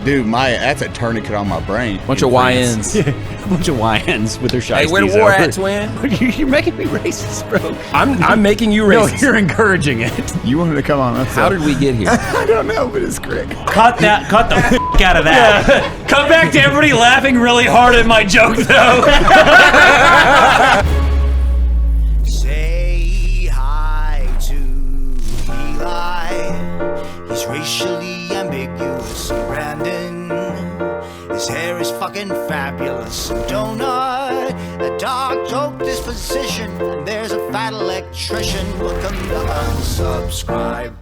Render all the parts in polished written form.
Dude, that's a tourniquet on my brain. Bunch of YNs. Yeah, a bunch of YNs with their shiesties. Hey, where the war at, twin? You're making me racist, bro. I'm making you racist. No, you're encouraging it. You wanted to come on. How did we get here? I don't know, but it's correct. Cut the f*** out of that. Yeah. Come back to everybody laughing really hard at my joke, though. Say hi to Eli. He's racially ambiguous. Brandon, his hair is fucking fabulous. Donut, a dark joke disposition. And there's a fat electrician. Welcome to Unsubscribe.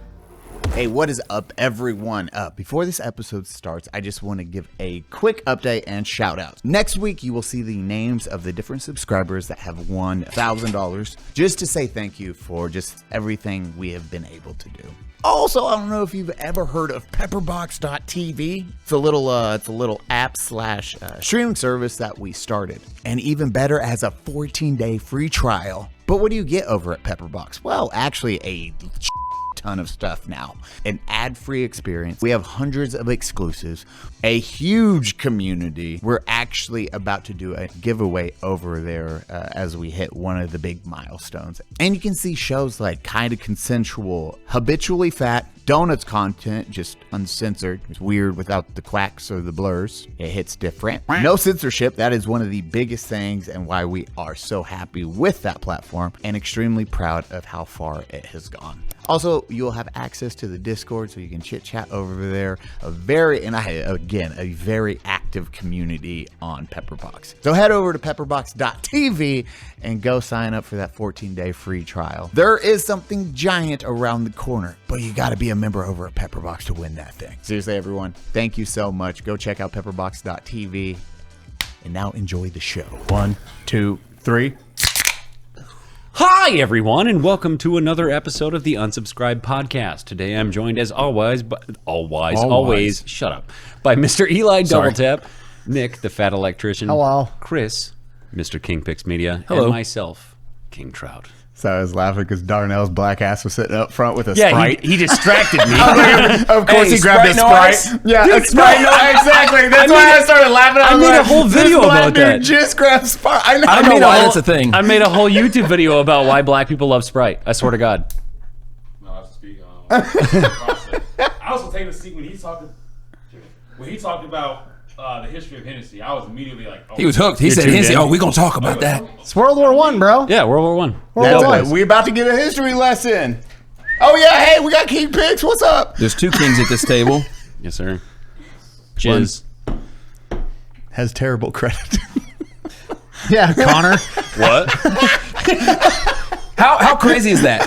Hey, what is up, everyone? Before this episode starts, I just want to give a quick update and shout out. Next week, you will see the names of the different subscribers that have won $1,000, just to say thank you for just everything we have been able to do. Also, I don't know if you've ever heard of pepperbox.tv. It's a little app slash streaming service that we started. And even better, as a 14-day free trial. But what do you get over at Pepperbox? Well, actually a ton of stuff now. An ad-free experience. We have hundreds of exclusives, a huge community. We're actually about to do a giveaway over there as we hit one of the big milestones. And you can see shows like Kinda Consensual, Habitually Fat, Donuts content, just uncensored. It's weird without the quacks or the blurs. It hits different. No censorship. That is one of the biggest things and why we are so happy with that platform and extremely proud of how far it has gone. Also, you'll have access to the Discord so you can chit chat over there. A very active community on Pepperbox. So head over to pepperbox.tv and go sign up for that 14-day free trial. There is something giant around the corner, but you got to be a member over at Pepperbox to win that thing. Seriously, everyone, thank you so much. Go check out pepperbox.tv and now enjoy the show. 1, 2, 3. Hi, everyone, and welcome to another episode of the Unsubscribed podcast. Today, I'm joined, as always, shut up, by Mr. Eli Doubletap, Nick, the Fat Electrician, hello, Chris, Mr. KingPix Media, hello, and myself, King Trout. So I was laughing because Darnell's black ass was sitting up front with a Sprite. He distracted me. Of course, he grabbed a Sprite. Yeah, a Sprite. No, exactly. That's why I started laughing. I made a whole video about that. Just grabbed Sprite. I don't know why that's a thing. I made a whole YouTube video about why black people love Sprite. I swear to God. No, I have to speak on process. I was taking a seat when he talked about the history of Hennessy. I was immediately like, oh. He was hooked. He said, Hennessy, we're going to talk about that. It's World War I, bro. Yeah, World War I. World War I. We about to get a history lesson. Oh, yeah. Hey, we got KingPix. What's up? There's two kings at this table. Yes, sir. Jizz. Has terrible credit. Yeah, Connor. What? How crazy is that?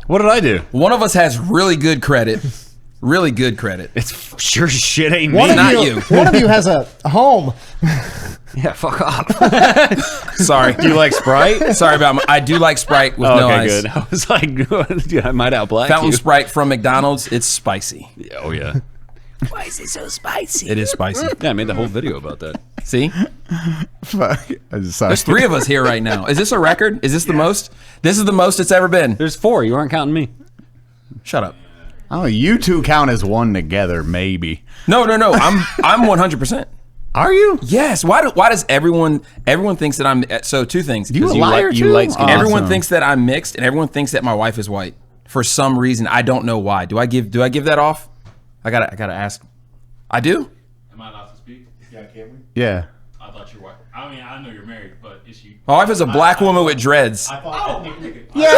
What did I do? One of us has really good credit. Really good credit. It's sure as shit ain't me. Not you. One of you has a home. Yeah, fuck off. Sorry. Do you like Sprite? Sorry about I do like Sprite with no ice. Good. I was like, dude, I might outblack Fountain you. Sprite from McDonald's. It's spicy. Oh, yeah. Why is it so spicy? It is spicy. Yeah, I made the whole video about that. See? Fuck. There's 3 of us here right now. Is this a record? Is this the most? This is the most it's ever been. There's 4. You aren't counting me. Shut up. Oh, you two count as one together, maybe. No. I'm 100%. Are you? Yes. Why does everyone thinks that I'm so? 2 things. You a liar too? Awesome. Everyone thinks that I'm mixed, and everyone thinks that my wife is white for some reason. I don't know why. Do I give that off? I gotta ask. I do. Am I allowed to speak? Yeah, can we? Yeah. I thought your wife. I mean, I know you're married, but is she? My wife is a black woman with dreads. I thought. Yeah,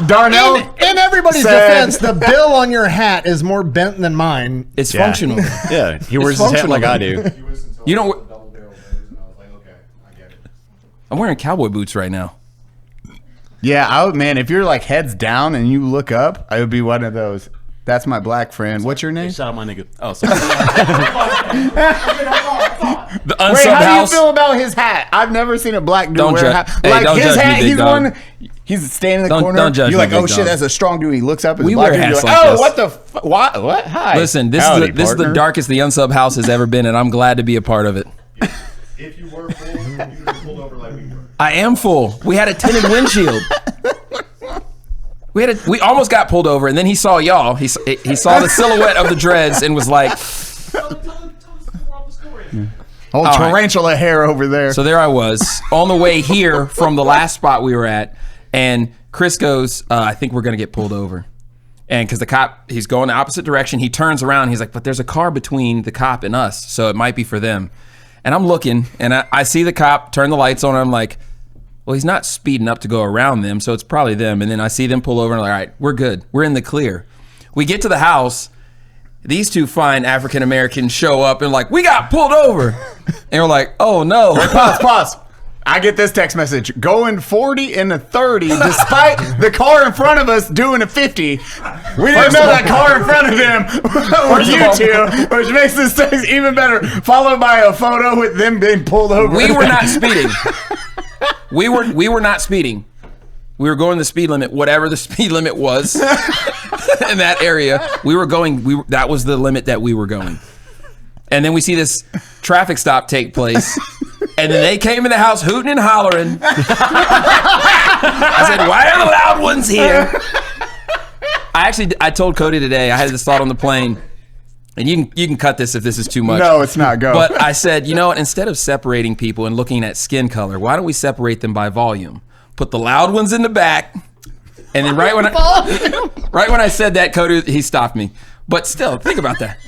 Darnell. in everybody's defense, the bill on your hat is more bent than mine. It's functional. Yeah, he wears his hat like I do. You don't. Double barrel bears, and I was like, okay, I get it. I'm wearing cowboy boots right now. Yeah, man, if you're like heads down and you look up, I would be one of those. That's my black friend. What's your name? Shout out my nigga. Oh, sorry. The unsub Wait, how house. do you feel about his hat? I've never seen a black dude Don't wear a judge- hat. hey, Like don't his judge me, hat, big he's dog. one. He's standing in the Don't- corner. don't judge You're me, like, big oh shit, dog. that's a strong dude. He looks up. We We wear wear hats like, like oh, this. what the? What? Hi. Listen, this Howdy, is the partner. darkest the unsub house has ever been, and I'm glad to be a part of it. If you were full, you would have pulled over like we were. I am full. We had a tinted windshield. We almost got pulled over, and then he saw y'all. He saw the silhouette of the dreads and was like, Tell the story. Old All right. tarantula hair over there. so there I was on the way here from the last spot we were at, and Chris goes, I think we're going to get pulled over. And because the cop, he's going the opposite direction, he turns around, he's like, but there's a car between the cop and us, so it might be for them. And I'm looking, and I see the cop turn the lights on, and I'm like, well, he's not speeding up to go around them, so it's probably them. And then I see them pull over, and I'm like, all right, we're good. We're in the clear. We get to the house. These two fine African Americans show up and like, we got pulled over. And we're like, oh no. Pause. I get this text message. Going 40 and a 30 despite the car in front of us doing a 50. We didn't know that car in front of them were you two, which makes this text even better. Followed by a photo with them being pulled over. We were not speeding. We were not speeding. We were going the speed limit, whatever the speed limit was in that area. We were going. That was the limit that we were going. And then we see this traffic stop take place. And then they came in the house hooting and hollering. I said, why are the loud ones here? I told Cody today, I had this thought on the plane. And you can cut this if this is too much. No, it's not. Go. But I said, you know what? Instead of separating people and looking at skin color, why don't we separate them by volume? Put the loud ones in the back. And then right when I said that, Cody, he stopped me. But still, think about that.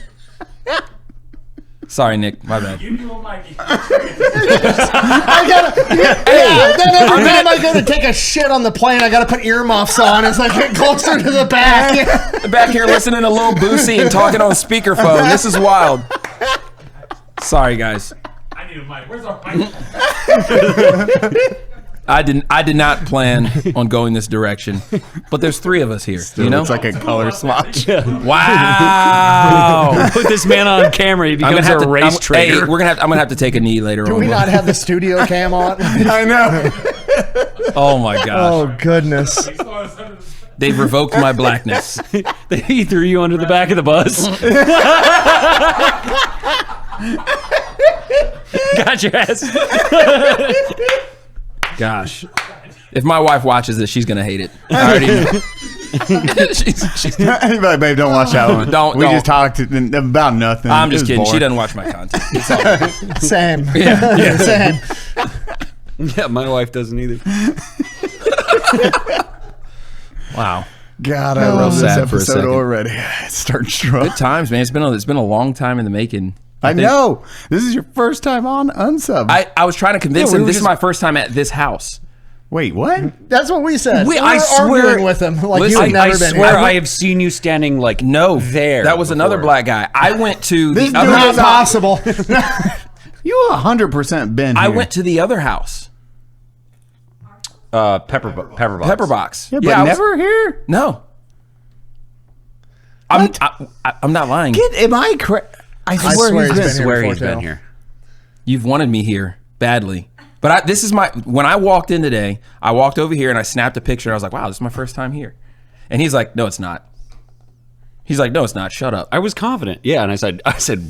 Sorry, Nick. My bad. Give me a mic. I gotta. Then every time I go to take a shit on the plane, I gotta put earmuffs on. It's like get closer to the back. Back here listening to Lil Boosie and talking on speakerphone. This is wild. Sorry, guys. I need a mic. Where's our mic? I did not plan on going this direction, but there's three of us here. You know, It's like a color swatch. wow. Put this man on camera. He becomes a race trader. I'm gonna have to take a knee later Do on. we not have the studio cam on? I know. Oh my gosh, Oh goodness. they've revoked my blackness. He threw you under the back of the bus. Got your ass. Gosh, if my wife watches this, she's gonna hate it. I already know. she's Like, babe, don't watch that one. We Don't. just talked about nothing. I'm It just was kidding. She boring. doesn't watch my content. It's all good. Same. Yeah. Same. Yeah, my wife doesn't either. Wow. God, I love this sad for a episode second. already. It's starting strong. Good times, man. It's been a long time in the making. I think- know. This is your first time on Unsub. I was trying to convince Yeah, we him were this is just- my first time at this house. Wait, what? That's what we said. We I were swear- arguing with him like Listen, you had never I been swear here. I have seen you standing like There. That was another before. black guy. I went to This the dude other Not is possible. You 100% been here. I went to the other house. Pepperbox. Pepperbox. Yeah, but I was- never here? No. I'm not lying. Am I correct? I swear, swear he's he's been been here. Swear before, he's been too. here. You've wanted me here badly. But this is when I walked in today, I walked over here and I snapped a picture. And I was like, wow, this is my first time here. And he's like, no, it's not. He's like, no, it's not. Shut up. I was confident. Yeah, and I said,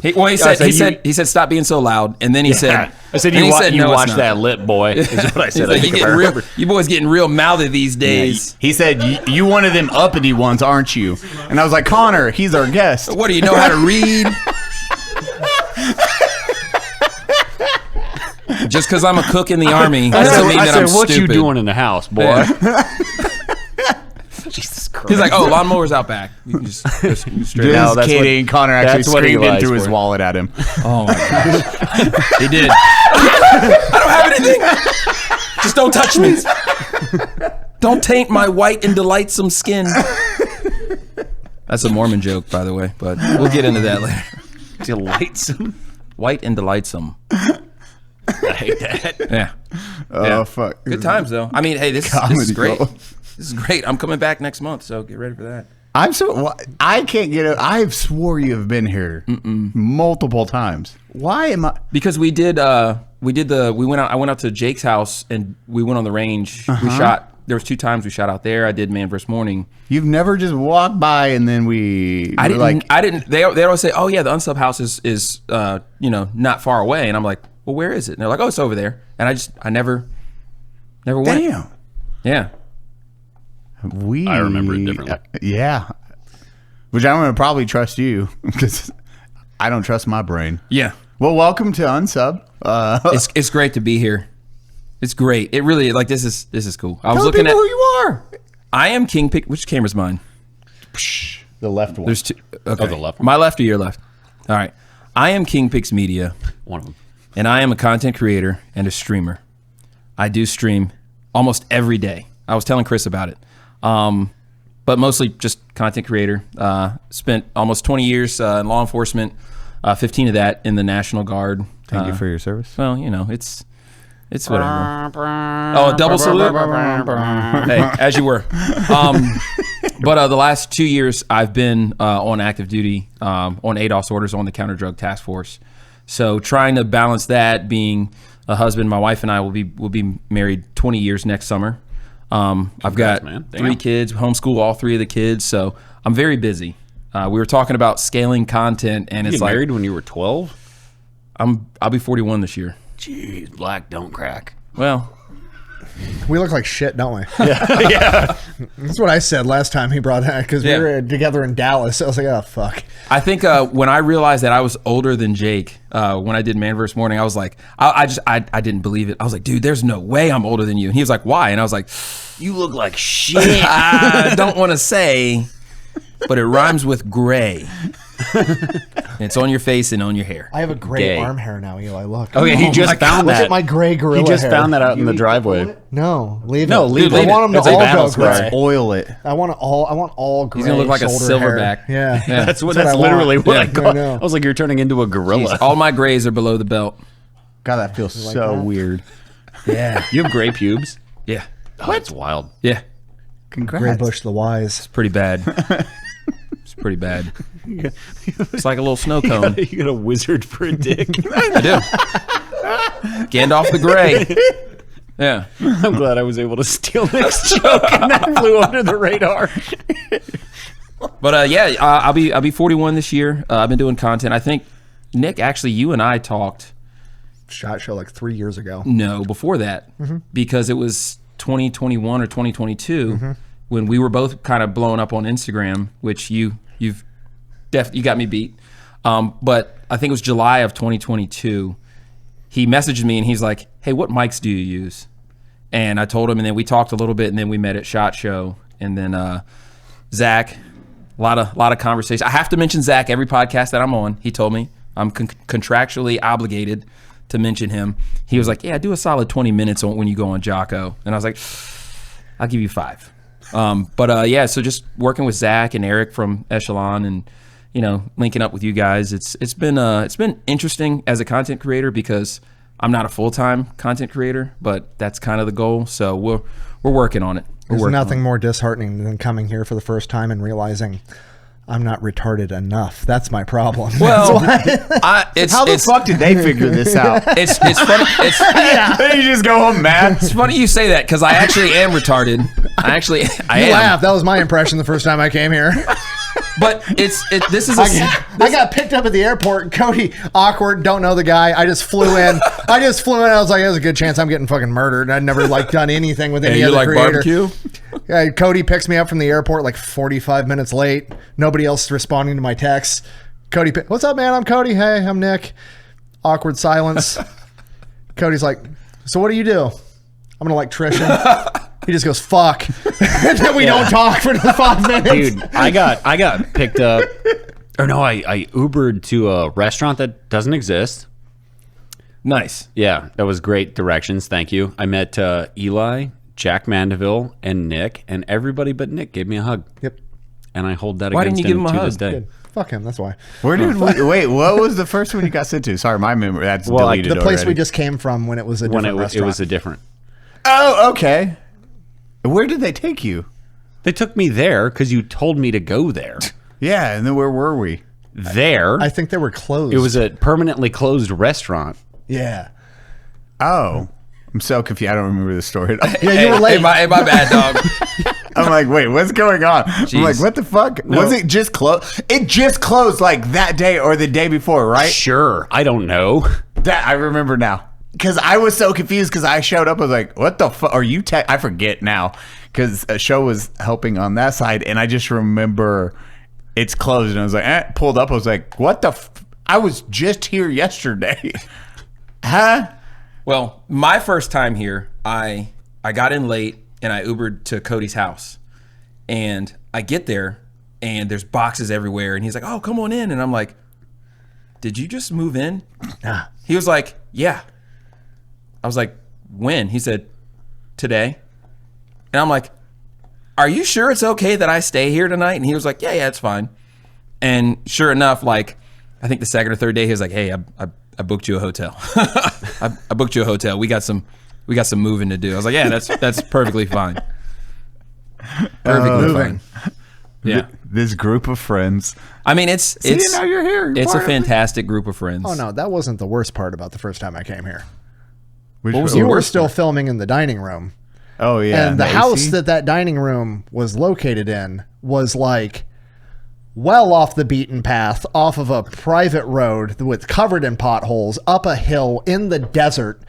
He said, stop being so loud. And then he said, I said, and you, he said, you "No, it's watch not." that lip, boy. Is what I said. He's like, I think you if I remember. you boys getting real mouthy these days. He said, you one of them uppity ones, aren't you? And I was like, Connor, he's our guest. What do you know how to read? Just because I'm a cook in the army doesn't mean that I'm what stupid. you doing in the house, boy? Yeah. Jesus Christ. He's like, oh, lawnmower's out back. You can just go straight Just out. that's kidding. Connor actually that's what screamed Eli's into his for. wallet at him. Oh my gosh. He did. I don't have anything. Just don't touch me. Don't taint my white and delightsome skin. That's a Mormon joke, by the way, but we'll get into that later. Delightsome. White and delightsome. I hate that. Yeah. Oh, Yeah. fuck. Good times, though. I mean, hey, this is Comedy great. gold. This is great. I'm coming back next month, so get ready for that. I can't get it. I've swore you have been here multiple times. Why am I? Because I went out to Jake's house and we went on the range. We shot. There was 2 times we shot out there. I did Man vs. Morning. You've never just walked by and then I didn't. They always say, "Oh yeah, the Unsub house is not far away," and I'm like, "Well, where is it?" And they're like, "Oh, it's over there." And I never went. Damn. Yeah. I remember it differently. Yeah. Which I'm going to probably trust you because I don't trust my brain. Yeah. Well, welcome to Unsub. It's great to be here. It's great. It really this is cool. I was Tell looking people at who you are. I am KingPix. Which camera's mine? The left one. There's two. Okay. Oh, the left one. My left or your left? All right. I am KingPix Media, One of them. and I am a content creator and a streamer. I do stream almost every day. I was telling Chris about it. But mostly just content creator. Spent almost 20 years in law enforcement, 15 of that in the National Guard. Thank you for your service. Well, it's whatever. Oh, a double salute? Hey, as you were. But the last 2 years, I've been on active duty, on ADOS orders on the Counter Drug Task Force. So trying to balance that, being a husband, my wife and I will be married 20 years next summer. I've got man. Damn. 3 kids, homeschool all 3 of the kids, so I'm very busy. We were talking about scaling content, and You it's get like married when you were 12? I'll be 41 this year. Jeez, black don't crack. Well, We look like shit, don't we? Yeah. That's what I said last time he brought that because Yeah. we were together in Dallas. I was like, oh, fuck. I think when I realized that I was older than Jake, when I did Man vs. Morning, I was like, I didn't believe it. I was like, dude, there's no way I'm older than you. And he was like, why? And I was like, You look like shit. I don't want to say, but it rhymes with gray. And it's on your face and on your hair. I have a gray Gay. arm hair now, Eli. Look. Okay, he just found Look that. at my gray gorilla He just hair. found that out in the driveway. No, leave No, it. leave I it. want them That's to a all battle go cry. gray. Oil it. I want all gray. He's gonna look like a shoulder silverback. hair. Yeah. That's I literally want. what Yeah, I call. know. I was like, you're turning into a gorilla. All my grays are below the belt. God, that feels so that? weird. Yeah. You have gray pubes? Yeah. Oh, that's wild. Yeah. Congrats. Gray Bush the Wise. Pretty bad. It's pretty bad. It's like a little snow cone. You got a wizard for a dick. I do. Gandalf the Grey. Yeah. I'm glad I was able to steal Nick's joke and that flew under the radar. But I'll be 41 this year. I've been doing content. I think Nick, actually, you and I talked. Shot show like 3 years ago. No, before that, because it was 2021 or 2022 when we were both kind of blowing up on Instagram, which you got me beat. But I think it was July of 2022. He messaged me and he's like, "Hey, what mics do you use?" And I told him, and then we talked a little bit, and then we met at SHOT Show, and then Zach, a lot of conversation. I have to mention Zach every podcast that I'm on. He told me I'm contractually obligated to mention him. He was like, "Yeah, do a solid 20 minutes when you go on Jocko," and I was like, "I'll give you 5." So just working with Zach and Eric from Echelon, and linking up with you guys. It's been interesting as a content creator because I'm not a full-time content creator, but that's kind of the goal. So we're working on it. There's nothing more disheartening than coming here for the first time and realizing I'm not retarded enough. That's my problem. Well, How the fuck did they figure this out? It's funny. Then you just go home mad. It's funny you say that because I actually am retarded. I You am. laugh. That was my impression the first time I came here. But this is I got picked up at the airport. Cody, awkward, don't know the guy. I just flew in. I was like, there's a good chance I'm getting fucking murdered. I'd never done anything with any you other like creator. barbecue? Yeah, Cody picks me up from the airport like 45 minutes late. Nobody else responding to my texts. Cody, what's up, man? I'm Cody. Hey, I'm Nick. Awkward silence. Cody's like, so what do you do? I'm an electrician. He just goes, fuck. And then we don't talk for another 5 minutes. Dude, I got picked up. Or no, I Ubered to a restaurant that doesn't exist. nice. Yeah, that was great directions. Thank you. I met Eli, Jack Mandeville, and Nick, and everybody but Nick gave me a hug. Yep. And I hold that Why against didn't you him give him a to this hug? day. Good. Fuck him. That's why. Where did we, wait, what was the first one you got sent to? Sorry, my memory. That's Well, like, deleted The place already. we just came from when it was a When different it restaurant. was a different. Oh, okay. Where did they take you? They took me there because you told me to go there. Yeah, and then where were we? There, I think they were closed. it was a permanently closed restaurant. Yeah. Oh, I'm so confused. I don't remember the story at all. Yeah, you were late. Hey, my bad, dog. I'm like, wait, what's going on? I'm like, what the fuck? Was it just closed? It just closed like that day or the day before, right? Sure, I don't know. That I remember now. Because I was so confused because I showed up. I was like, what the fuck? Are you I forget now. because a show was helping on that side, and I just remember it's closed, and I was like, pulled up. I was like, what the? I was just here yesterday. Huh? Well, my first time here, I got in late and I Ubered to Cody's house, and I get there and there's boxes everywhere, and he's like, "Oh, come on in," and I'm like, "Did you just move in?" He was like, "Yeah." I was like, "When?" He said, "Today." And I'm like, "Are you sure it's okay that I stay here tonight?" And he was like, "Yeah, it's fine." And sure enough, like, I think the second or third day, he was like, "Hey, I booked you a hotel. I booked you a hotel. We got some moving to do." I was like, "Yeah, that's perfectly fine." Perfectly fine. Yeah. This group of friends. I mean, it's now you're here. It's a fantastic group of friends. Oh no, that wasn't the worst part about the first time I came here. What was You the were worst still part? filming in the dining room. Oh yeah. And the AC? house that dining room was located in was like well off the beaten path, off of a private road with covered in potholes, up a hill in the desert.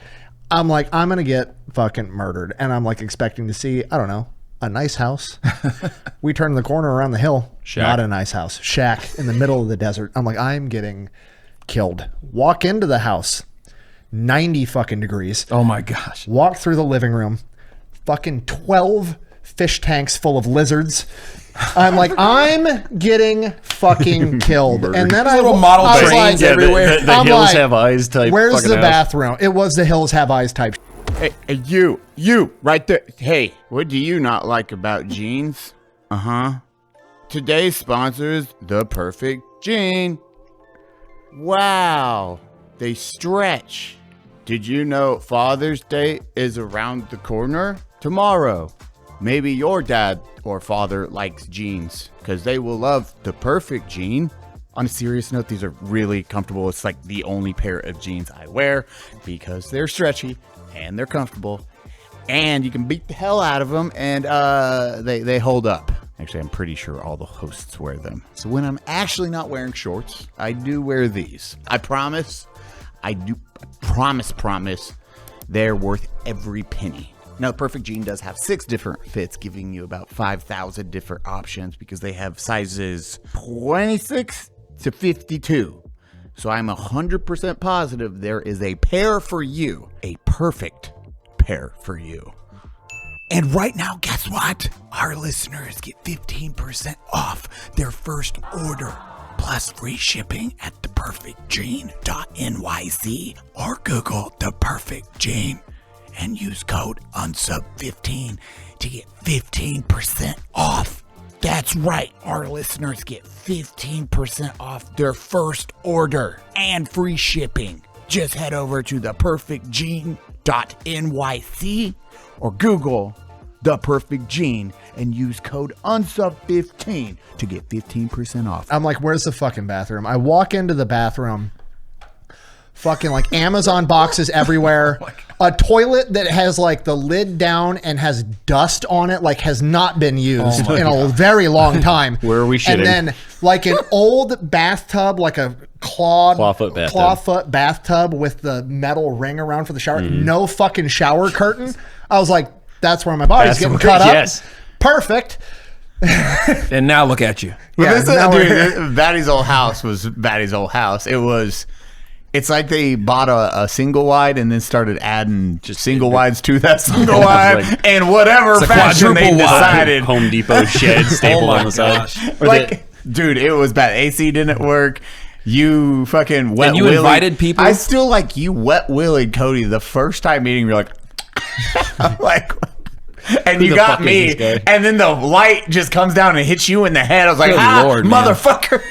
I'm like, I'm going to get fucking murdered. And I'm like expecting to see, I don't know, a nice house. We turn the corner around the hill. Shack. Not a nice house. Shack in the middle of the desert. I'm like, I'm getting killed. Walk into the house. 90 fucking degrees. Oh my gosh. Walk through the living room. Fucking 12 fish tanks full of lizards. I'm like, I'm getting fucking killed. And then Little model I was trains like, everywhere. The I'm hills like, have eyes type. where's fucking the house. bathroom? It was the hills have eyes type. Hey, you, right there. Hey, what do you not like about jeans? Today's sponsor is The Perfect Jean. Wow, they stretch. Did you know Father's Day is around the corner? Tomorrow. Maybe your dad or father likes jeans because they will love The Perfect Jean. On a serious note, these are really comfortable. It's like the only pair of jeans I wear because they're stretchy and they're comfortable, and you can beat the hell out of them, and they hold up. Actually, I'm pretty sure all the hosts wear them. So when I'm actually not wearing shorts, I do wear these. I promise. I promise. They're worth every penny. Now, the Perfect Jean does have 6 different fits, giving you about 5,000 different options because they have sizes 26 to 52. So I'm 100% positive there is a pair for you, a perfect pair for you. And right now, guess what? Our listeners get 15% off their first order, plus free shipping at theperfectjean.nyc or Google The Perfect Jean and use code UNSUB15 to get 15% off. That's right, our listeners get 15% off their first order and free shipping. Just head over to theperfectjean.nyc or Google The Perfect Jean and use code UNSUB15 to get 15% off. I'm like, where's the fucking bathroom? I walk into the bathroom. Fucking like Amazon boxes everywhere. A toilet that has like the lid down and has dust on it, like has not been used in a very long time. Where are we shitting? And then like an old bathtub, like a clawfoot bathtub with the metal ring around for the shower. No fucking shower curtain. I was like, that's where my body's getting cut up. Yes. Perfect. And now look at you. Well, now Batty's old house was Batty's old house. It's like they bought a single wide and then started adding just single wides to that single wide, like- and whatever It's a fashion they quadruple wide. decided. Home Depot shed stapled on the side. Or Like, dude, it was bad. AC didn't work. You fucking wet And you willied- invited people? I still like you wet willied Cody the first time meeting. You're like, I'm like, and you the got fuck is me, this guy? and then the light just comes down and hits you in the head. I was like, Good Lord, man. motherfucker.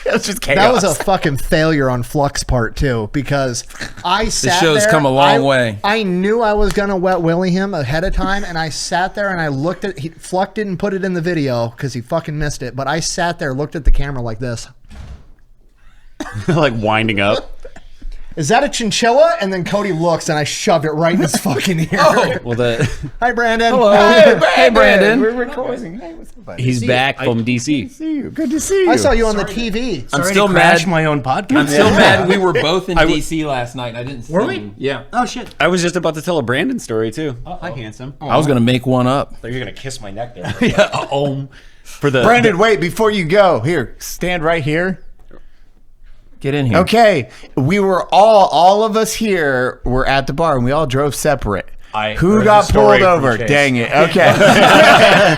It was just chaos. That was a fucking failure on Flux part too, because I sat show's there, come a long way. I knew I was gonna wet willy him ahead of time, and I sat there and I looked at. Flux didn't put it in the video because he fucking missed it, but I sat there, looked at the camera like this. like winding up. is that a chinchilla? And then Cody looks, and I shoved it right in his fucking ear. Well, Hi, Brandon. Hello. Hey, Brandon. We're recording. Hey, what's up, buddy? he's back from DC. See you. Good to see you. I saw you on the TV. I'm still mad. My own podcast. I'm still mad. We were both in DC last night. I didn't see you. Yeah. Oh shit! I was just about to tell a Brandon story too. Hi, handsome. I was gonna make one up. You're gonna kiss my neck there. For the Brandon, wait, before you go, here, stand right here. Get in here. Okay, we were all of us here were at the bar, and we all drove separate. Who heard got the story pulled from over? Chase. Dang it. Okay.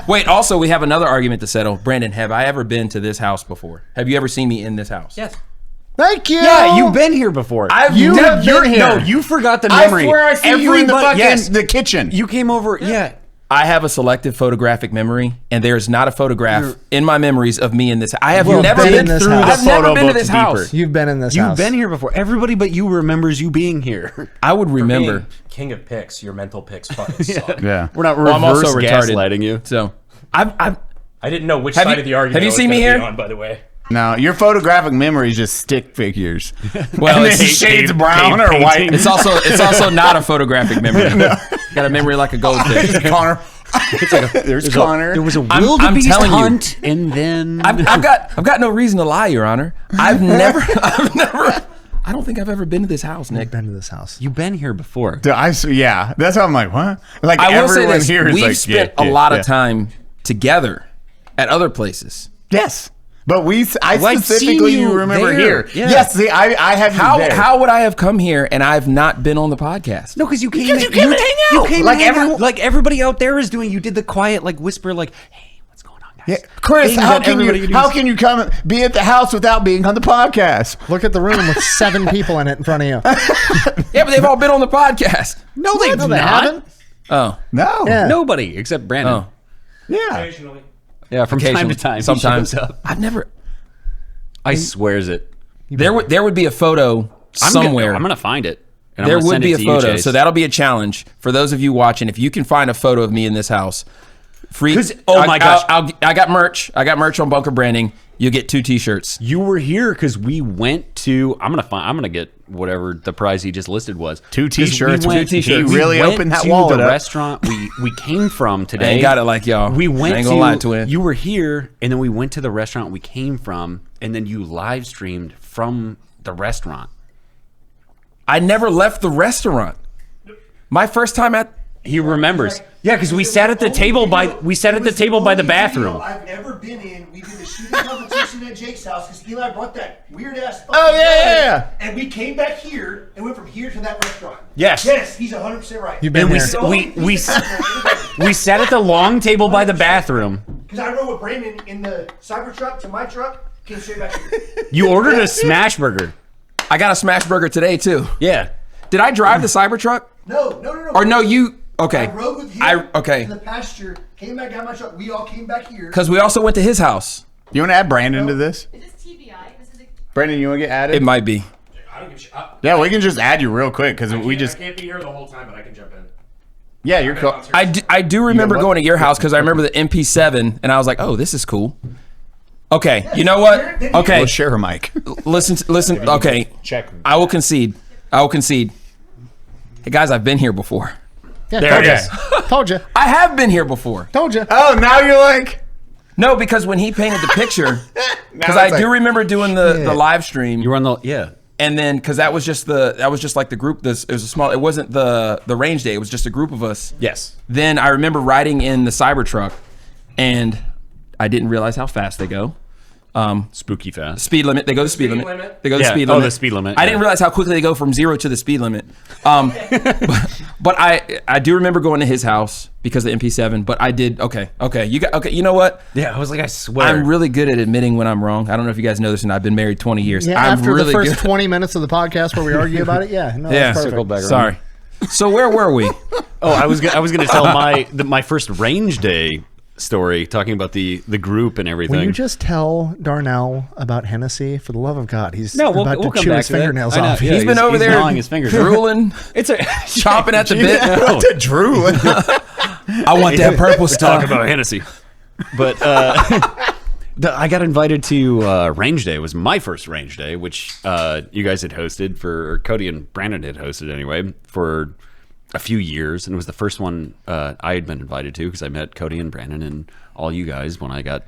Wait, also, we have another argument to settle. Brandon, have I ever been to this house before? Have you ever seen me in this house? Yes. Thank you. Yeah, you've been here before. You have been here. No, you forgot the I memory. swear I see you in the fucking the kitchen. You came over. Yeah. I have a selective photographic memory, and there's not a photograph in my memories of me in this. I have never been been in this through. house. I've never Photo been to books this deeper. house. You've been in this You've house. been here before. Everybody but you remembers you being here. I would remember. Being king of pics, your mental pics fucking suck. Yeah. We're not Well, I'm reverse also retarded. gaslighting you. So, I've I didn't know which Have side you- of the argument have you I was seen me gonna be here? on, by the way. No, your photographic memory is just stick figures. well, And it's, then shades brown or white. it's also not a photographic memory. Got a memory like a goldfish. Connor. There's Connor. There was a I'm wildebeest telling you. hunt, and then I've got no reason to lie, Your Honor. I've never. I don't think I've ever been to this house, Nick. Been to this house. you've been here before. Dude, yeah, that's how I'm like, what? Like I will say everyone this: here is we've like, spent yeah, a lot yeah. of time together at other places. Yes, but I Well, I've specifically seen you remember there. here. Yeah. Yes, see, I have you there. How would I have come here and I've not been on the podcast? No, because you came. Because you came and hang out. You came Like and hang everyone- out. Like everybody out there is doing. You did the quiet, like whisper, like, "Hey, what's going on, guys?" Yeah. Chris, Things how that can everybody you does. how can you come be at the house without being on the podcast? Look at the room with 7 people in it in front of you. Yeah, but they've all been on the podcast. No, they've No, they not. haven't. Oh, No. Yeah. Nobody except Brandon. oh. Yeah. Occasionally. Yeah, from time to Occasionally. time. he Sometimes. shows up. I've never. I swears it. There would be a photo somewhere. I'm gonna find it. And I'm There gonna would send be it a to photo, you, Chase. so that'll be a challenge for those of you watching. If you can find a photo of me in this house, free. 'Cause- oh my gosh. I got merch. I got merch on Bunker Branding. You get 2 T-shirts. You were here because we went to. I'm gonna get whatever the prize he just listed was. 2 T-shirts. We went, 2 T-shirts. we really went opened that to wallet the up. restaurant we came from today. I ain't got it like y'all. We went I ain't to. gonna lie to it. You were here, and then we went to the restaurant we came from, and then you live streamed from the restaurant. I never left the restaurant. My first time at. He remembers. Yeah, because we sat at the table by the bathroom. I've never been in. We did the shooting competition at Jake's house because Eli brought that weird ass. Oh, yeah. And we came back here and went from here to that restaurant. Yes. Yes, he's 100% right. You've been And here. we sat at the long table by the bathroom. Because I rode with Brandon in the Cybertruck to my truck, came straight back here. You ordered a smash burger. I got a smash burger today too. Yeah. Did I drive the Cybertruck? No. Or no, you? Okay. I rode with him okay. in the pasture, came back, got my truck. We all came back here. Because we also went to his house. You want to add Brandon to this? Is this TBI? This is a Brandon, you want to get added? It might be. I don't give a shit. Yeah, we can just add you real quick because we just. I can't be here the whole time, but I can jump in. Yeah, you're cool. I do remember what? going to your house because I remember the MP7 and I was like, oh, this is cool. Okay, you know what? Okay, We'll share a mic. listen. Okay, Check. I will concede. Hey guys, I've been here before. Yeah, There told it you. is. Told you. I have been here before. Told you. Oh, now you're like. No, because when he painted the picture, because Now I it's do like- remember doing the live stream. You were on the yeah. And then, because that was just like the group. It was a small. It wasn't the range day. It was just a group of us. Yes. Then I remember riding in the Cybertruck, and I didn't realize how fast they go. Spooky fast. Speed limit. They go the speed limit. limit? They go the Yeah. speed Oh, limit. the speed limit, I didn't yeah. realize how quickly they go from 0 to the speed limit. But I do remember going to his house because of the MP7. But I did. Okay. You know what? Yeah, I was like, I swear. I'm really good at admitting when I'm wrong. I don't know if you guys know this, and I've been married 20 years. Yeah, I'm after really the first good. 20 minutes of the podcast where we argue about it, yeah. No, Yeah. that's perfect. Circle back around. Sorry. So where were we? Oh, I was gonna tell my first range day story, talking about the group and everything. Will you just tell Darnell about Hennessy? For the love of God, he's No, we'll about come to chew back his to that. fingernails I know, off. yeah. He's been over there gnawing his fingers. drooling, It's a chomping at the bit. What's a drooling? I want that purple talk stuff. about Hennessy, but I got invited to Range Day. It was my first Range Day, which you guys had hosted or Cody and Brandon had hosted anyway, for a few years. And it was the first one I had been invited to because I met Cody and Brandon and all you guys when I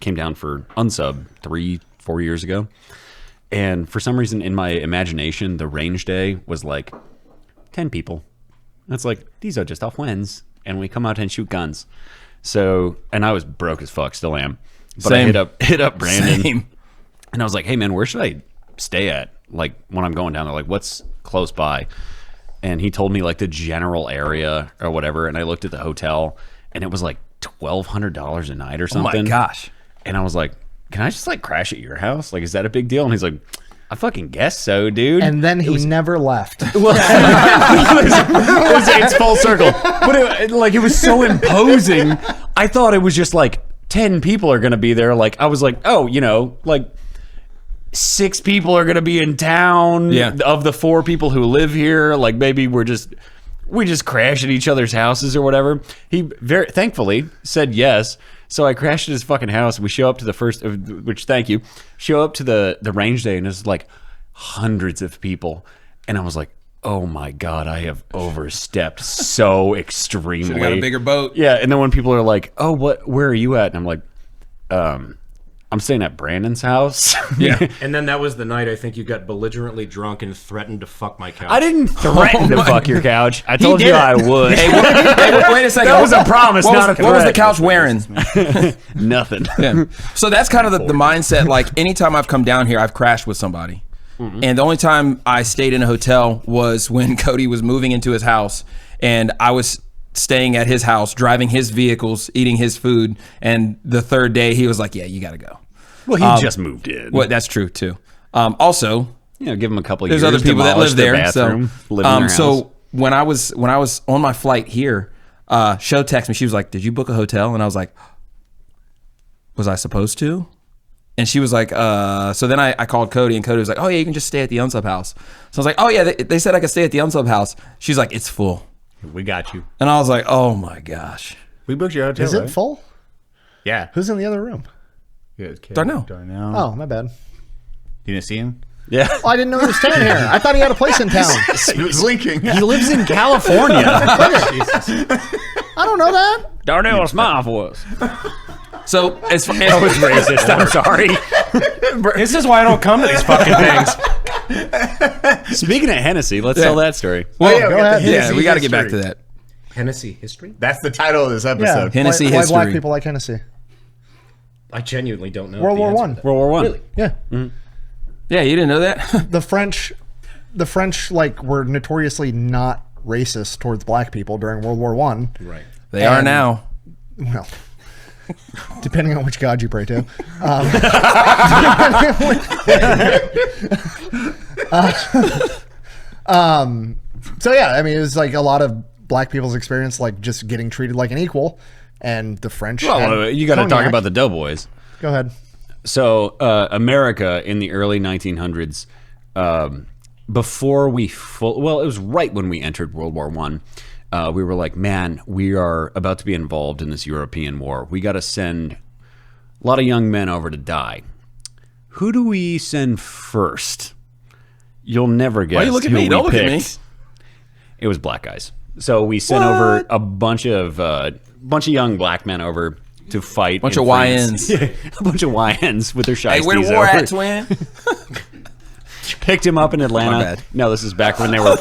came down for Unsub 3-4 years ago. And for some reason in my imagination, the Range Day was like 10 people. That's like, these are just our friends, and we come out and shoot guns. So, and I was broke as fuck, still am. But Same. I hit up Brandon, Same. and I was like, hey man, where should I stay at? Like when I'm going down there, like what's close by? And he told me like the general area or whatever, and I looked at the hotel, and it was like $1,200 a night or something. Oh my gosh. And I was like, can I just like crash at your house? Like, is that a big deal? And he's like, I fucking guess so, dude. And then he never left. It's full circle. But it was so imposing. I thought it was just like 10 people are going to be there. Like, I was like, oh, like 6 people are going to be in town. Yeah. Of the 4 people who live here. Like, maybe we just crash at each other's houses or whatever. He very thankfully said yes. So I crashed at his fucking house. We show up to the first, which thank you, show up to the Range Day, and it's like hundreds of people. And I was like, oh my God, I have overstepped so extremely. Should've got a bigger boat. Yeah. And then when people are like, oh, where are you at? And I'm like, I'm staying at Brandon's house. Yeah. And then that was the night I think you got belligerently drunk and threatened to fuck my couch. I didn't threaten to fuck your couch. I told you did. I would. Hey, wait a second. That was a promise, not a threat. What was the couch wearing? Nothing. Yeah. So that's kind of the mindset. Like anytime I've come down here, I've crashed with somebody. And the only time I stayed in a hotel was when Cody was moving into his house, and I was staying at his house, driving his vehicles, eating his food. And the third day he was like, yeah, you got to go. Well, he just moved in. Well, that's true too. Also, give him a couple of there's years. other people that live there. Bathroom, So, live in their house. so when I was on my flight here, Show texted me. She was like, did you book a hotel? And I was like, was I supposed to? And she was like, so then I called Cody, and Cody was like, oh yeah, you can just stay at the Unsub house. So I was like, oh yeah, they said I could stay at the Unsub house. She's like, it's full. We got you. And I was like, oh my gosh. We booked your hotel. Is it full? Yeah. Who's in the other room? Darnell. Oh, my bad. You didn't see him? Yeah. Oh, I didn't know he was staying here. I thought he had a place in town. He was linking. He lives in California. I don't know that. Darnell's mom was. So as far That was racist. I'm sorry. This is why I don't come to these fucking things. Speaking of Hennessy, let's tell that story. well, yeah, we Go got ahead. the yeah, Hennessy we got to get back to history. that. Hennessy History? That's the title of this Yeah. episode. Hennessy why black History. people like Hennessy? I genuinely don't know. World the War answer One. to that. World War One. Really? Yeah. Yeah, you didn't know that? The French like were notoriously not racist towards black people during World War One. Right. They are now. Well, depending on which god you pray to. So yeah, I mean, it was like a lot of black people's experience, like just getting treated like an equal, and the French. Well, had you got to talk cognac. about the Doughboys. Go ahead. So, America in the early 1900s, before we it was right when we entered World War One. We were like, man, we are about to be involved in this European war. We got to send a lot of young men over to die. Who do we send first? You'll never guess. Why you look at who me? we Don't look at me. picked. It was black guys. So we sent over a bunch of young black men over to fight. Bunch in of France. YNs. Yeah, a bunch of YNs with their Hey, shiesties where the war over. at, twin? Picked him up in Atlanta. My bad. No, this is back when they were.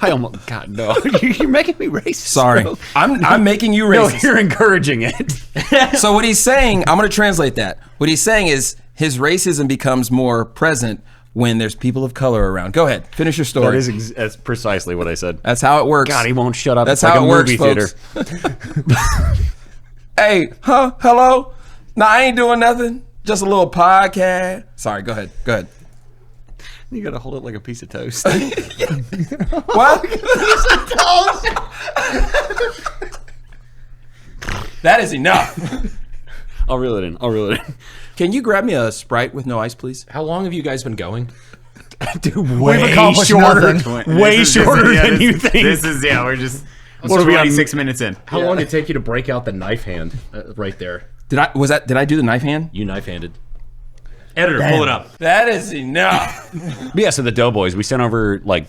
I almost. God no! You're making me racist. Sorry. bro. I'm making you No, racist. you're encouraging it. So what he's saying, I'm going to translate that. What he's saying is his racism becomes more present when there's people of color around. Go ahead. Finish your story. That's precisely what I said. That's how it works. God, he won't shut up. That's It's like how a it works, movie folks. Hey, hello? No, I ain't doing nothing. Just a little podcast. Sorry, go ahead. Go ahead. You gotta hold it like a piece of toast. What? That is enough. I'll reel it in. Can you grab me a Sprite with no ice, please? How long have you guys been going? Dude, way accomplished shorter. nothing. Way shorter than you think. This is, we're just What are we on? 26 minutes in. How long did it take you to break out the knife hand right there? Did I do the knife hand? You knife-handed. Editor, pull it up. That is enough. But yeah, so the Doughboys, we sent over like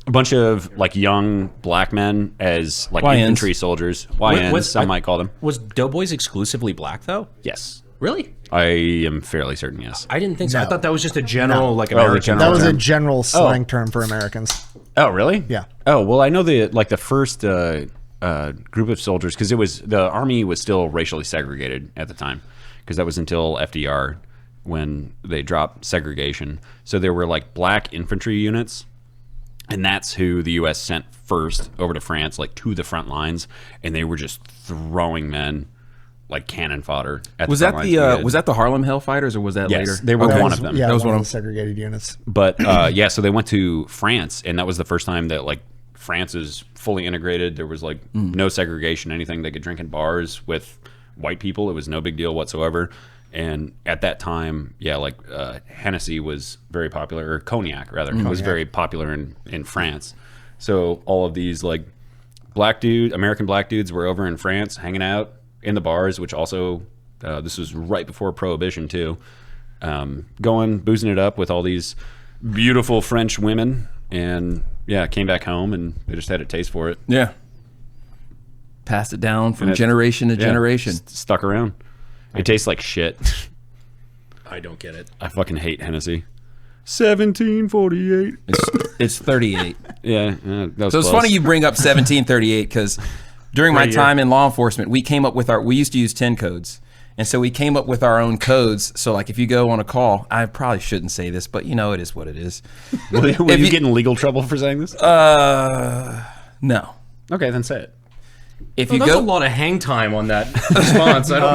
a bunch of like young black men as like YNs. infantry soldiers. YNs, some might call them. Was Doughboys exclusively black, though? Yes. Really? I am fairly certain, yes. I didn't think so. I thought that was just a general, like, the American general That was a term. general slang term for Americans. Oh, really? Yeah. Oh, well, I know the first group of soldiers, because the Army was still racially segregated at the time, because that was until FDR when they dropped segregation. So there were like black infantry units, and that's who the U.S. sent first over to France, like to the front lines, and they were just throwing men like cannon fodder. Was that the Harlem Hellfighters, or was that Yes, later? they were Okay. one of them. Yeah, That was one one of the segregated units. But yeah, so they went to France, and that was the first time that like France is fully integrated. There was like no segregation, anything. They could drink in bars with white people. It was no big deal whatsoever. And at that time, yeah, like Hennessy was very popular, or cognac rather, was very popular in France. So all of these like American black dudes were over in France hanging out in the bars, which also this was right before Prohibition too. Boozing it up with all these beautiful French women, and yeah, came back home and they just had a taste for it. Yeah. Passed it down from And it- generation to yeah, generation. stuck around. It tastes like shit. I don't get it. I fucking hate Hennessy. 1748. It's 38. Yeah, that was So it's close. funny you bring up 1738 because during my time in law enforcement, we came up with we used to use 10 codes. And so we came up with our own codes. So like if you go on a call, I probably shouldn't say this, but you know, it is what it is. Will If you get in legal trouble for saying this? No. Okay, then say it. If Well, you there's go, a lot of hang time on that response. I don't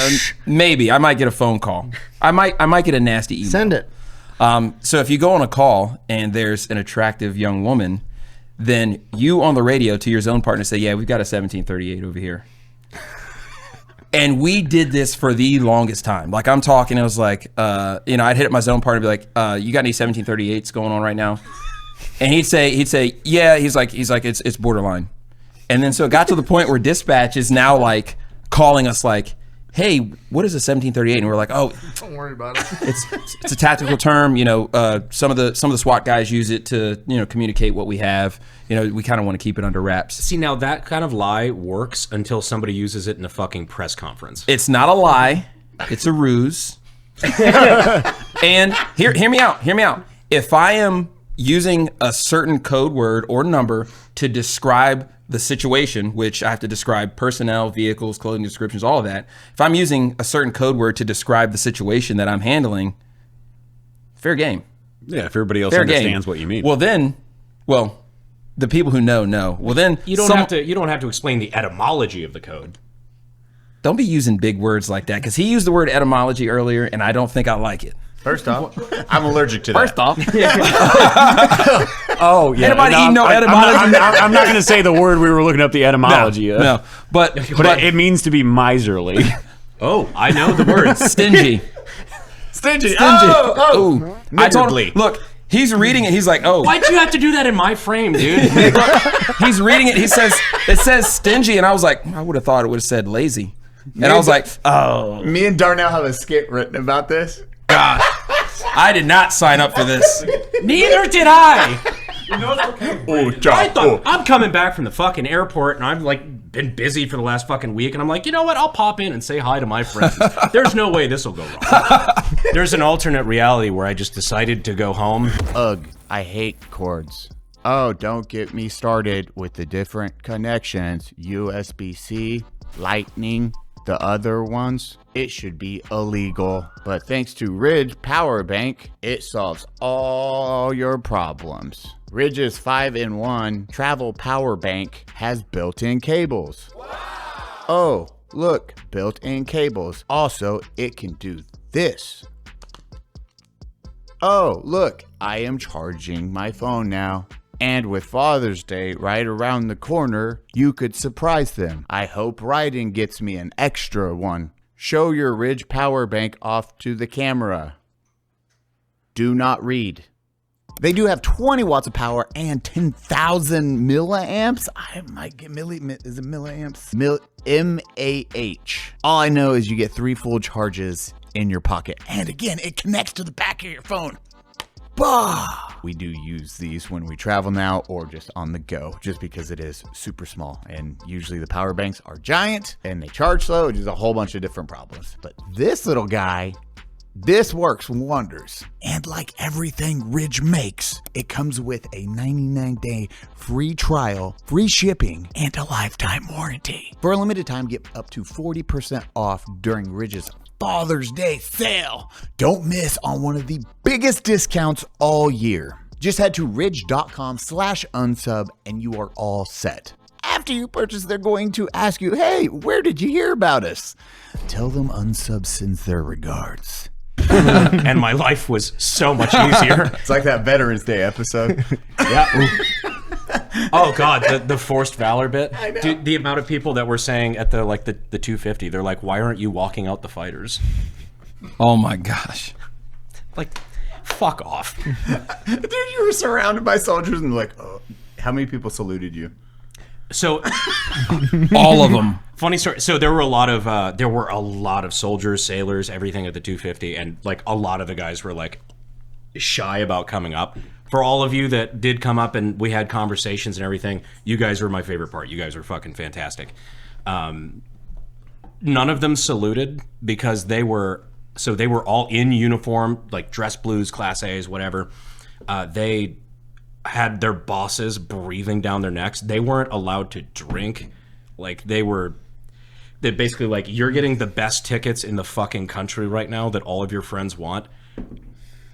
know. maybe I might get a phone call. I might get a nasty email. Send it. So if you go on a call and there's an attractive young woman, then you on the radio to your zone partner say, yeah, we've got a 1738 over here. And we did this for the longest time. Like I'm talking, it was like, I'd hit up my zone partner and be like, you got any 1738s going on right now? And he'd say, yeah, he's like, it's borderline. And then so it got to the point where dispatch is now like calling us like, hey, what is a 1738? And we're like, oh, Don't worry about it. it's a tactical term. Some of the SWAT guys use it to communicate what we have. We kind of want to keep it under wraps. See, now that kind of lie works until somebody uses it in a fucking press conference. It's not a lie. It's a ruse. And hear me out. If I am using a certain code word or number to describe the situation, which I have to describe personnel, vehicles, clothing descriptions, all of that. If I'm using a certain code word to describe the situation that I'm handling, fair game. Yeah, if everybody else Fair understands game. what you mean. Well, the people who know. Well, then You don't have to explain the etymology of the code. Don't be using big words like that, because he used the word etymology earlier, and I don't think I like it. First off, I'm allergic to that. First off, oh, yeah. anybody eat no etymology? I'm not going to say the word we were looking up the etymology of. No, but It means to be miserly. Oh, I know the word. stingy. Stingy. Ooh. I told him, Niggardly. look, he's reading it. He's like, oh. Why'd you have to do that in my frame, dude? He's reading it. It says stingy, and I was like, I would have thought it would have said lazy. And I was like, oh, Me and Darnell have a skit written about this. God, I did not sign up for this. Neither did I. You know it's okay. I thought I'm coming back from the fucking airport, and I've like been busy for the last fucking week, and I'm like, you know what? I'll pop in and say hi to my friends. There's no way this will go wrong. There's an alternate reality where I just decided to go home. Ugh, I hate cords. Oh, don't get me started with the different connections. USB-C, Lightning, the other ones. It should be illegal. But thanks to Ridge Power Bank, it solves all your problems. Ridge's 5-in-1 travel power bank has built-in cables. Oh, look, built-in cables. Also, it can do this. Oh, look, I am charging my phone now. And with Father's Day right around the corner, you could surprise them. I hope Ryden gets me an extra one. Show your Ridge power bank off to the camera. Do not read. They do have 20 watts of power and 10,000 milliamps. I might get is it milliamps? MAH. All I know is you get 3 full charges in your pocket. And again, it connects to the back of your phone. Bah! We do use these when we travel now or just on the go, just because it is super small. And usually the power banks are giant and they charge slow, which is a whole bunch of different problems. But this little guy, this works wonders. And like everything Ridge makes, it comes with a 99-day free trial, free shipping, and a lifetime warranty. For a limited time, get up to 40% off during Ridge's Father's Day sale. Don't miss on one of the biggest discounts all year. Just head to ridge.com/unsub and you are all set. After you purchase, they're going to ask you, hey, where did you hear about us? Tell them Unsub sends their regards. And my life was so much easier. It's like that Veterans Day episode. Yeah. Oh God, the forced valor bit. Dude, the amount of people that were saying at the 250, they're like, "Why aren't you walking out the fighters?" Oh my gosh. Like, fuck off. Dude, you were surrounded by soldiers and like, oh, how many people saluted you? So, all of them. Funny story. So there were a lot of soldiers, sailors, everything at the 250, and like a lot of the guys were like shy about coming up. For all of you that did come up and we had conversations and everything, you guys were my favorite part. You guys were fucking fantastic. None of them saluted because they were all in uniform, like dress blues, class A's, whatever. They had their bosses breathing down their necks. They weren't allowed to drink. Like they basically like, you're getting the best tickets in the fucking country right now that all of your friends want.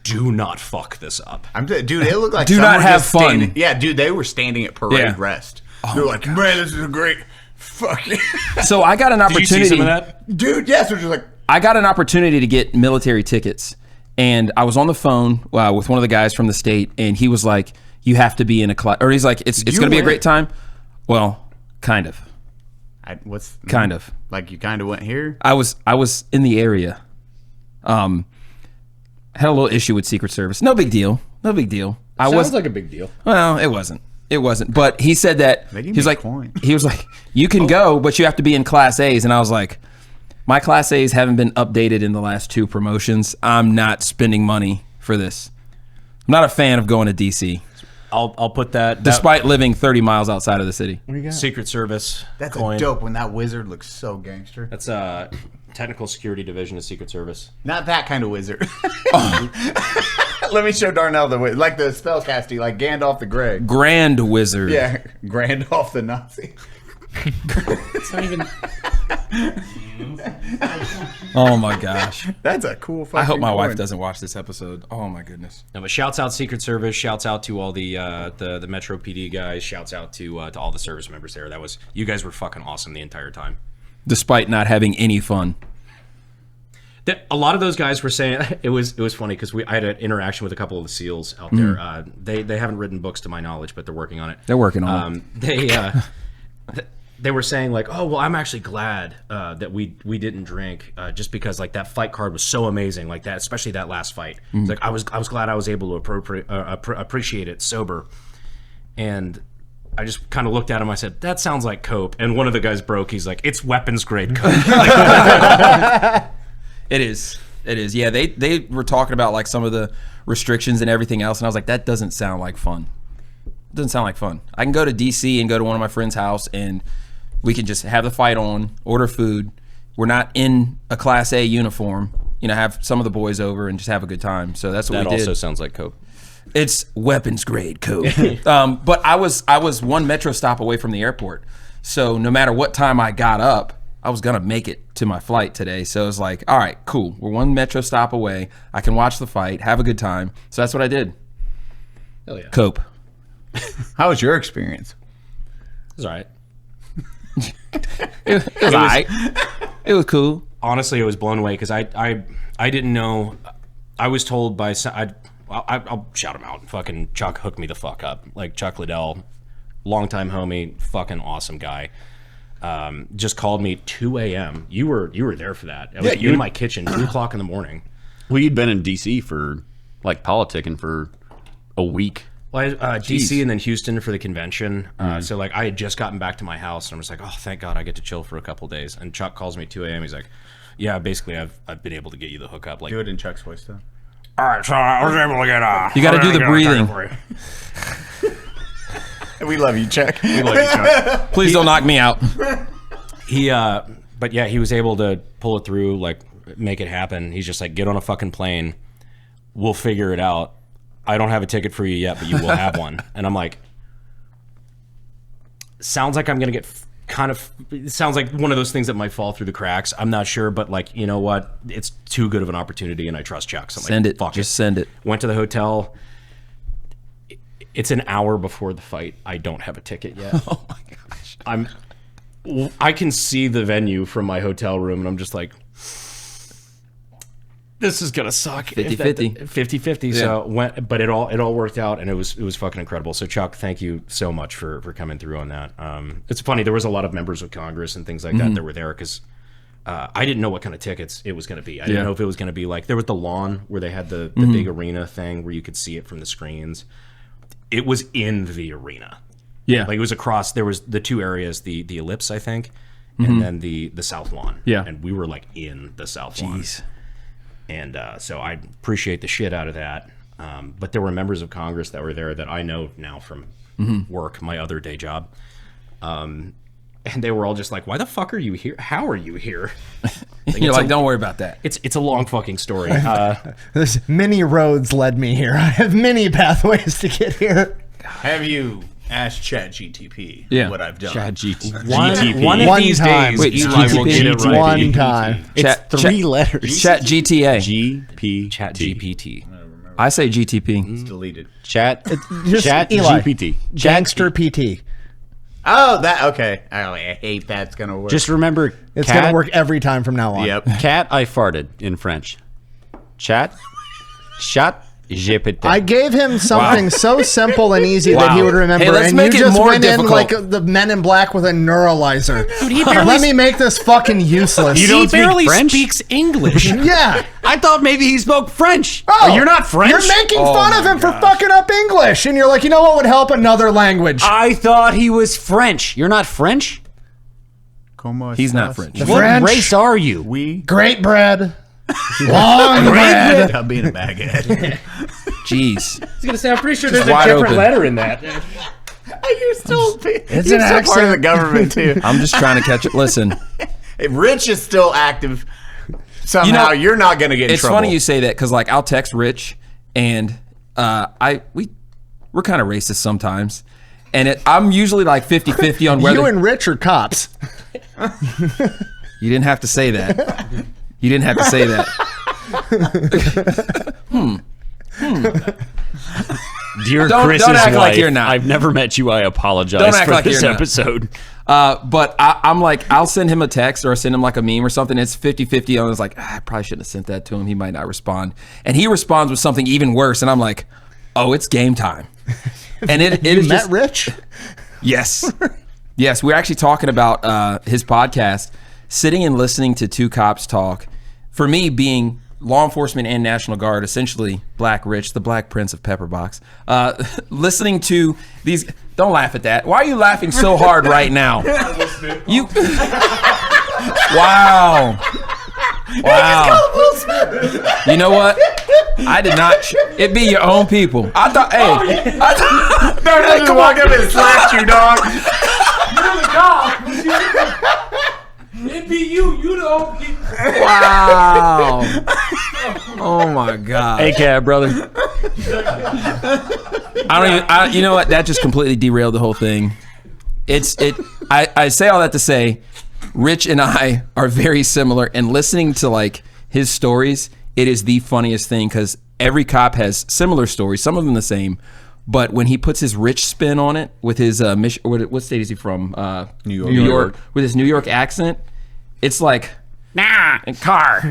Do not fuck this up. Dude, it looked like do not have fun. Yeah, dude, they were standing at parade rest. They're like, man, this is a great fucking. So I got an opportunity. Did you see some of that? Dude, yes, which was like. I got an opportunity to get military tickets, and I was on the phone with one of the guys from the state, and he was like, "You have to be in a class," or he's like, "It's going to be a great time." Well, kind of. Kind of. Like you kind of went here. I was in the area. Had a little issue with Secret Service. No big deal. No big deal. Sounds like a big deal. Well, it wasn't. It wasn't. But he said that he was like, you can go, but you have to be in Class A's. And I was like, my Class A's haven't been updated in the last 2 promotions. I'm not spending money for this. I'm not a fan of going to DC. I'll put that. Despite living 30 miles outside of the city. What do you got? Secret Service. That's coin. dope when that wizard looks so gangster. That's Technical Security Division of Secret Service. Not that kind of wizard. Let me show Darnell the wizard. Like the spellcasting, like Gandalf the Grey. Grand Wizard. Yeah, Grandolph the Nazi. It's not even. Oh my gosh. That's a cool fucking I hope my wife coin. doesn't watch this episode. Oh my goodness. No, but shouts out Secret Service. Shouts out to all the Metro PD guys. Shouts out to all the service members there. You guys were fucking awesome the entire time. Despite not having any fun. A lot of those guys were saying it was funny because I had an interaction with a couple of the SEALs out there. They haven't written books to my knowledge, but they're working on it. They're working on it. They were saying like, oh well, I'm actually glad that we didn't drink just because like that fight card was so amazing, like that, especially that last fight. It's like I was glad I was able to appreciate it sober, and I just kind of looked at him. I said, that sounds like cope. And one of the guys broke. He's like, it's weapons grade cope. It is. Yeah, they were talking about like some of the restrictions and everything else, and I was like, that doesn't sound like fun. It doesn't sound like fun. I can go to DC and go to one of my friend's house, and we can just have the fight on, order food. We're not in a Class A uniform. Have some of the boys over and just have a good time. So that's what we did. That also sounds like cope. It's weapons grade cope. But I was 1 metro stop away from the airport, so no matter what time I got up, I was gonna make it to my flight today. So it was like, all right, cool. We're 1 metro stop away. I can watch the fight, have a good time. So that's what I did. Hell yeah. Cope. How was your experience? It was all right. It was all right. It was cool. Honestly, I was blown away because I didn't know. I was told by I'll shout him out. Fucking Chuck hooked me the fuck up. Like Chuck Liddell, longtime homie, fucking awesome guy. Just called me 2 a.m. You were there for that. I was in my kitchen 2 o'clock in the morning. Well, you'd been in DC for like politicking for a week. Well, DC and then Houston for the convention. So like I had just gotten back to my house and I was like, oh, thank God I get to chill for a couple days. And Chuck calls me at 2 a.m. He's like, yeah, basically I've been able to get you the hookup. Like, Do it in Chuck's voice, though. all right, so I was able to get. You got to do the breathing. We love you, Chuck. We love you, Chuck. Please don't knock me out. But yeah, he was able to pull it through, like make it happen. He's just like, get on a fucking plane. We'll figure it out. I don't have a ticket for you yet, but you will have one. And I'm like, sounds like I'm going to get it sounds like one of those things that might fall through the cracks. I'm not sure, but like, you know what? It's too good of an opportunity and I trust Chuck. So I'm Send like, it. fuck Just it. send it. Went to the hotel. It's an hour before the fight. I don't have a ticket yet. Oh my gosh. I can see the venue from my hotel room and I'm just like, this is gonna suck. 50-50. 50-50. Yeah. So but it all worked out and it was fucking incredible. So Chuck, thank you so much for coming through on that. It's funny, there was a lot of members of Congress and things like that were there because I didn't know what kind of tickets it was gonna be. I didn't know if it was gonna be like, there was the lawn where they had the big arena thing where you could see it from the screens. It was in the arena. Yeah. Like it was across, there was the two areas, the ellipse, I think, and then the south lawn. Yeah. And we were like in the south lawn. Jeez. And so I appreciate the shit out of that. But there were members of Congress that were there that I know now from work, my other day job. And they were all just like, why the fuck are you here? How are you here? You're like, don't worry about that. It's a long fucking story. There's many roads led me here. I have many pathways to get here. Have you asked ChatGTP what I've done? One of One these time. days, Wait, Eli will get it right. One time. It's three letters. Chat GTA. Chat GPT. I say GTP. It's deleted. Chat Just Eli. GPT. Gangster PT. Oh, that okay. I hate that's gonna work. Just remember, It's cat, going to work every time from now on. Yep. Cat, I farted in French. Chat, chat, j'ai pété. I gave him something so simple and easy that he would remember, Hey, let's and make you it just more went difficult. in like the Men in Black with a neuralizer. Let me make this fucking useless. You don't He speak barely French? speaks English. Yeah. I thought maybe he spoke French. Oh, you're not French? You're making fun of him for fucking up English, and you're like, you know what would help? Another language. I thought he was French. You're not French? He's not French. What French. race are you? Great bread. Long bread. I'm being a baghead. Jeez. I was gonna say, I'm pretty sure there's It's wide a different open. letter in that. You're still, It's you're an still part of the accent. government too. I'm just trying to catch it. Listen, If Rich is still active, somehow You know, you're not going to get in it's trouble. funny you say that because like I'll text Rich and we're kind of racist sometimes, and I'm usually like 50-50 on whether You and Rich are cops. You didn't have to say that. You didn't have to say that. Dear Don't Chris's act like wife, you're not. I've never met you. I apologize Don't act for like this you're not. episode. But I'm like, I'll send him a text or send him like a meme or something. It's 50-50. I was like, I probably shouldn't have sent that to him. He might not respond. And he responds with something even worse. And I'm like, oh, it's game time. And it You is met just, Rich? yes. Yes. We're actually talking about his podcast, sitting and listening to two cops talk. For me, being law enforcement and National Guard, essentially Black Rich, the Black Prince of Pepperbox, listening to these. Don't laugh at that. Why are you laughing so hard right now? You. Wow. Wow. You know what? I did not. It be your own people. I thought. Hey. Don't just walk up and slap you, dog. You're the dog. It'd be you. You the old people. Wow. Oh my God. Hey, cab brother. You know what? That just completely derailed the whole thing. I say all that to say, Rich and I are very similar, and listening to like his stories, it is the funniest thing because every cop has similar stories, some of them the same. But when he puts his Rich spin on it with his what state is he from? New York. With his New York accent, it's like and car.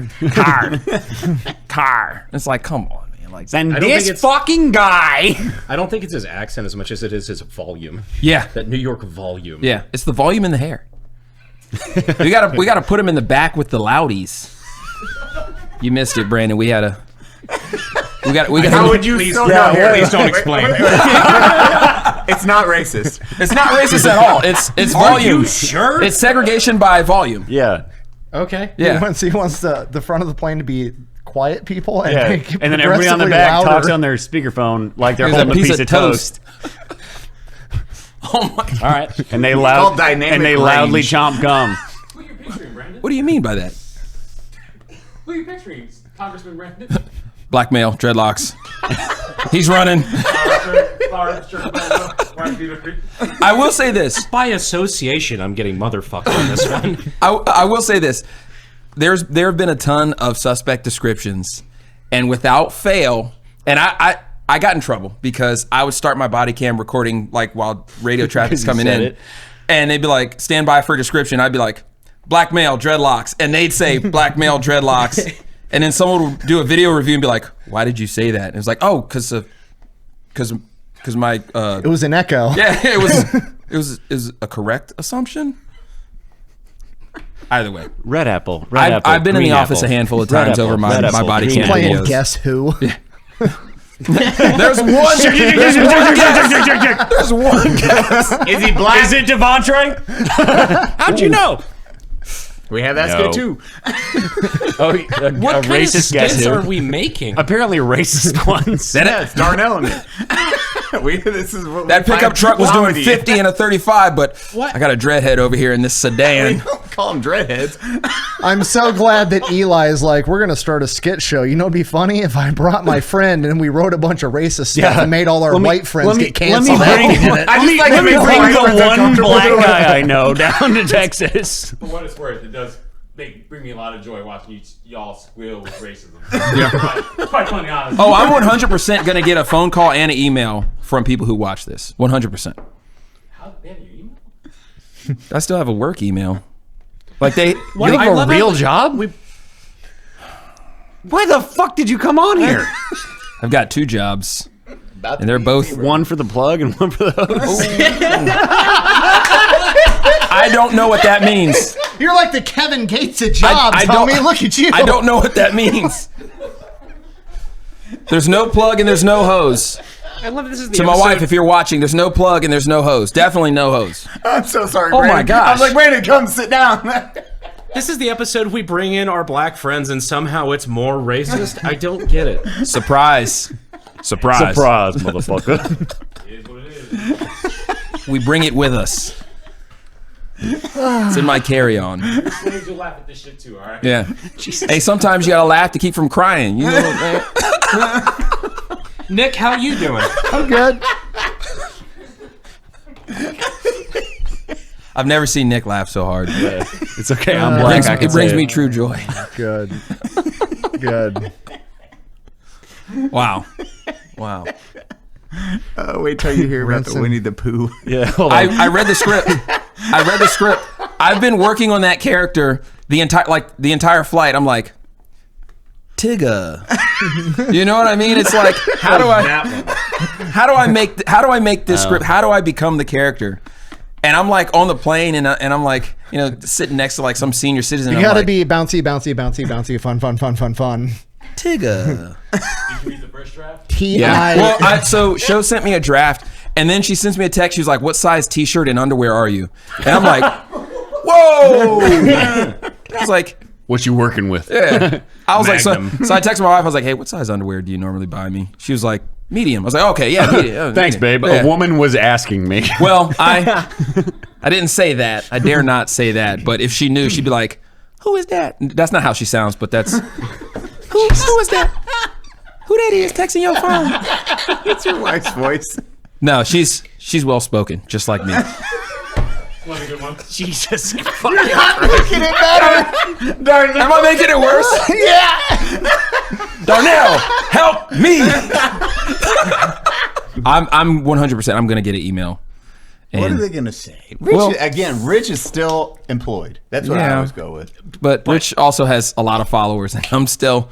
It's like, come on, man. Like, And I don't think this it's- fucking guy. I don't think it's his accent as much as it is his volume. yeah, That New York volume. yeah. It's the volume in the hair. we gotta put him in the back with the loudies. You missed it, Brandon. We had a We got. How would you still know? Please don't explain. It's not racist. It's not racist at all. It's volume. you sure? It's segregation by volume. Yeah. Okay. Yeah. He wants the front of the plane to be quiet people, and, Yeah. make it And then everybody on the progressively back louder. talks on their speakerphone like they're Here's holding a piece of toast. Oh my God. All right. And they called dynamic loudly range. chomp gum. Who are you picturing, Brandon? What do you mean by that? Who are you picturing? Congressman Brandon? Black male, dreadlocks. He's running. I will say this. By association, I'm getting motherfucked on this one. I will say this. There have been a ton of suspect descriptions, and without fail, and I got in trouble because I would start my body cam recording like while radio traffic's coming in, and they'd be like, "Stand by for description." I'd be like, "Black male, dreadlocks," and they'd say, "Black male, dreadlocks," and then someone would do a video review and be like, "Why did you say that?" And it was like, "Oh, because my It was an echo. yeah, it was a correct assumption." Either way, Red apple. I've been in the office a handful of times over my body cam Playing videos. Guess Who? There's one. There's one guess. Is he black? Is it Devontre? How'd you know? We have that No. skit too. Oh, a What kind of racist guess skits who? are we making? Apparently racist ones. Yeah, it's Darnell in it. This is what That we pickup find truck was doing comedy. 50 and a 35, but I got a dreadhead over here in this We sedan. don't call them dreadheads. I'm so glad that Eli is like, we're gonna start a skit show. You know, it'd be funny if I brought my friend and we wrote a bunch of racist stuff and made all our white friends get canceled. Let me bring the one black guy I know down to Texas. For what it's worth, it does bring me a lot of joy watching y'all squeal with racism. Yeah. It's quite funny, honestly. Oh, I'm 100% going to get a phone call and an email from people who watch this. 100%. How they have your email? I still have a work email. Like they... You have a real job? Why the fuck did you come on here? I've got 2 jobs. And they're both... One for the plug and one for the host. I don't know what that means. You're like the Kevin Gates of jobs, I don't- homie. Look at you. I don't know what that means. There's no plug and there's no hose. I love this is the To my episode- wife, if you're watching, there's no plug and there's no hose. Definitely no hose. I'm so sorry, Oh Brandon. my gosh. I was like, Brandon, come sit down. This is the episode we bring in our black friends and somehow it's more racist. I don't get it. Surprise. Surprise. Surprise, motherfucker. It is what it is. We bring it with us. It's in my carry-on. Slaves will laugh at this shit too, all right? Yeah. Hey, sometimes you gotta laugh to keep from crying. You know what, man? Nick, how you doing? I'm good. I've never seen Nick laugh so hard. It's okay. I'm It black. brings, I can it brings say me true joy. Good. Good. Wow. Wow. Wait till you hear about the Ransom. Winnie the Pooh. Yeah. Hold on. I read the script. I've been working on that character the entire flight. I'm like, Tigga. You know what I mean? It's like, how do I make this script? How do I become the character? And I'm like on the plane, and I'm like, you know, sitting next to like some senior citizen. You I'm gotta like, be bouncy, bouncy, bouncy, bouncy, fun, fun, fun, fun, fun. Tigga. Did you read the first draft? T.I. Well, so Sho sent me a draft, and then she sends me a text. She was like, "What size T-shirt and underwear are you?" And I'm like, "Whoa!" I was like, What you working with? "Yeah." I was like, so Magnum. I texted my wife. I was like, "Hey, what size underwear do you normally buy me?" She was like, "Medium." I was like, "Okay, yeah, medium." Thanks, babe. Yeah. A woman was asking me. Well, I didn't say that. I dare not say that. But if she knew, she'd be like, "Who is that?" That's not how she sounds, but that's who is that? Who that is texting your phone? It's your wife's voice. No, she's well spoken, just like me. One a good one. Jesus. Making it better. Darnell. Am I making it worse? Yeah. Darnell, help me! I'm 100%. I'm gonna get an email. What are And- they gonna say? Rich, Well- Rich is still employed. That's what I Yeah. always go with. But Rich also has a lot of followers, and I'm still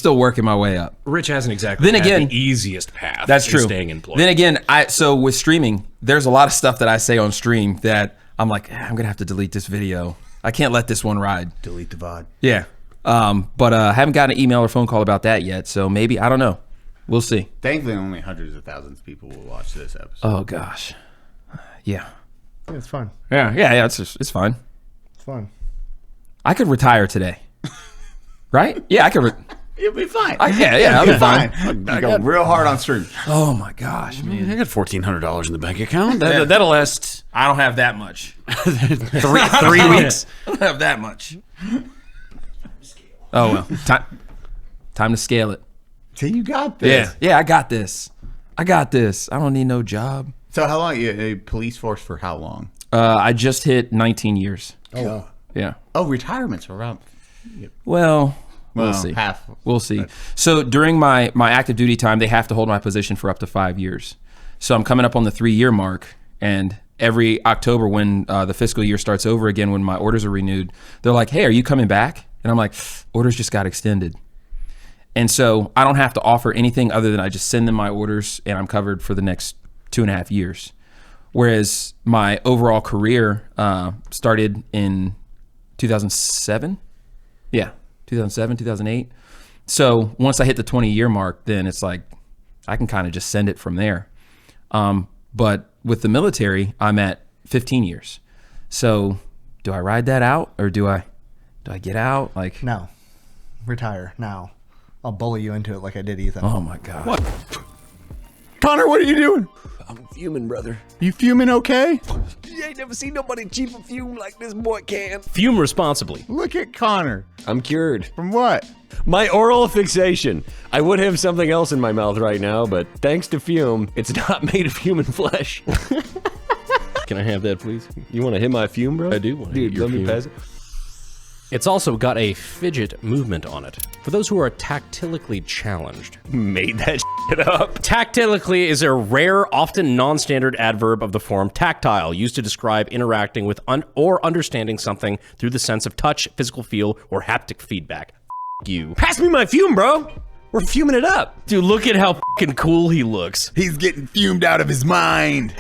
working my way up. Rich hasn't exactly Then had again- the easiest path That's to true. staying employed. Then again, so with streaming, there's a lot of stuff that I say on stream that I'm like, I'm gonna have to delete this video. I can't let this one ride. Delete the VOD. Yeah. But I haven't gotten an email or phone call about that yet. So maybe, I don't know. We'll see. Thankfully, only hundreds of thousands of people will watch this episode. Oh gosh. Yeah. Yeah, it's fun. Yeah. It's fine. It's fun. I could retire today. Right? Yeah, I could. You'll be fine. Yeah, I'll be fine. I go real hard on stream. Oh my gosh, man. I got $1,400 in the bank account. That'll last I don't have that much. 3 weeks. I don't have that much. Oh well. Time to scale it. So you got this. Yeah, I got this. I don't need no job. So how long? You police force for how long? I just hit 19 years. Oh, wow. Yeah. Oh, retirement's around. Well, we'll see. Half. We'll see. So during my active duty time, they have to hold my position for up to 5 years. So I'm coming up on the 3-year mark, and every October when the fiscal year starts over again, when my orders are renewed, they're like, "Hey, are you coming back?" And I'm like, "Orders just got extended." And so I don't have to offer anything other than I just send them my orders, and I'm covered for the next 2.5 years. Whereas my overall career started in 2007. Yeah, 2007, 2008. So once I hit the 20-year mark, then it's like I can kind of just send it from there. But with the military, I'm at 15 years. So do I ride that out, or do I get out? Like, No. Retire now. I'll bully you into it like I did Ethan. oh my God. What? Connor, what are you doing? I'm fuming, brother. You fuming okay? You ain't never seen nobody cheap a fume like this boy can. Fume responsibly. Look at Connor. I'm cured. From what? My oral fixation. I would have something else in my mouth right now, but thanks to fume, it's not made of human flesh. Can I have that, please? You want to hit my fume, bro? I do want to Dude, hit your let me fume. pass it. It's also got a fidget movement on it. For those who are tactilically challenged. Made that shit up. Tactilically is a rare, often non-standard adverb of the form tactile, used to describe interacting with or understanding something through the sense of touch, physical feel, or haptic feedback. F*** you. Pass me my fume, bro. We're fuming it up. Dude, look at how fucking cool he looks. He's getting fumed out of his mind.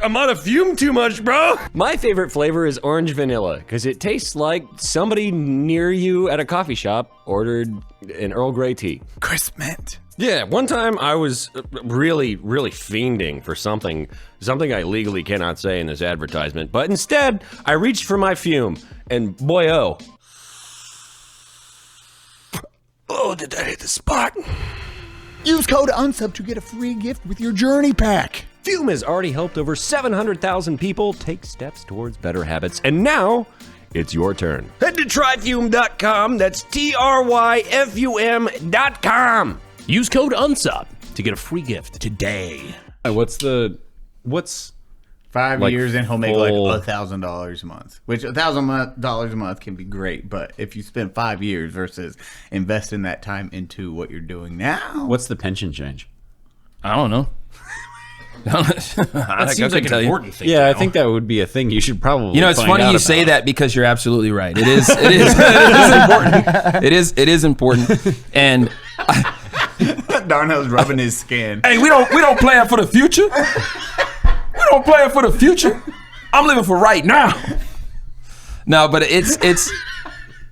I'm on a fume too much, bro. My favorite flavor is orange vanilla because it tastes like somebody near you at a coffee shop ordered an Earl Grey tea. Crisp mint. Yeah, one time I was really fiending for something I legally cannot say in this advertisement, but instead I reached for my fume, and boy oh, did that hit the spot. Use code UNSUB to get a free gift with your journey pack. Fume has already helped over 700,000 people take steps towards better habits, and now it's your turn. Head to tryfume.com. That's TRYFUM.com. Use code UNSUB to get a free gift today. What's 5 Like years and he'll make like full- $1,000 a month, which $1,000 a month can be great. But if you spend 5 years versus investing that time into what you're doing now, what's the pension change? I don't know. That seems like an important thing. Yeah, to I know. think that would be a thing you should probably. You know, it's find funny out you say about. that because you're absolutely right. It is important. It is important. And Darnell's rubbing his skin. hey, we don't plan for the future. We don't plan for the future. I'm living for right now. No, but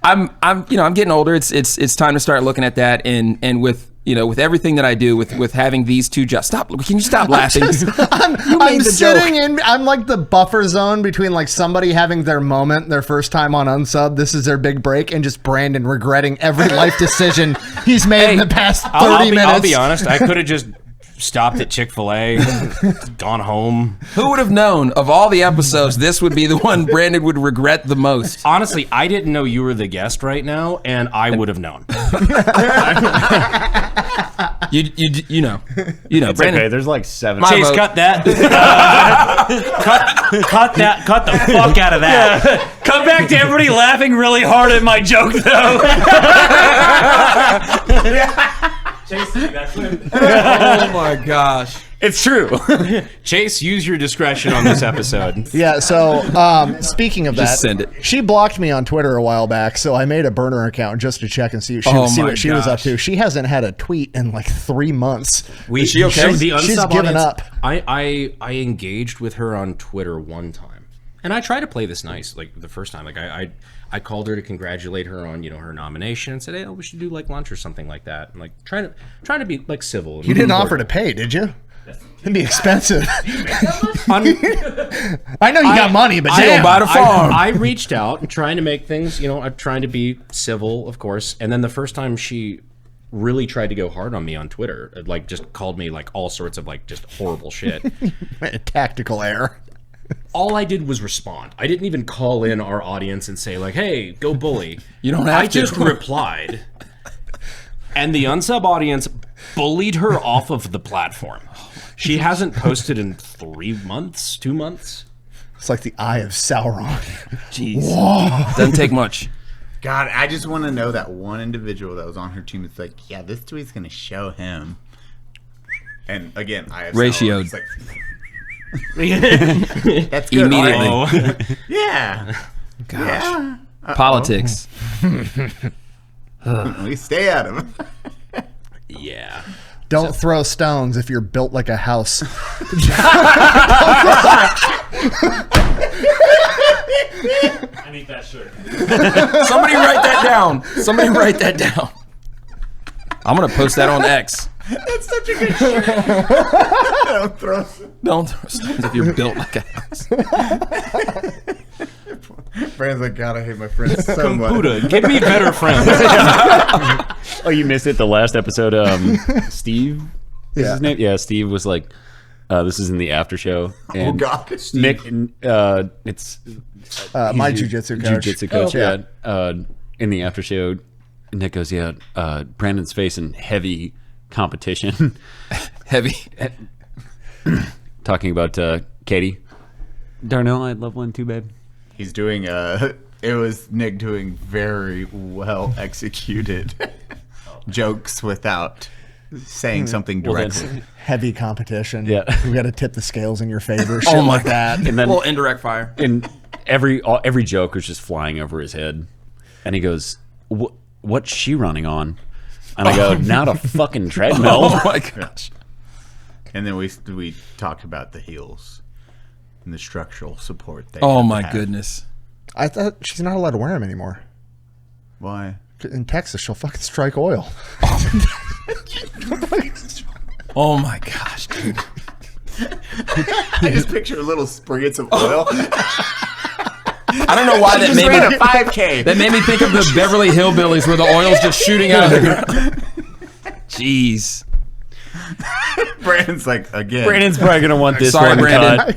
I'm getting older. It's time to start looking at that, and with everything that I do, with having these two jobs. Stop! Can you stop laughing? I'm sitting in. I'm like the buffer zone between like somebody having their moment, their first time on Unsub. This is their big break, and just Brandon regretting every life decision he's made in the past 30 minutes. I'll be honest. I could have just stopped at Chick-fil-A, gone home. Who would have known of all the episodes, this would be the one Brandon would regret the most? Honestly, I didn't know you were the guest right now, and I would have known. You know, It's Brandon. okay. There's like 7. My Chase, vote. cut that. Cut the fuck out of that. Yeah. Come back to everybody laughing really hard at my joke, though. Oh my gosh. It's true. Chase, use your discretion on this episode. Yeah, so speaking of Just that, send it. she blocked me on Twitter a while back, so I made a burner account just to check and see, Oh what my she was up gosh. to. She hasn't had a tweet in like 3 months. Is she okay? The She's Unsub given audience, up. I engaged with her on Twitter one time. And I try to play this nice, like the first time. Like I called her to congratulate her on, her nomination and said, hey, we should do like lunch or something like that. And like trying to be like civil. You didn't offer to pay, did you? It'd be expensive. I know you got money, but damn. Buy the farm. I reached out trying to make things, I'm trying to be civil, of course. And then the first time she really tried to go hard on me on Twitter, like just called me like all sorts of like just horrible shit. Tactical error. All I did was respond. I didn't even call in our audience and say like, hey, go bully. You don't have I to. just replied. And the unsub audience bullied her off of the platform. She hasn't posted in 3 months, 2 months. It's like the Eye of Sauron. Jeez. Whoa. Doesn't take much. God, I just want to know that one individual that was on her team. It's like, yeah, this tweet's going to show him. And again, I have ratioed. Like, that's good. Immediately. Right? Yeah. Gosh. Yeah. Politics. We stay at him. Yeah. Don't throw stones if you're built like a house. I need that shirt. Somebody write that down. Somebody write that down. I'm going to post that on X. That's such a good shirt. Don't throw stones if you're built like a house. Brand's like, God, I hate my friends so much. Computer, give me better friends. Oh, you missed it. The last episode, Steve is his name? Yeah, Steve was like, this is in the after show. And Oh, God. Nick, it's My jiu-jitsu coach. Jiu-jitsu coach, yeah. In the after show, Nick goes, yeah, Brandon's facing heavy competition. Heavy. Talking about Katie. Darnell, I'd love one too, babe. He's doing it was Nick doing very well executed jokes without saying something directly. Heavy competition. Yeah. We got to tip the scales in your favor. Shit like that. And then A little indirect fire. and every joke was just flying over his head. And he goes, what's she running on? And I go, not a fucking treadmill. Oh my gosh. And then we talked about the heels and the structural support. They Oh have to my have. goodness. I thought she's not allowed to wear them anymore. Why? In Texas, she'll fucking strike oil. Oh my gosh, dude. I just picture little spriggets of oil. I don't know why that Just made ran me. a 5K. That made me think of the Beverly Hillbillies where the oil's just shooting out of the ground. Jeez. Brandon's like, again. Brandon's probably going to want this Sorry, one Brandon.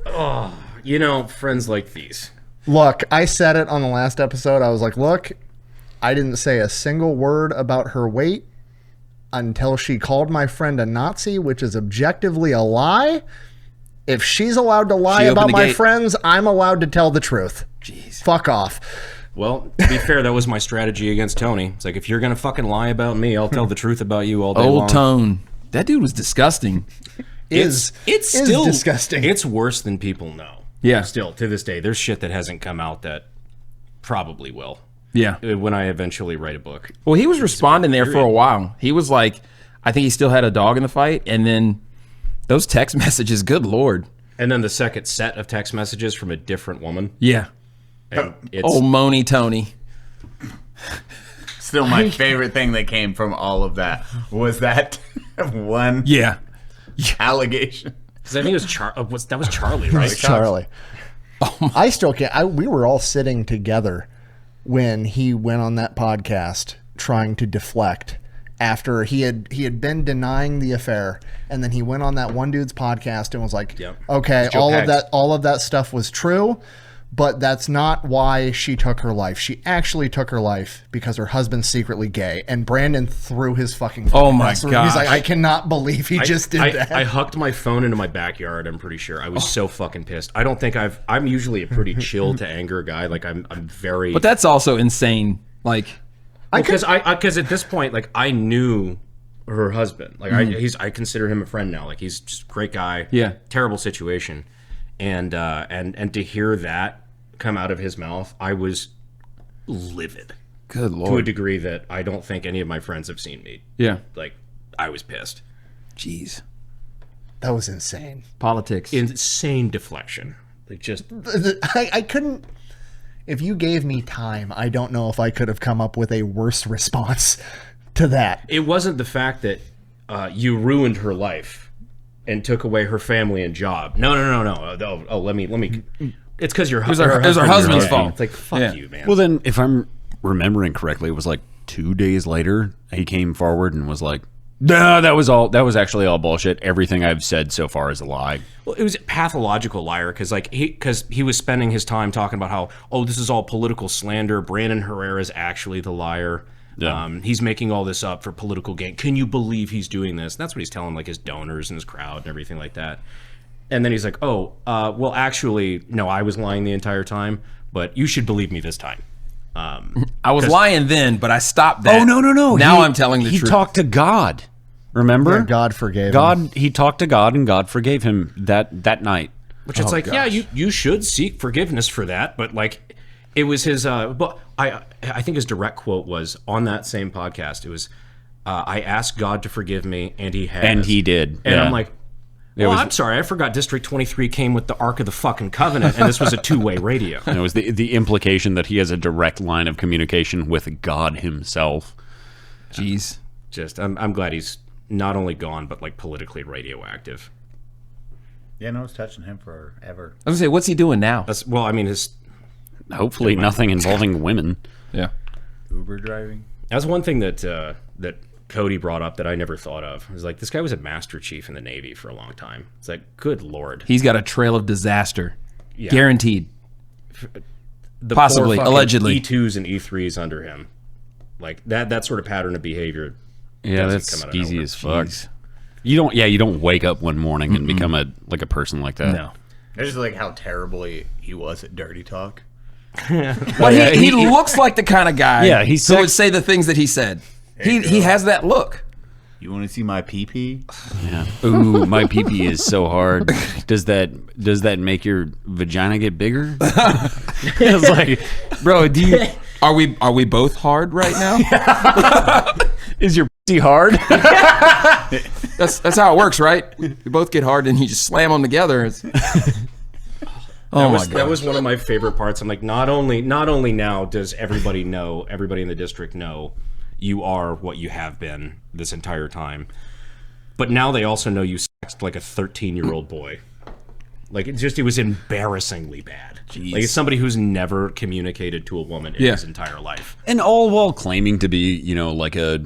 cut. Friends like these. Look, I said it on the last episode. I was like, look, I didn't say a single word about her weight until she called my friend a Nazi, which is objectively a lie. If she's allowed to lie She opened about the my gate. friends, I'm allowed to tell the truth. Jeez. Fuck off. Well, to be fair, that was my strategy against Tony. It's like, if you're going to fucking lie about me, I'll tell the truth about you all day long. Old Tone. That dude was disgusting. It's is still disgusting. It's worse than people know. Yeah. Still, to this day, there's shit that hasn't come out that probably will. Yeah. When I eventually write a book. Well, he was responding there for a while. He was like, I think he still had a dog in the fight. And then those text messages, good Lord. And then the second set of text messages from a different woman. Yeah. And it's, Old Moni Tony. Still, my favorite thing that came from all of that was that one Yeah. allegation. because I think it was that was Charlie, right? Charlie. I still can't. We were all sitting together when he went on that podcast trying to deflect after he had been denying the affair, and then he went on that one dude's podcast and was like, Yep. okay, It's Joe all of that stuff was true, but that's not why she took her life. She actually took her life because her husband's secretly gay. And Brandon threw his fucking phone Oh my across the room. gosh. He's like, I cannot believe he just did that. I hucked my phone into my backyard. I'm pretty sure I was so fucking pissed. I don't think I'm usually a pretty chill to anger guy. Like I'm very. But that's also insane. Like, because at this point, like, I knew her husband. Like I consider him a friend now. Like, he's just a great guy. Yeah. Terrible situation, and to hear that come out of his mouth, I was livid good to a Lord. degree that I don't think any of my friends have seen me. Yeah. Like, I was pissed. Jeez. That was insane. Politics. Insane deflection. Like just I couldn't. If you gave me time, I don't know if I could have come up with a worse response to that. it wasn't the fact that you ruined her life and took away her family and job. No. Let me. It's because your It was her husband's fault. It's like fuck you, man. Well, then, if I'm remembering correctly, it was like 2 days later he came forward and was like, "No, that was actually all bullshit. Everything I've said so far is a lie." Well, it was a pathological liar because he was spending his time talking about how this is all political slander. Brandon Herrera is actually the liar. Yeah. He's making all this up for political gain. Can you believe he's doing this? And that's what he's telling like his donors and his crowd and everything like that. And then he's like, well, actually, no, I was lying the entire time, but you should believe me this time. I was lying then, but I stopped that. Oh no! Now I'm telling the he truth. He talked to God. Remember? Yeah, God forgave him. He talked to God, and God forgave him that night. Which it's like, yeah, you should seek forgiveness for that, but like, it was his. But I think his direct quote was on that same podcast. It was, I asked God to forgive me, and He has, and He did. And yeah. I'm like, well, I'm sorry, I forgot District 23 came with the Ark of the fucking Covenant, and this was a two-way radio. And it was the implication that he has a direct line of communication with God Himself. Jeez. Just, I'm glad he's not only gone, but like politically radioactive. Yeah, no one's touching him forever. I was gonna say, what's he doing now? Well, I mean, his Hopefully, nothing involving women. Yeah. Uber driving. That's one thing that that Cody brought up that I never thought of. It was like, this guy was a Master Chief in the Navy for a long time. It's like, good Lord. He's got a trail of disaster. Yeah. Guaranteed. The Possibly, poor fucking allegedly. E2s and E3s under him. Like, that sort of pattern of behavior. Yeah, doesn't that's come out of easy nowhere. as fuck. You don't wake up one morning and become a person like that. No. I just like how terrible he was at dirty talk. Well, he looks like the kind of guy who would say the things that he said. He has that look. You want to see my pee-pee? Yeah. Ooh, my pee-pee is so hard. Does that make your vagina get bigger? It's like, bro, are we both hard right now? Is your pussy hard? That's how it works, right? We both get hard and you just slam them together. That was one of my favorite parts. I'm like, not only now does everybody in the district know you are what you have been this entire time, but now they also know you sexed like a 13-year-old boy. Like, it was embarrassingly bad. Jeez. Like, it's somebody who's never communicated to a woman in his entire life. And all while claiming to be, like a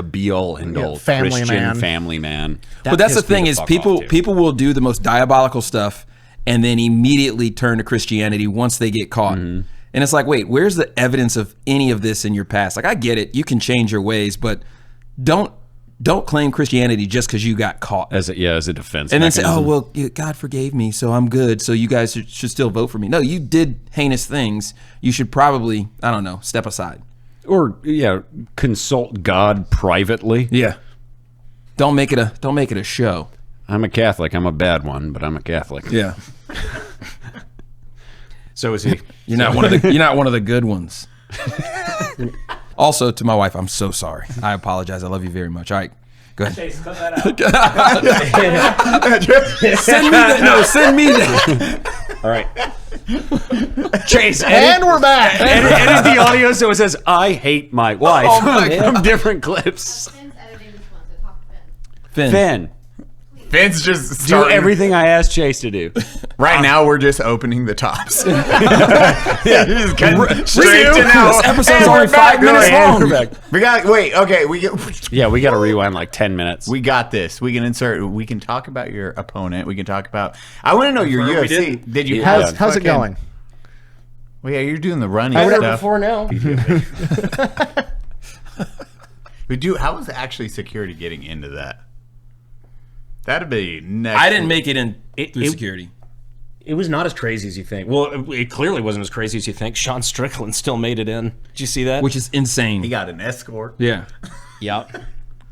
be-all, end-all Christian family man. But that's the thing is people will do the most diabolical stuff and then immediately turn to Christianity once they get caught. Mm-hmm. And it's like, wait, where's the evidence of any of this in your past? Like, I get it. You can change your ways, but don't claim Christianity just because you got caught. As a defense and mechanism. then say, oh, well, God forgave me, so I'm good, so you guys should still vote for me. No, you did heinous things. You should probably, I don't know, step aside. Or, consult God privately. Yeah. Don't make it a show. I'm a Catholic. I'm a bad one, but I'm a Catholic. Yeah. So is he. You're not one of the good ones. Also, to my wife, I'm so sorry. I apologize. I love you very much. All right, go ahead. Chase, cut that out. Send me that. All right. Chase, And we're back. edit the audio so it says, I hate my wife. Oh my God. From different clips. Finn's editing this one, so talk to Finn. Finn, Finn's just do starting. everything I asked Chase to do. Right now, we're just opening the tops. Yeah, just cutting straight to now. This episode's only 5 minutes long. We got Yeah, we got to rewind like 10 minutes. We got this. We can insert. We can talk about your opponent. We can talk about. I want to know your UFC. Did you? How's it going? Well, yeah, you're doing the running Better stuff. before now. We do. How was actually security getting into that? That'd be next. I didn't make it in through security. It was not as crazy as you think. Well, it clearly wasn't as crazy as you think. Sean Strickland still made it in. Did you see that? Which is insane. He got an escort. Yeah. Yep.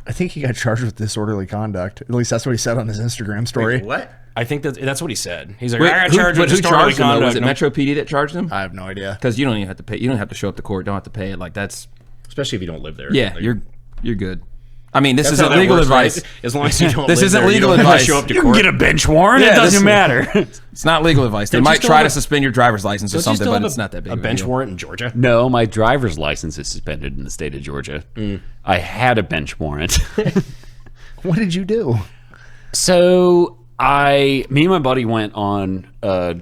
I think he got charged with disorderly conduct. At least that's what he said on his Instagram story. Wait, what? I think that's what he said. He's like, Wait, I got charged with who disorderly charged him, though? conduct. Was it Metro PD that charged him? I have no idea. Because you don't even have to pay. You don't have to show up to court. Don't have to pay it. Like, that's. Especially if you don't live there. Yeah, Like, you're good. I mean, this That's isn't how that legal works, right? advice. As long as you don't This live isn't there, you legal don't have to advice. show up to You can court. get a bench warrant. Yeah, it doesn't this- matter. It's not legal advice. They Don't you might still try have to a- suspend your driver's license or Don't you something, still but have it's not that big a of a bench deal. warrant in Georgia. No, my driver's license is suspended in the state of Georgia. I had a bench warrant. What did you do? So me and my buddy went on a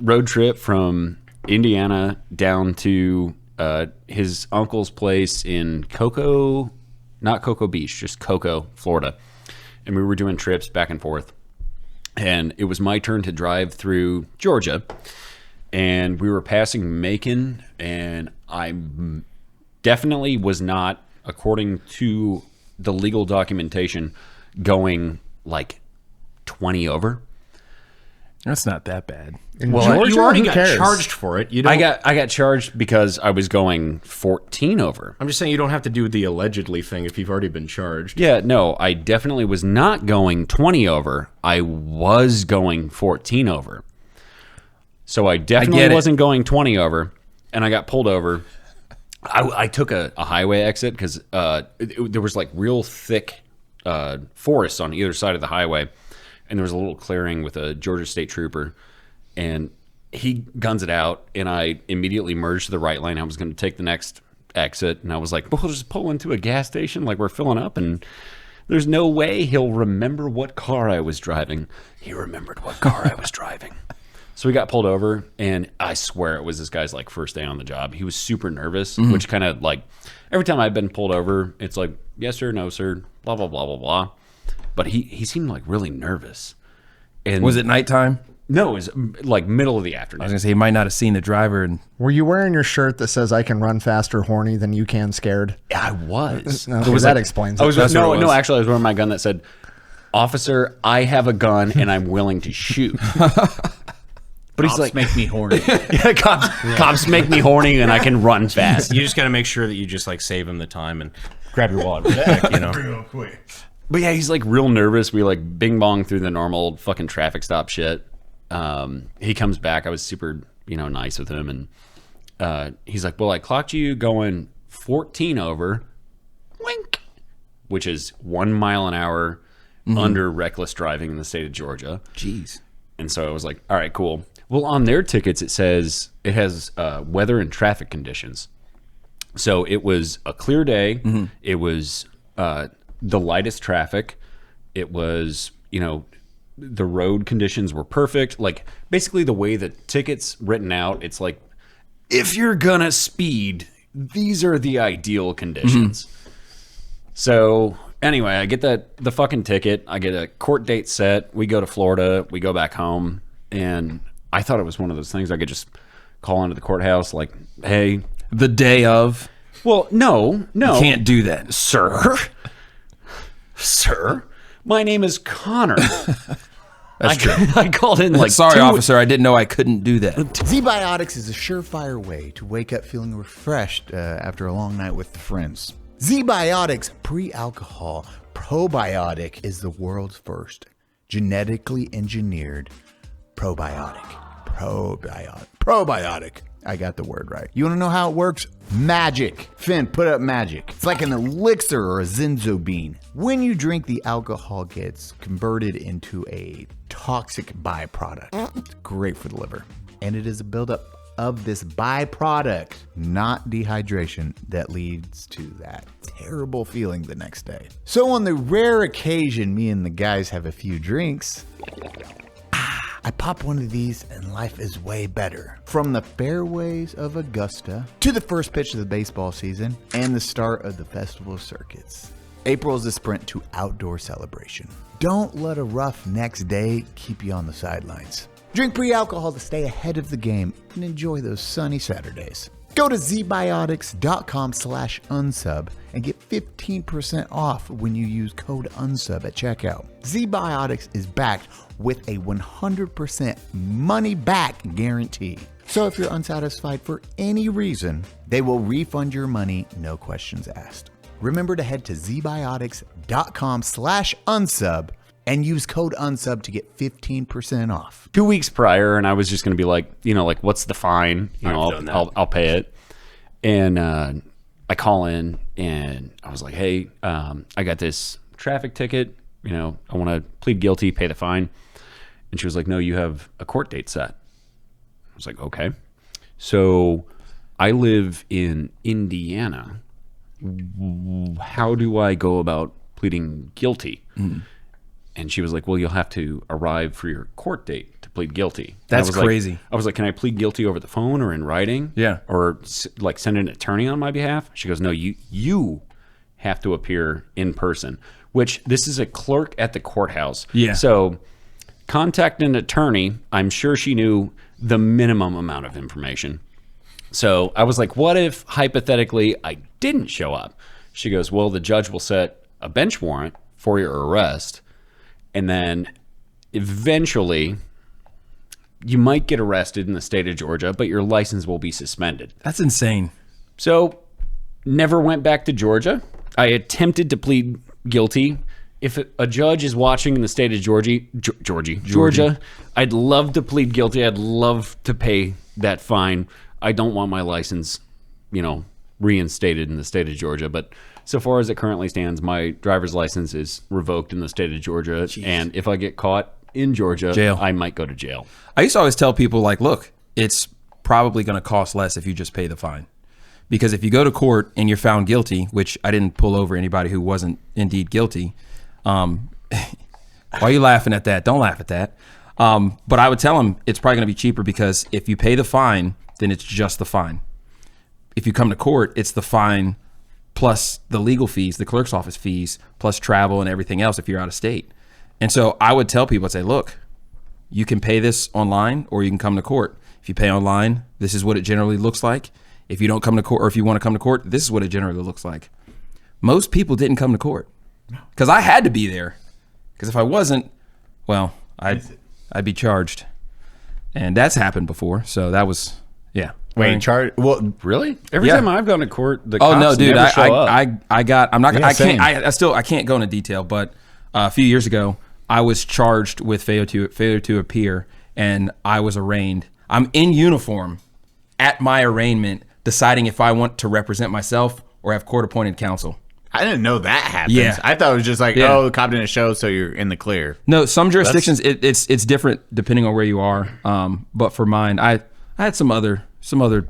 road trip from Indiana down to his uncle's place in not Cocoa Beach, just Cocoa, Florida. And we were doing trips back and forth. And it was my turn to drive through Georgia. And we were passing Macon, and I definitely was not, according to the legal documentation, going like 20 over. That's not that bad. Well, you already Who got cares? charged for it. You don't, I got charged because I was going 14 over. I'm just saying you don't have to do the allegedly thing if you've already been charged. Yeah, no, I definitely was not going 20 over. I was going 14 over. So I definitely wasn't going 20 over, and I got pulled over. I took a highway exit because there was like real thick forests on either side of the highway, and there was a little clearing with a Georgia State Trooper, and he guns it out, and I immediately merged to the right lane. I was going to take the next exit, and I was like, we'll just pull into a gas station like we're filling up, and there's no way he'll remember what car I was driving. He remembered what car I was driving. So we got pulled over, and I swear it was this guy's like first day on the job. He was super nervous, which kind of like every time I've been pulled over, it's like, yes sir, no sir, blah, blah, blah, blah, blah. But he seemed like really nervous. And Was it nighttime? No, it was like middle of the I was afternoon. gonna say he might not have seen the driver, and Were you wearing your shirt that says "I can run faster, horny than you can, scared"? I was. No, that explains it. No, actually I was wearing my gun that said, "Officer, I have a gun and I'm willing to shoot." But he's like, make me horny. yeah, cops make me horny and I can run fast. You just got to make sure that you just like save him the time and grab your wallet back, you know. Real quick. But yeah, he's like real nervous. We like bing bong through the normal fucking traffic stop shit. He comes back. I was super, nice with him. And he's like, well, I clocked you going 14 over, wink, which is 1 mile an hour under reckless driving in the state of Georgia. jeez. And so I was like, all right, cool. Well, on their tickets, it has weather and traffic conditions. So it was a clear day. It was the lightest traffic. It was, the road conditions were perfect. Like basically the way the ticket's written out, it's like, if you're gonna speed, these are the ideal conditions. So anyway, I get the fucking ticket. I get a court date set. We go to Florida. We go back home. And I thought it was one of those things I could just call into the courthouse like, hey. The day of. Well, no. You can't do that. Sir, my name is Connor. That's true. I called in like, Sorry, officer, I didn't know I couldn't do that. ZBIOTICS is a surefire way to wake up feeling refreshed after a long night with friends. ZBIOTICS pre-alcohol probiotic is the world's first genetically engineered probiotic. Probiotic. I got the word right. You want to know how it works? Magic. Finn, put up magic. It's like an elixir or a zinzo bean. When you drink, the alcohol gets converted into a toxic byproduct. It's great for the liver. And it is a buildup of this byproduct, not dehydration, that leads to that terrible feeling the next day. So on the rare occasion me and the guys have a few drinks, I pop one of these and life is way better. From the fairways of Augusta to the first pitch of the baseball season and the start of the festival circuits. April is the sprint to outdoor celebration. Don't let a rough next day keep you on the sidelines. Drink pre-alcohol to stay ahead of the game and enjoy those sunny Saturdays. Go to zbiotics.com/unsub and get 15% off when you use code unsub at checkout. ZBIOTICS is backed with a 100% money back guarantee. So if you're unsatisfied for any reason, they will refund your money, no questions asked. Remember to head to zbiotics.com/unsub and use code unsub to get 15% off. 2 weeks prior, and I was just going to be like, what's the fine? I'll pay it. And I call in and I was like, hey, I got this traffic ticket. You know, I want to plead guilty, pay the fine. And she was like, no, you have a court date set. I was like, okay. So I live in Indiana. How do I go about pleading guilty? And she was like, well, you'll have to arrive for your court date to plead guilty. That's crazy. I was like, can I plead guilty over the phone or in writing? Yeah. Or like send an attorney on my behalf? She goes, no, you have to appear in person, which this is a clerk at the courthouse. Yeah. So contact an attorney. I'm sure she knew the minimum amount of information. So I was like, what if hypothetically I didn't show up? She goes, well, the judge will set a bench warrant for your arrest. And then eventually you might get arrested in the state of Georgia, but your license will be suspended. That's insane. So never went back to Georgia. I attempted to plead guilty. If a judge is watching in the state of Georgia, I'd love to plead guilty. I'd love to pay that fine. I don't want my license, reinstated in the state of Georgia. But so far as it currently stands, my driver's license is revoked in the state of Georgia. Jeez. And if I get caught in Georgia, jail. I might go to jail. I used to always tell people, like, look, it's probably going to cost less if you just pay the fine. Because if you go to court and you're found guilty, which I didn't pull over anybody who wasn't indeed guilty, why are you laughing at that? Don't laugh at that. But I would tell them it's probably going to be cheaper because if you pay the fine, then it's just the fine. If you come to court, it's the fine plus the legal fees, the clerk's office fees, plus travel and everything else if you're out of state. And so I would tell people, I'd say, look, you can pay this online or you can come to court. If you pay online, this is what it generally looks like. If you don't come to court, or if you want to come to court, this is what it generally looks like. Most people didn't come to court because I had to be there. Because if I wasn't, well, I'd be charged, and that's happened before. So that was, yeah. Wait, charge? Well, really? Every time I've gone to court, the oh cops no, dude, never show up. I got. I'm not. Yeah, I can't go into detail. But a few years ago, I was charged with failure to appear, and I was arraigned. I'm in uniform at my arraignment, deciding if I want to represent myself or have court-appointed counsel. I didn't know that happens. Yeah. I thought it was just like, oh, the cop didn't show, so you're in the clear. No, some jurisdictions it's different depending on where you are. But for mine, I had some other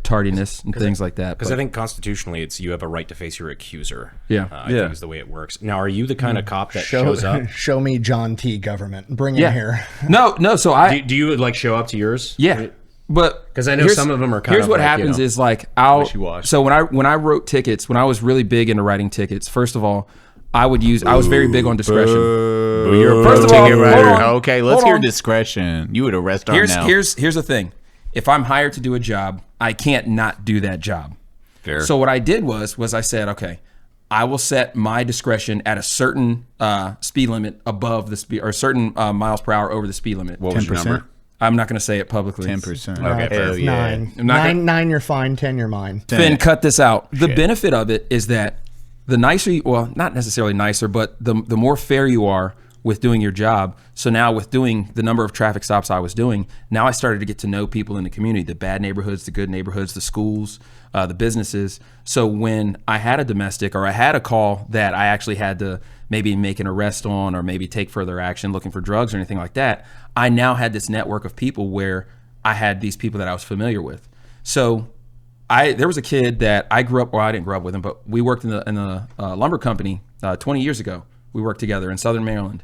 tardiness and things like that. Because I think constitutionally, it's you have a right to face your accuser. Yeah, I think is the way it works. Now, are you the kind of cop that shows up? Show me John T. Government. Bring him here. No. So do you like show up to yours? Yeah. But because I know some of them are kind here's of what like, happens is like so when I wrote tickets, when I was really big into writing tickets, first of all, I was very big on discretion. You're first of all, okay, let's hear discretion. You would arrest our now. Here's the thing. If I'm hired to do a job, I can't not do that job. Fair. So what I did was I said, okay, I will set my discretion at a certain speed limit above the speed, or certain miles per hour over the speed limit. What was your number? I'm not going to say it publicly. 10%. Okay, hell yeah. 9. 9, you're fine. 10, you're mine. Finn, cut this out. The benefit of it is that the nicer, well, not necessarily nicer, but the more fair you are with doing your job. So now with doing the number of traffic stops I was doing, now I started to get to know people in the community, the bad neighborhoods, the good neighborhoods, the schools, the businesses. So when I had a domestic or I had a call that I actually had to maybe make an arrest on or maybe take further action looking for drugs or anything like that, I now had this network of people where I had these people that I was familiar with. So there was a kid that I grew up, well, I didn't grow up with him, but we worked in the lumber company 20 years ago. We worked together in Southern Maryland.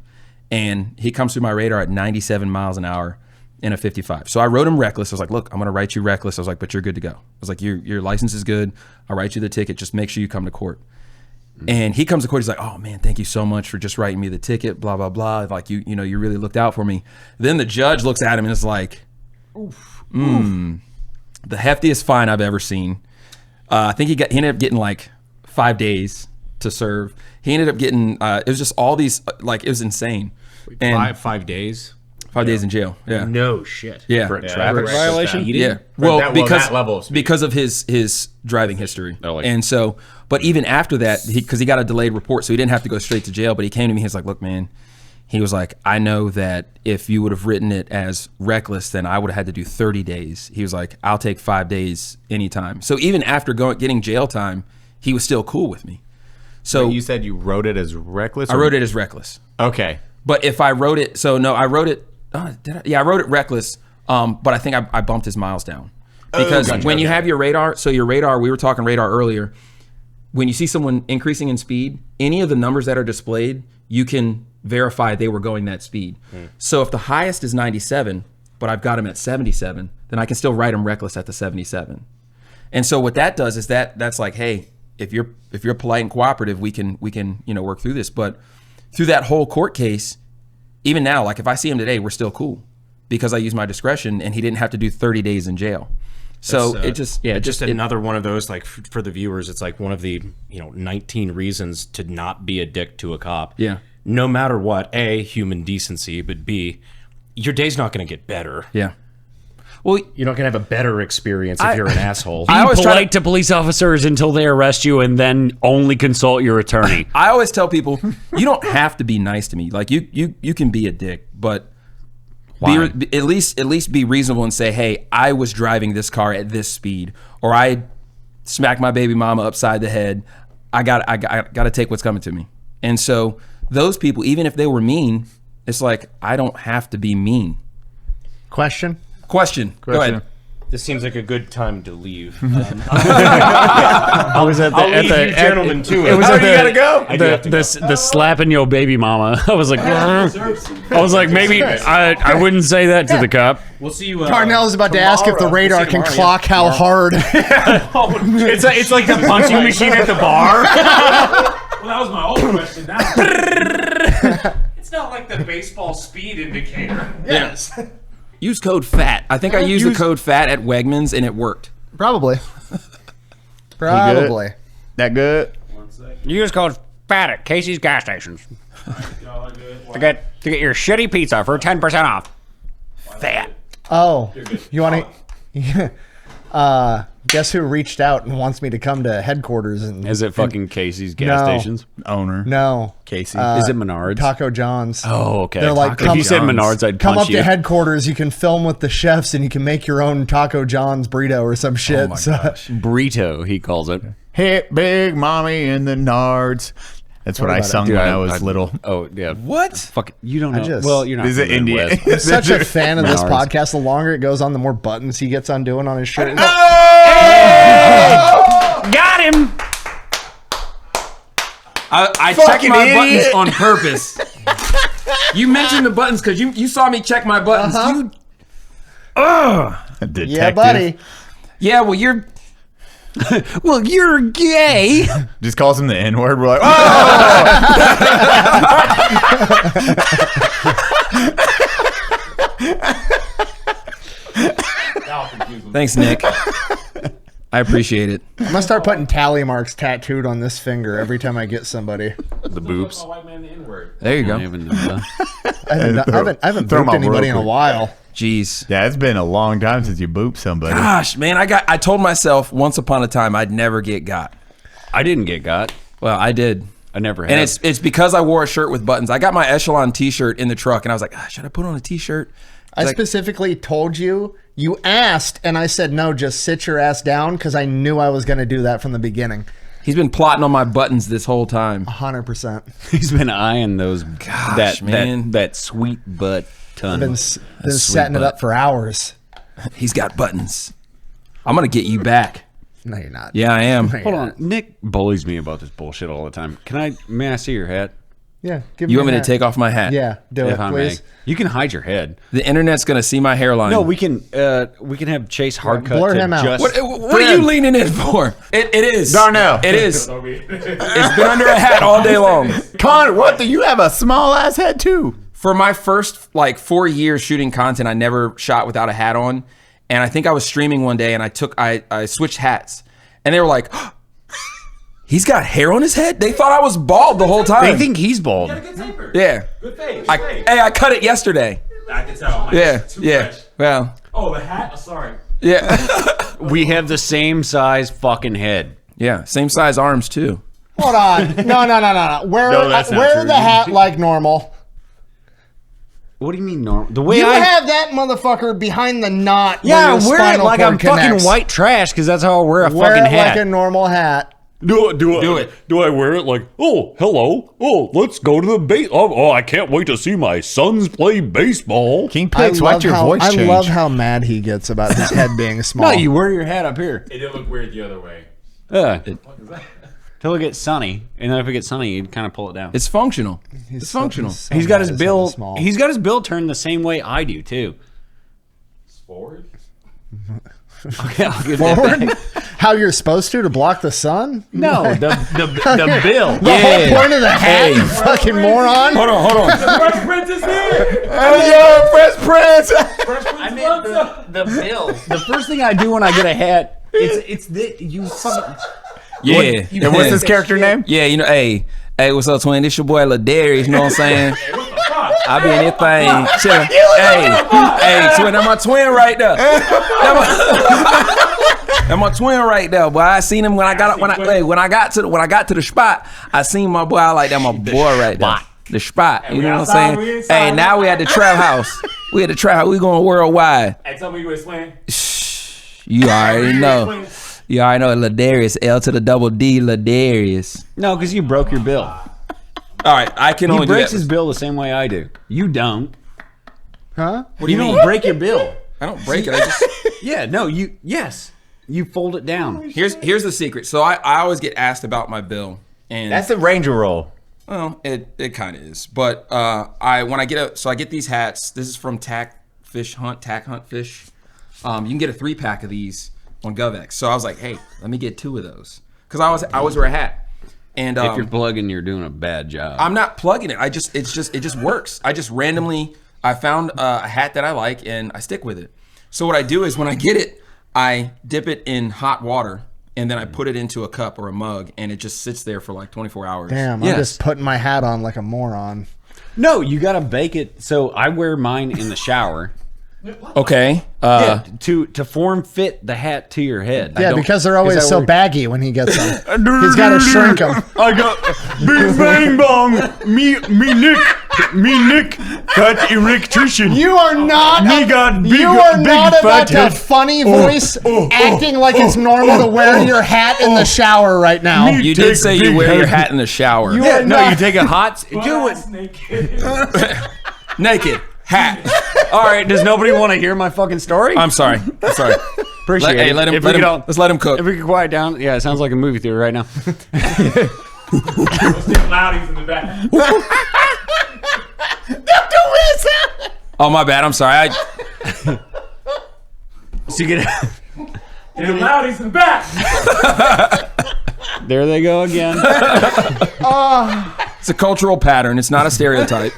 And he comes through my radar at 97 miles an hour in a 55. So I wrote him reckless. I was like, look, I'm going to write you reckless. I was like, but you're good to go. I was like, your license is good. I'll write you the ticket. Just make sure you come to court. And he comes to court. He's like, oh, man, thank you so much for just writing me the ticket, blah, blah, blah. Like, you really looked out for me. Then the judge looks at him and is like, the heftiest fine I've ever seen. I think he ended up getting like 5 days to serve. He ended up getting, it was just all these, like, it was insane. And 5 days? 5 days in jail. Yeah. No shit. Yeah. For a traffic violation? Yeah. Well, because of his driving history. And so, but even after that, because he got a delayed report, so he didn't have to go straight to jail, but he came to me, he was like, look, man, he was like, I know that if you would have written it as reckless, then I would have had to do 30 days. He was like, I'll take 5 days anytime. So even after getting jail time, he was still cool with me. So you said you wrote it as reckless? I wrote it as reckless. Okay. But if I wrote it, I wrote it. I wrote it reckless. But I think I bumped his miles down because when you have your radar, we were talking radar earlier. When you see someone increasing in speed, any of the numbers that are displayed, you can verify they were going that speed. So if the highest is 97, but I've got him at 77, then I can still write him reckless at the 77. And so what that does is that's like, hey, if you're polite and cooperative, we can work through this. But through that whole court case, even now, like if I see him today, we're still cool because I use my discretion and he didn't have to do 30 days in jail. So just another one of those, like for the viewers, it's like one of the 19 reasons to not be a dick to a cop. Yeah. No matter what, A, human decency, but B, your day's not going to get better. Yeah. Well, you're not going to have a better experience if you're an asshole. Be polite to police officers until they arrest you, and then only consult your attorney. I always tell people, you don't have to be nice to me. Like you can be a dick, but at least be reasonable and say, hey, I was driving this car at this speed, or I smacked my baby mama upside the head. I got to take what's coming to me. And so those people, even if they were mean, it's like I don't have to be mean. Question. Go ahead. This seems like a good time to leave. I was at the gentlemen too. It was you gotta go. The slapping your baby mama. I was like, maybe I wouldn't say that to the cop. We'll see you. Darnell is about to ask if the radar can clock how hard. It's like the punching machine at the bar. Well, that was my old question. Now it's not like the baseball speed indicator. Yes. Use code FAT. I think I used the code FAT at Wegmans and it worked. Probably. Probably. That good? You use code FAT at Casey's gas stations to get your shitty pizza for 10% off. Fat. Oh, you want to? Guess who reached out and wants me to come to headquarters? And is it fucking Casey's gas stations? Owner. No. Casey. Is it Menards? Taco John's. Oh, okay. They're like, if you said Menards, I'd come punch up you. to headquarters. You can film with the chefs and you can make your own Taco John's burrito or some shit. Oh my gosh. Burrito, he calls it. Hit Big Mommy in the Nards. That's what I sung when I was little. Oh, yeah. What? Fuck, you don't know. Well, you're not. Is it Indian? I'm such a fan of this podcast. The longer it goes on, the more buttons he gets on doing on his shirt. Got him! I checked my buttons on purpose. You mentioned the buttons because you saw me check my buttons. Yeah, buddy. Yeah, well, you're... Well, you're gay. Just calls him the N-word. We're like, Thanks, Nick. I appreciate it. I'm gonna start putting tally marks tattooed on this finger every time I get somebody. The boobs. There you go. I haven't booped anybody in a while. Jeez. Yeah, it's been a long time since you booped somebody. Gosh, man, I told myself once upon a time I'd never get got. I didn't get got. Well, I did. I never have. And it's because I wore a shirt with buttons. I got my Echelon t-shirt in the truck and I was like, should I put on a t-shirt? I specifically told you, you asked, and I said, no, just sit your ass down because I knew I was going to do that from the beginning. He's been plotting on my buttons this whole time. 100%. He's been eyeing those. Gosh, man. That sweet butt ton. I've been setting it up for hours. He's got buttons. I'm going to get you back. No, you're not. Yeah, I am. Hold on. Nick bullies me about this bullshit all the time. May I see your hat? Yeah. You want me to take off my hat? Yeah, do it, please. You can hide your head. The internet's going to see my hairline. No, we can have Chase hard cut. Blur him out. What are you leaning in for? It is. Darnell. It is. It's been under a hat all day long. Connor, what? You have a small ass head too. For my first 4 years shooting content, I never shot without a hat on. And I think I was streaming one day and I switched hats. And they were like, he's got hair on his head? They thought I was bald the whole time. They think he's bald. Yeah. Good face. I cut it yesterday. I can tell. Yeah. Fresh. Well. Oh, the hat? Oh, sorry. Yeah. We have the same size fucking head. Yeah. Same size arms too. Hold on. No. Wear the hat like normal. What do you mean normal? The way you have that motherfucker behind the knot. Yeah, where your wear it spinal like cord I'm connects. fucking white trash because that's how I wear a Wear fucking it hat. like a normal hat. Do it. Do I wear it like, oh, hello. Oh, let's go to the base. Oh, I can't wait to see my sons play baseball. I KingPix, why'd your voice change? I love how mad he gets about his head being small. No, you wear your hat up here. It did look weird the other way. Till it gets sunny, and then if it gets sunny, you kind of pull it down. It's functional. It's functional. so He's got mad his head bill. is small. He's got his bill turned the same way I do too. Forward? Okay, I'll give that Forward? back. How you're supposed to block the sun? No, the bill. The whole point of the hat, you fucking moron. Hold on. The Fresh Prince is here! Yo, Fresh Prince. Fresh Prince I is mean on the bill. The first thing I do when I get a hat, it's the you fucking. Yeah. And what's his character name? Yeah, you know, hey, what's up, twin? This your boy Ladarius, you know what I'm saying? Hey, what the fuck? I be in this thing chilling. Hey, twin, that's my twin right there. That's my twin right there, boy. I seen him when I got to the spot. I seen my boy. I like that, my boy right there. The spot, you know what I'm saying? Hey, now we at the trap house. We at the trap house. We going worldwide. Hey, tell me you explain. You already know. You already know Ladarius, L to the double D, Ladarius. No, because you broke your bill. All right, I can He only do breaks that. his bill the same way I do. You don't. Huh? What do you mean? don't break your bill. I don't break it. I just Yeah, no, you fold it down. here's the secret. So I always get asked about my bill, and That's a Ranger roll. well, it kind of is. But I get these hats. This is from Tack Hunt Fish. You can get a 3-pack of these on GovX. So I was like, hey, let me get 2 of those because I always wear a hat. And If you're plugging, you're doing a bad job. I'm not plugging it. It just works. I just randomly I found a hat that I like and I stick with it. So what I do is when I get it, I dip it in hot water and then I put it into a cup or a mug and it just sits there for like 24 hours. Damn, I'm just putting my hat on like a moron. No, you gotta bake it. So I wear mine in the shower. Okay. To form fit the hat to your head. Yeah, because they're always that so works? baggy when he gets them. He's got to shrink them. I got big bang bong. Me Nick, Fat Electrician. You are not. You are not about to funny voice acting like it's normal to wear your hat in the shower right now. You did say you wear your hat in the shower. Yeah, no, you take a hot. Do it Naked. Hat. All right. Does nobody want to hear my fucking story? I'm sorry. Appreciate it. Let's let him cook. If we could quiet down. Yeah, it sounds like a movie theater right now. Let's see loudies in the back. Oh, my bad. I'm sorry. So you get. Get the loudies in the back. There they go again. It's a cultural pattern. It's not a stereotype.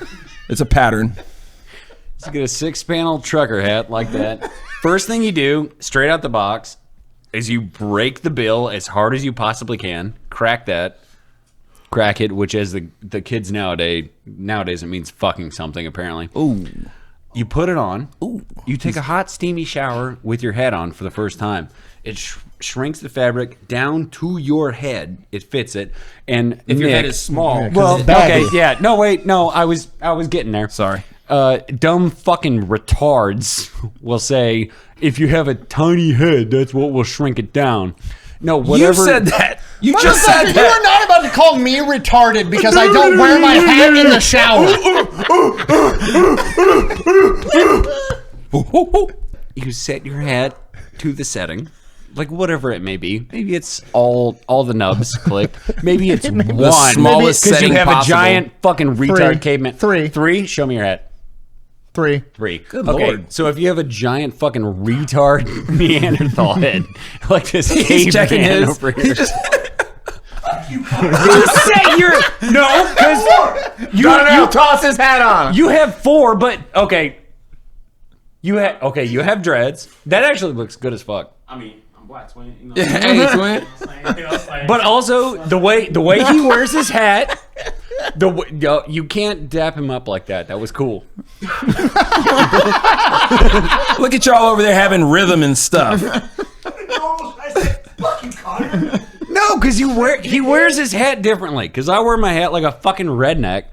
It's a pattern. So get a 6-panel trucker hat like that. First thing you do, straight out the box, is you break the bill as hard as you possibly can. Crack it, which as the kids nowadays it means fucking something apparently. Ooh. You put it on. Ooh. You take a hot steamy shower with your hat on for the first time. It shrinks the fabric down to your head. It fits it. And If your head is small. well, it's baggy. okay, yeah. No, wait, no. I was getting there. Sorry. Dumb fucking retards will say, if you have a tiny head, that's what will shrink it down. No, whatever. You said that. You just Motherfucker, said you are that. not about to call me retarded because I don't wear my hat in the shower. You set your hat to the setting, like whatever it may be. Maybe it's all the nubs clicked. Maybe it's one. smallest Because you setting have possible. a giant fucking retard caveman. Three. Show me your hat. 3. Good okay, Lord. So if you have a giant fucking retard Neanderthal head, like this He's checking caveman his. over He here. just, You say you're no, because you toss his hat on. you have 4, but okay. You have dreads. That actually looks good as fuck. I mean, I'm black, twin. You know, hey, twin. But also the way he wears his hat, you can't dap him up like that. That was cool. Look at y'all over there having rhythm and stuff. I said, fuck you, Connor. No, because he wears his hat differently. Because I wear my hat like a fucking redneck,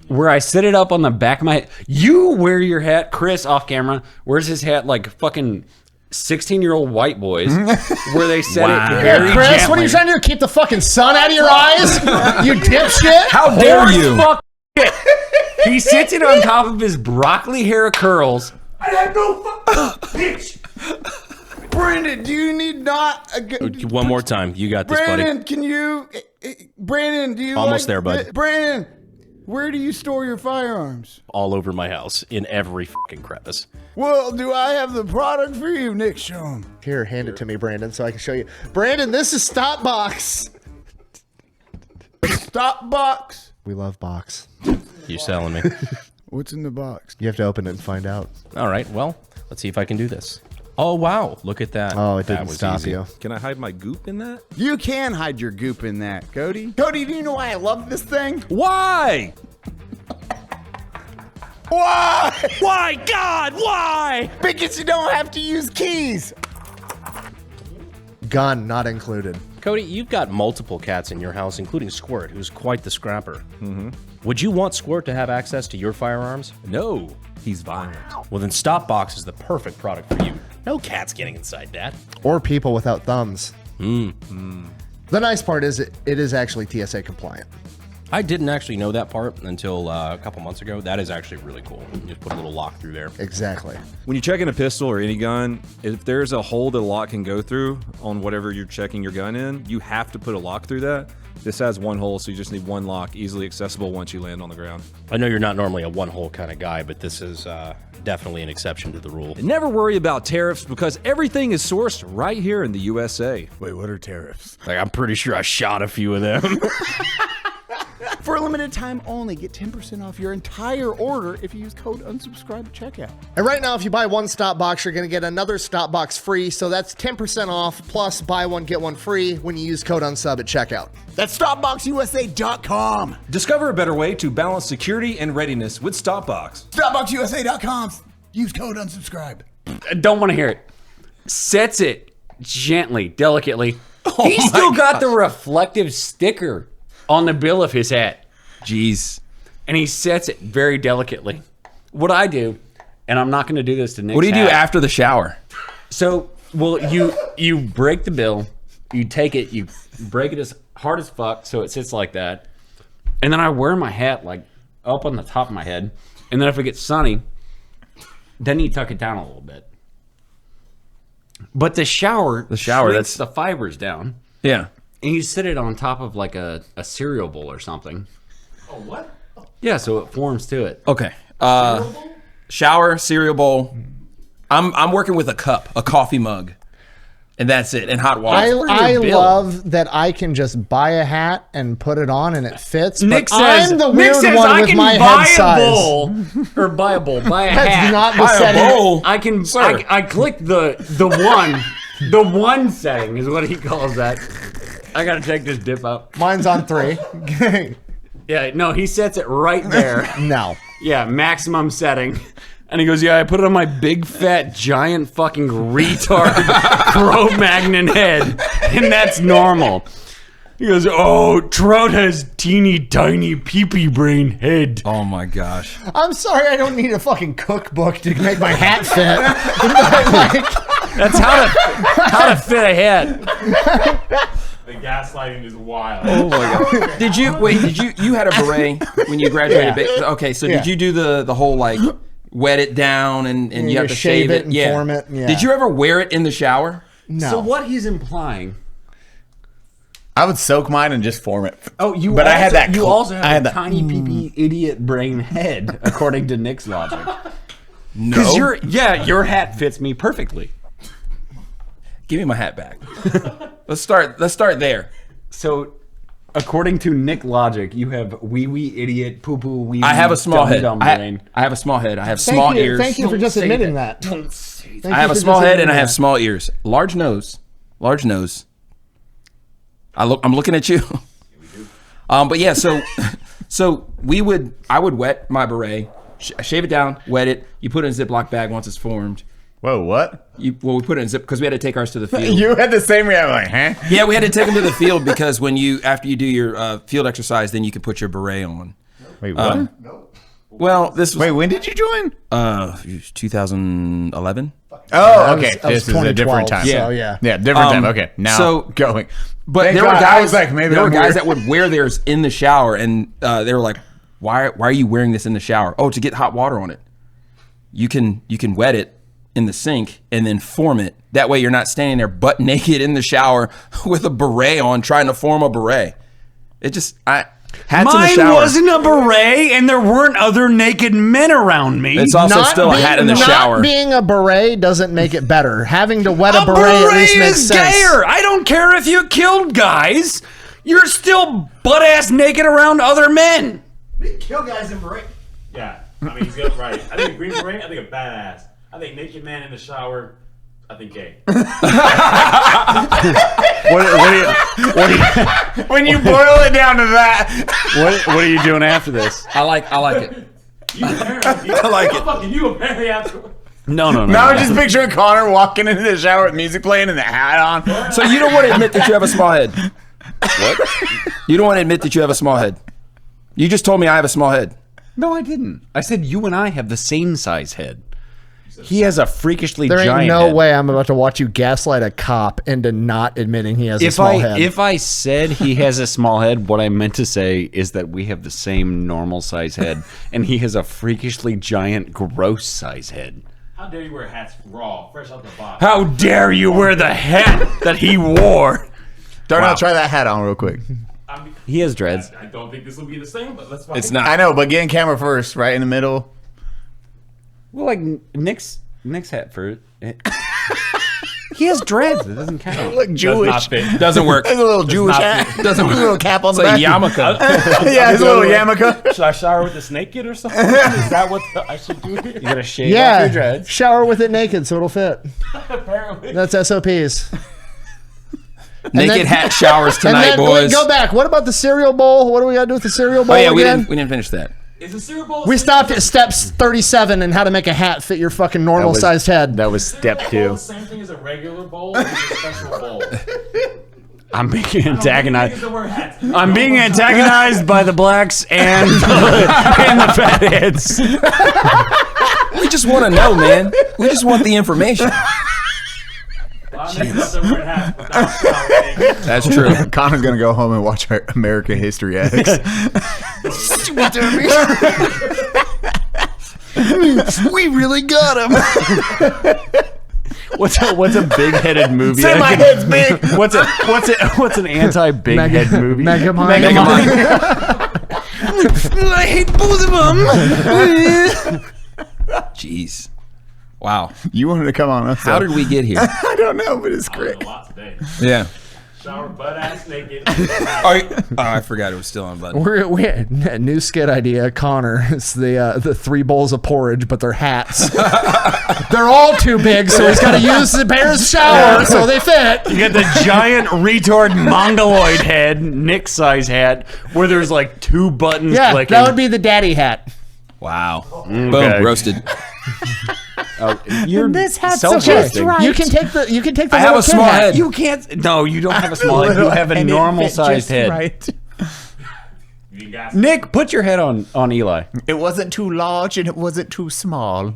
where I sit it up on the back of my head. You wear your hat, Chris off camera wears his hat like fucking 16-year-old white boys where they said Wow. it very Chris, gently. what are you trying to do? Keep the fucking sun out of your eyes? You dipshit? How dare you? Fuck shit. He sits it on top of his broccoli hair curls. I have no bitch. Brandon, do you need not... One more time. You got this, Brandon, buddy. can you... Brandon, do you Almost like there, bud. Brandon, where do you store your firearms? All over my house, in every fucking crevice. Well, do I have the product for you, Nick? Show 'em. Here, hand it to me, Brandon, so I can show you. Brandon, this is STOPBOX. STOPBOX. We love box. You're selling me. What's in the box? You have to open it and find out. All right, well, let's see if I can do this. Oh, wow. Look at that. Oh, it That didn't was stop easy. you. Can I hide my goop in that? You can hide your goop in that, Cody. Cody, do you know why I love this thing? Why? Why? Why, God, why? Because you don't have to use keys. Gun not included. Cody, you've got multiple cats in your house, including Squirt, who's quite the scrapper. Mm-hmm. Would you want Squirt to have access to your firearms? No, he's violent. Well, then STOPBOX is the perfect product for you. No cat's getting inside that. Or people without thumbs. Hmm. The nice part is it is actually TSA compliant. I didn't actually know that part until a couple months ago. That is actually really cool. You just put a little lock through there. Exactly. When you check in a pistol or any gun, if there's a hole that a lock can go through on whatever you're checking your gun in, you have to put a lock through that. This has one hole, so you just need one lock, easily accessible once you land on the ground. I know you're not normally a one-hole kind of guy, but this is definitely an exception to the rule. And never worry about tariffs because everything is sourced right here in the USA. Wait, what are tariffs? Like, I'm pretty sure I shot a few of them. For a limited time only, get 10% off your entire order if you use code unsubscribe at checkout. And right now, if you buy one STOPBOX, you're going to get another STOPBOX free. So that's 10% off plus buy one, get one free when you use code unsub at checkout. That's StopBoxUSA.com. Discover a better way to balance security and readiness with StopBox. StopBoxUSA.com. Use code unsubscribe. I don't want to hear it. Sets it gently, delicately. Oh He's still got the reflective sticker on the bill of his hat. Jeez. And he sets it very delicately. What I do, and I'm not going to do this to Nick's What do you do hat. after the shower? So, well, you break the bill, you take it, you break it as hard as fuck so it sits like that. And then I wear my hat like up on the top of my head. And then if it gets sunny, then you tuck it down a little bit. But the shower shrinks that's the fibers down. Yeah. And you sit it on top of like a cereal bowl or something. Oh, what? Yeah, so it forms to it. Okay. Shower, cereal bowl. I'm working with a cup, a coffee mug, and that's it. And hot water. I love that I can just buy a hat and put it on and it fits. Nick but says, I'm the Nick weird says one I with can my buy head a size. bowl or buy a bowl, buy a That's hat. not the Buy a setting. bowl. I can. Sir. I click the one setting is what he calls that. I gotta take this dip up. Mine's on 3. Yeah, no, he sets it right there. No. Yeah, maximum setting. And he goes, yeah, I put it on my big, fat, giant, fucking retard Cro-Magnon head. And that's normal. He goes, oh, Trout has teeny, tiny, pee-pee brain head. Oh my gosh. I'm sorry, I don't need a fucking cookbook to make my hat fit. That's how to fit a hat. The gaslighting is wild. Oh my god. Did you had a beret when you graduated? Yeah. Okay, so Yeah. did you do the whole like wet it down and you have to shave it and form it? Yeah. Did you ever wear it in the shower? No. So what he's implying... I would soak mine and just form it. Oh, you But also, I had that. You also have I had a that. tiny pee-pee idiot brain head, according to Nick's logic. No. Because your hat fits me perfectly. Give me my hat back. Let's start there. So, according to Nick logic, you have wee idiot poo poo wee. I have a small head. Dumb I brain. have a small head. I have small ears. Thank you for just admitting that. I have a small head and I have small ears. Large nose. Large nose. I'm looking at you. But yeah, so I would wet my beret, shave it down, wet it. You put it in a Ziploc bag once it's formed. Whoa, what? We put it in zip because we had to take ours to the field. You had the same reaction, like, huh? Yeah, we had to take them to the field because after you do your field exercise, then you can put your beret on. Wait, what? Well, Well, this was Wait, when did you join? 2011. Oh, okay. That was This is a different 2012, time. so yeah. Yeah, different time. Okay, now so- going. But Thank there were God, I guys was like, maybe there were I'm guys weird. that would wear theirs in the shower, and they were like, "Why are you wearing this in the shower?" Oh, to get hot water on it. You can wet it in the sink and then form it. That way, you're not standing there butt naked in the shower with a beret on trying to form a beret. It just hats in the Mine shower. wasn't a beret, and there weren't other naked men around me. It's also still a hat in the shower. Not being a beret doesn't make it better. Having to wet a A beret at least beret makes is sense. gayer. I don't care if you killed guys. You're still butt-ass naked around other men. We kill guys in beret. Yeah, I mean, he's got right. I think a green beret, I think a badass. I think naked man in the shower, I think gay. When you boil it down to that, What are you doing after this? I like it. You apparently, I like it. fucking you apparently have to. No. now I'm just picturing Connor walking into the shower with music playing and the hat on. So you don't want to admit that you have a small head. What? You don't want to admit that you have a small head. You just told me I have a small head. No, I didn't. I said you and I have the same size head. He has a freakishly There ain't giant no head. way I'm about to watch you gaslight a cop into not admitting he has a small head. If I said he has a small head, what I meant to say is that we have the same normal size head, and he has a freakishly giant, gross size head. How dare you wear hats raw, fresh out the box? How dare you wear the hat that he wore? Darnell, try that hat on real quick. He has dreads. I don't think this will be the same, but let's find It's not. I know, but get in camera first, right in the middle. Well, like Nick's hat for it. He has dreads. It doesn't count. Look Jewish. Does not fit. Doesn't work. There's a little Jewish hat. Doesn't work. A little cap on It's the like back. yarmulke. Yeah, it's a little yarmulke. Should I shower with this naked or something? Is that what I should do here? You gotta shave off your yeah, dreads. shower with it naked so it'll fit. Apparently. That's SOPs. Naked then- hat showers And tonight, then boys. Go back. What about the cereal bowl? What do we got to do with the cereal bowl Oh yeah, we again? didn't finish that. Is the cereal bowl? We stopped at steps 37 and how to make a hat fit your fucking normal sized head. That was step the 2. same thing as a regular bowl or is it a special bowl? I'm being antagonized. antagonized. I'm being antagonized by the blacks and the fatheads. We just want to know, man. We just want the information. That's true. Connor's gonna go home and watch our American History X. We really got him. What's a big-headed movie? Say my head's big. What's an anti-big head movie? Megamind. I hate both of them. Jeez. Wow. You wanted to come on us. How did we get here? I don't know, but it's great. A lot today. Yeah. Shower butt ass naked. Oh, I forgot it was still on button. We had a new skit idea, Connor. It's the 3 bowls of porridge, but they're hats. They're all too big, so he's got to use the bear's shower so they fit. You got the giant retard mongoloid head, Nick size hat, where there's like 2 buttons Yeah, clicking. that would be the daddy hat. Wow. Okay. Boom. Roasted. You're This hat's self-roasting. okay. You can take the I have little a kid small hat. head. You can't. No, you don't have a small head. You have a normal sized head. Right. You got Nick, put your head on Eli. It wasn't too large and it wasn't too small.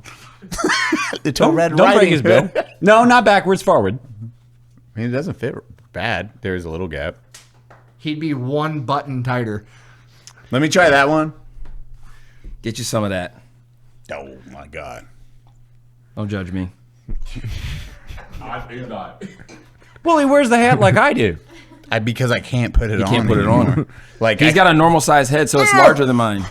Little Red Don't break Riding his bill. Hood. No, not backwards, forward. I mean, it doesn't fit bad. There's a little gap. He'd be 1 button tighter. Let me try that one. Get you some of that. Oh my God. Don't judge me. I do not. Well, he wears the hat like I do. Because I can't put it on. Can't put it anymore. on. Like He's got a normal size head, so it's larger than mine.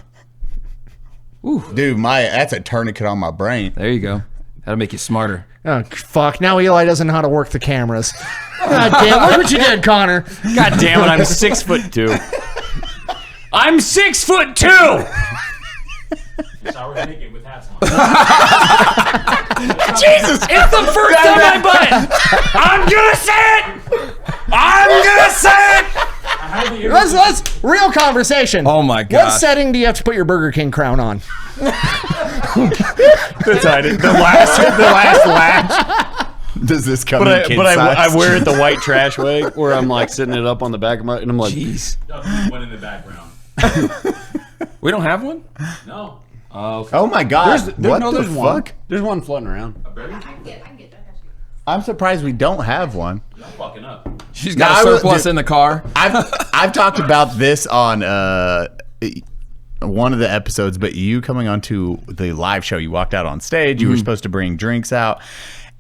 dude, that's a tourniquet on my brain. There you go. That'll make you smarter. Oh, fuck. Now Eli doesn't know how to work the cameras. God damn, look what you did, Connor. God damn it, I'm 6'2". I'm 6'2". Shower naked with hats on. Jesus, it's the first time I butt. I'm gonna say it. I'm gonna say it. Let's real conversation. Oh my What gosh. setting do you have to put your Burger King crown on? The last latch. Does this come But in I kid but I size? wear it the white trash way, where I'm like sitting it up on the back of my, and I'm like, Jeez. One in the background. We don't have one? No. Oh, okay. Oh my God! What the there's one. fuck? There's one floating around. I can get that. I got you. I'm surprised we don't have one. I'm fucking up. She's got a surplus in the car. I've talked about this on one of the episodes, but you coming onto the live show, you walked out on stage. You were supposed to bring drinks out.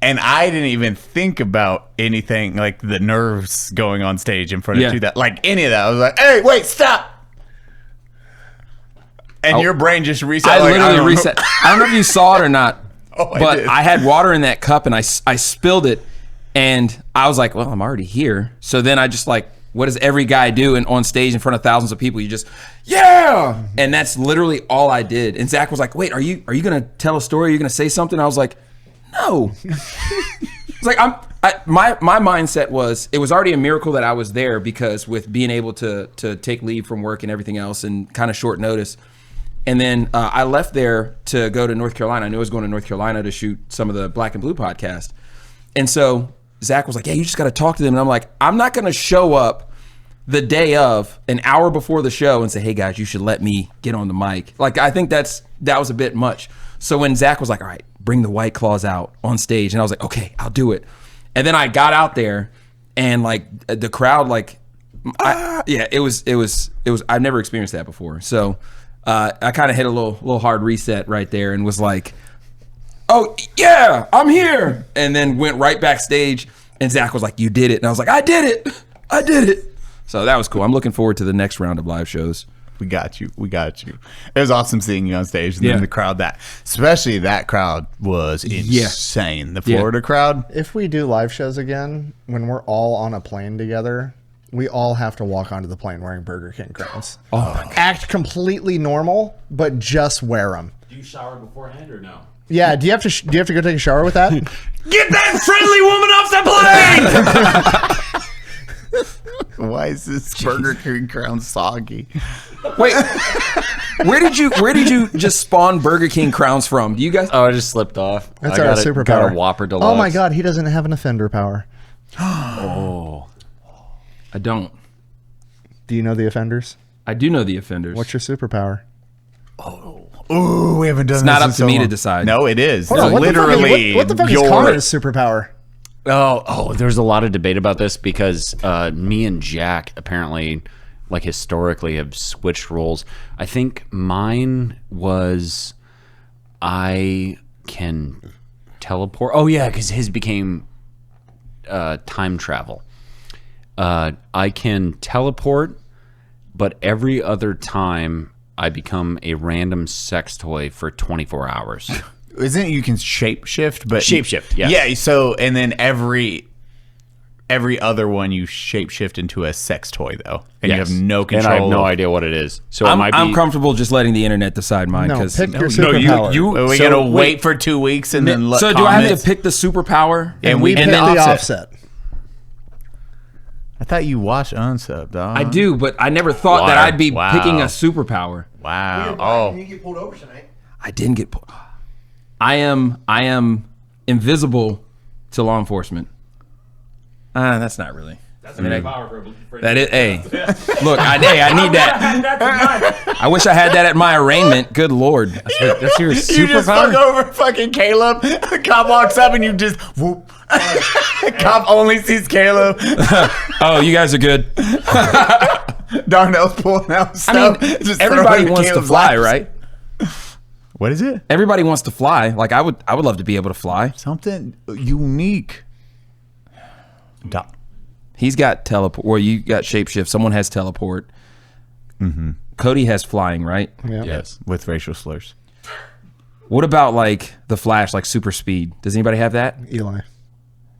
And I didn't even think about anything like the nerves going on stage in front of you, that like any of that. I was like, hey, wait, stop. And your brain just reset. I literally reset. I don't know if you saw it or not, but I had water in that cup and I spilled it. And I was like, well, I'm already here. So then I just like, what does every guy do on stage in front of thousands of people? You just, yeah. And that's literally all I did. And Zach was like, wait, are you going to tell a story? Are you going to say something? I was like, no. It's like my mindset was it was already a miracle that I was there because with being able to take leave from work and everything else and kind of short notice. And then I left there to go to North Carolina. I knew I was going to North Carolina to shoot some of the Black and Blue podcast. And so Zach was like, yeah, you just got to talk to them. And I'm like, I'm not going to show up the day of an hour before the show and say, hey guys, you should let me get on the mic. Like, I think that was a bit much. So when Zach was like, all right, bring the White Claws out on stage. And I was like, okay, I'll do it. And then I got out there and like the crowd, like, it was, I've never experienced that before. So I kind of hit a little hard reset right there and was like, oh yeah, I'm here. And then went right backstage and Zach was like, you did it. And I was like, I did it. So that was cool. I'm looking forward to the next round of live shows. We got you. It was awesome seeing you on stage. And then the crowd, especially that crowd was insane. The Florida crowd. If we do live shows again, when we're all on a plane together, we all have to walk onto the plane wearing Burger King crowns. Act completely normal, but just wear them. Do you shower beforehand or no? Yeah. Do you have to go take a shower with that? Get that friendly woman off the plane! Why is this Burger King crown soggy? Wait, where did you just spawn Burger King crowns from? Do you guys? Oh, I just slipped off. That's I our got superpower. a Whopper Deluxe. Oh my God, he doesn't have an offender power. I don't. Do you know the offenders? I do know the offenders. What's your superpower? Ooh, we haven't done this. It's not up in to so me long. to decide. No, it is. Hold on, It's literally what the fuck is your Connor's superpower? Oh, there's a lot of debate about this because me and Jack apparently, like historically, have switched roles. I think mine was I can teleport. Oh yeah, because his became time travel. I can teleport, but every other time I become a random sex toy for 24 hours. Isn't it you can shapeshift? But Shapeshift, yes. Yeah. So and then every other one you shapeshift into a sex toy though, and you have no control. And I have no idea what it is. So I'm comfortable just letting the internet decide mine. No, Because pick your superpower. We gotta wait for 2 weeks and then let. So do I have to pick the superpower? And we pick the offset. I thought you watched Unsub, dog. I do, but I never thought that I'd be picking a superpower. Wow. Oh, you get pulled over tonight. I didn't get pulled. I am invisible to law enforcement. That's not really. That's a big power for that is. Hey, look, I need that. I wish I had that at my arraignment. Good Lord, that's your superpower. You just fuck over fucking Caleb. The cop walks up and you just whoop. Cop only sees Caleb. Oh, you guys are good. Darnell's pulling out stuff. I mean, everybody wants to fly, right? What is it? Everybody wants to fly. Like I would love to be able to fly. Something unique. He's got teleport. Or you got shapeshift. Someone has teleport. Mm-hmm. Cody has flying, right? Yeah. Yes, with racial slurs. What about like the Flash, like super speed? Does anybody have that? Eli.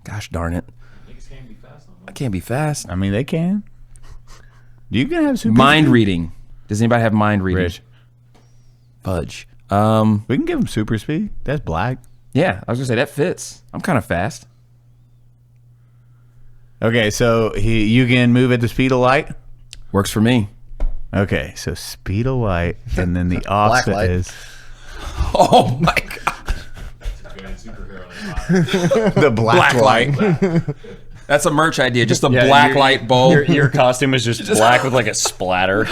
Gosh darn it! I can't be fast. I mean, they can. You can have super mind speed. Reading. Does anybody have mind reading? Rich. Fudge. We can give him super speed. That's black. Yeah, I was gonna say that fits. I'm kind of fast. Okay, so you can move at the speed of light. Works for me. Okay, so speed of light, and then the offset is. Oh my god! The black light. That's a merch idea. Just a black light bulb. Your costume is just black with like a splatter.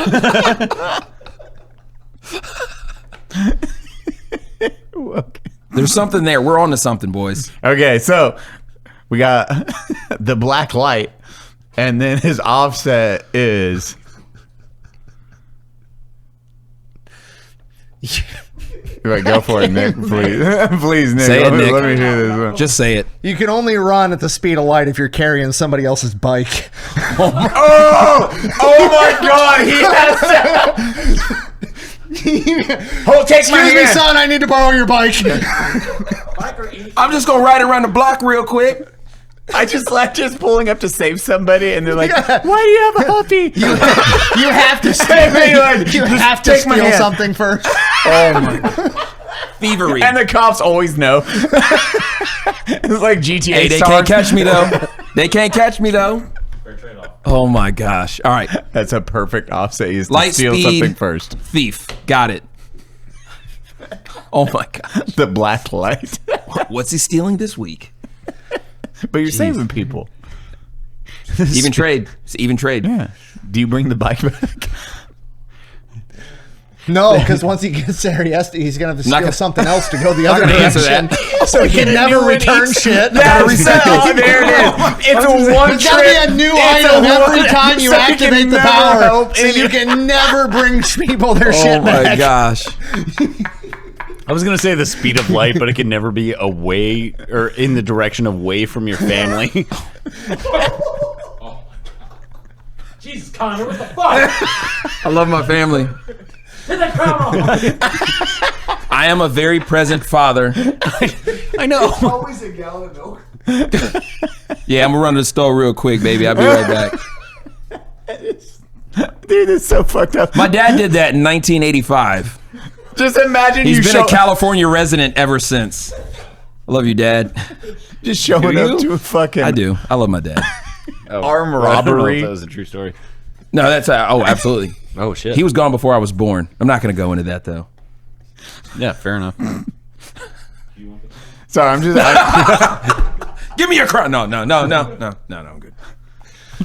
Okay. There's something there. We're on to something, boys. Okay, so we got the black light, and then his offset is. Right, go for it, Nick. Please, please, Nick. Say it, Nick. Let me hear this one. Just say it. You can only run at the speed of light if you're carrying somebody else's bike. Oh my God! He has to. Oh, take my Excuse me, hand. son. I need to borrow your bike. I'm just gonna ride around the block real quick. I just like pulling up to save somebody, and they're like, "Why do you have a huffy?" You have to steal. You have to take my steal hand. something first. Oh my God. Thievery. And the cops always know. It's like GTA. Hey, they can't catch me though. They can't catch me though. Oh my gosh. All right. That's a perfect offset. Is to Light steal speed. something first. Thief. Got it. Oh my gosh. The black light. What's he stealing this week? But you're saving people. Even trade. It's even trade. Yeah. Do you bring the bike back? No, because once he gets there, he's going to have to steal gonna- something else to go the other gonna answer direction. So he can never return shit. There it is. It's a one There's got to be a new item every time you so can activate the never power. help So you can never bring people their Oh shit my back. gosh. I was gonna say the speed of light, but it can never be away or in the direction away from your family. Jesus, Connor, what the fuck? I love my family. Hit that crown off. I am a very present father. I know. Always a gallon of milk. Yeah, I'm gonna run to the store real quick, baby. I'll be right back. Dude, it's so fucked up. My dad did that in 1985. Just imagine He's you been a California resident ever since. I love you, Dad. just showing Do up you? to a fucking I do. I love my dad. arm I don't know if robbery. that was a true story. No, that's oh, absolutely. Oh shit. He was gone before I was born. I'm not going to go into that though. Yeah, fair enough. Sorry, I'm just. Give me your crown. No, I'm good.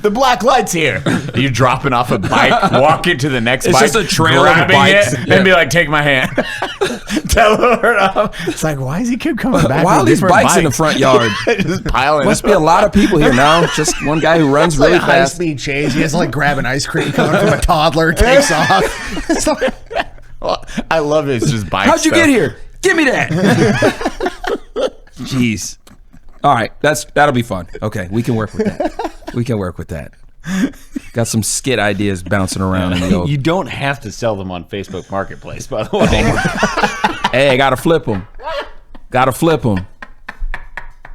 The black light's here. You're dropping off a bike, walking to the next It's bike, just a trail of grabbing bikes. it, Yeah. and be like, "Take my hand." Teleport off. It's like, why does he keep coming back? Why are with these different bikes in the front yard? just piling. Must up. be a lot of people here now. Just one guy who runs really Like a fast. high-speed chase. He has to like grab an ice cream cone from a toddler, takes off. It's like, Well, I love it. It's just bikes. How'd you get here? Give me that. Jeez. All right, that'll be fun. Okay, we can work with that. We can work with that. Got some skit ideas bouncing around in the old. You don't have to sell them on Facebook Marketplace, by the way. Hey, I gotta flip them. Gotta flip them.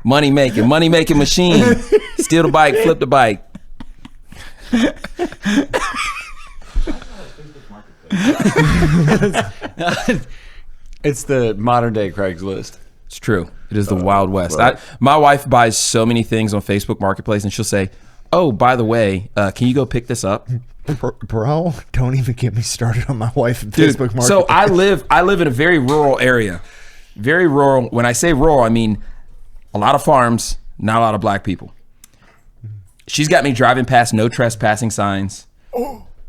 Money making machine. Steal the bike, flip the bike. It's the modern day Craigslist. It's true. It is the Wild West. My wife buys so many things on Facebook Marketplace, and she'll say, "Oh, by the way, can you go pick this up?" bro, don't even get me started on my wife and Dude, Facebook Marketplace. so I live in a very rural area. Very rural. When I say rural, I mean a lot of farms, not a lot of black people. She's got me driving past no trespassing signs.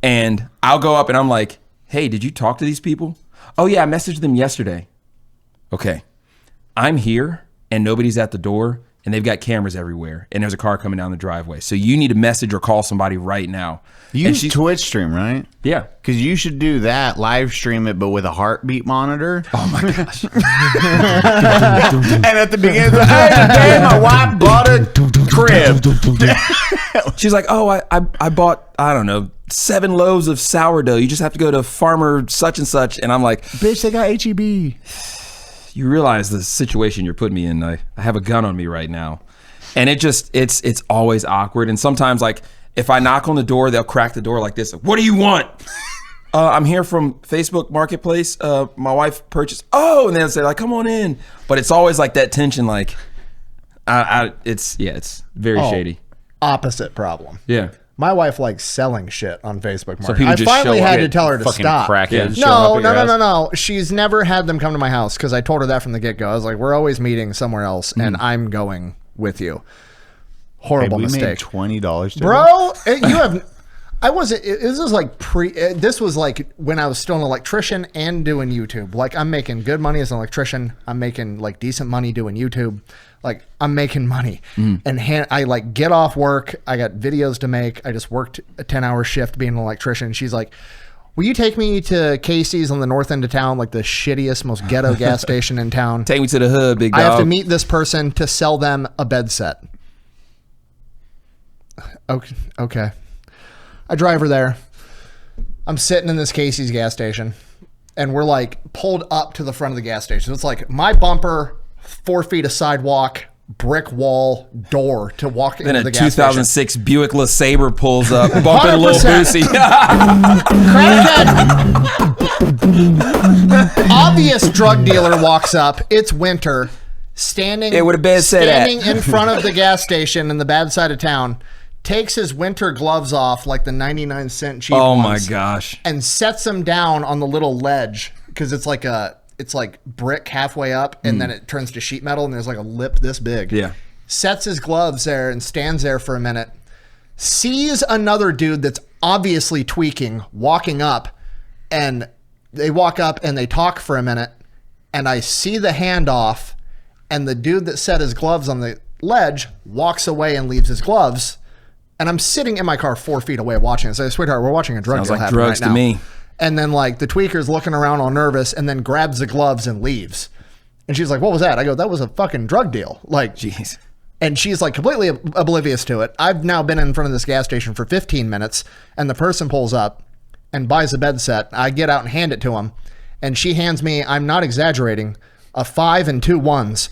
And I'll go up and I'm like, "Hey, did you talk to these people?" "Oh yeah, I messaged them yesterday." Okay. I'm here and nobody's at the door and they've got cameras everywhere and there's a car coming down the driveway. So you need to message or call somebody right now. You And use Twitch stream, right? Yeah. Because you should do that, live stream it, but with a heartbeat monitor. Oh my gosh. And at the beginning, it's like, "Hey, today my wife bought a crib." She's like, "Oh, I bought, I don't know, 7 loaves of sourdough. You just have to go to farmer such and such." And I'm like, Bitch, they got HEB. you realize the situation you're putting me in. I have a gun on me right now. And it's always awkward. And sometimes, like, if I knock on the door, they'll crack the door like this. Like, "What do you want?" "I'm here from Facebook Marketplace. My wife purchased." "Oh," and they'll say like, "Come on in." But it's always like that tension, like, it's very shady. Opposite problem. Yeah. My wife likes selling shit on Facebook Marketplace. people I just finally show up had to and tell her to fucking stop. crackheads showing No, up at your house? no. She's never had them come to my house because I told her that from the get-go. I was like, "We're always meeting somewhere else, and I'm going with you." Horrible We mistake. made $20 today. Bro, you have... I wasn't. This was like this was like when I was still an electrician and doing YouTube. Like I'm making good money as an electrician. I'm making like decent money doing YouTube. Like I'm making money, and I like get off work. I got videos to make. I just worked a 10-hour shift being an electrician. She's like, "Will you take me to Casey's on the north end of town, like the shittiest, most ghetto gas station in town? Take me to the hood, big dog. I have to meet this person to sell them a bed set." Okay. I drive her there. I'm sitting in this Casey's gas station, and we're like pulled up to the front of the gas station. So it's like my bumper, 4 feet of sidewalk, brick wall, door to walk into the gas station. Then a 2006 Buick LeSabre pulls up, bumping a little Boosie. Obvious drug dealer walks up. It's winter. Standing with a bed set standing in front of the gas station in the bad side of town. Takes his winter gloves off, like the 99-cent cheap ones. Oh my gosh. And sets them down on the little ledge because it's like brick halfway up, and then it turns to sheet metal, and there's like a lip this big. Yeah. Sets his gloves there and stands there for a minute. Sees another dude that's obviously tweaking walking up, and they walk up and they talk for a minute, and I see the handoff, and the dude that set his gloves on the ledge walks away and leaves his gloves. And I'm sitting in my car 4 feet away watching it. So, sweetheart, we're watching a drug deal happen drugs right now. to me. And then, like, the tweaker's looking around all nervous and then grabs the gloves and leaves. And she's like, "What was that?" I go, "That was a fucking drug deal." Like, jeez. And she's like completely oblivious to it. I've now been in front of this gas station for 15 minutes, and the person pulls up and buys a bed set. I get out and hand it to him, and she hands me, I'm not exaggerating, a 5 and 2 1s.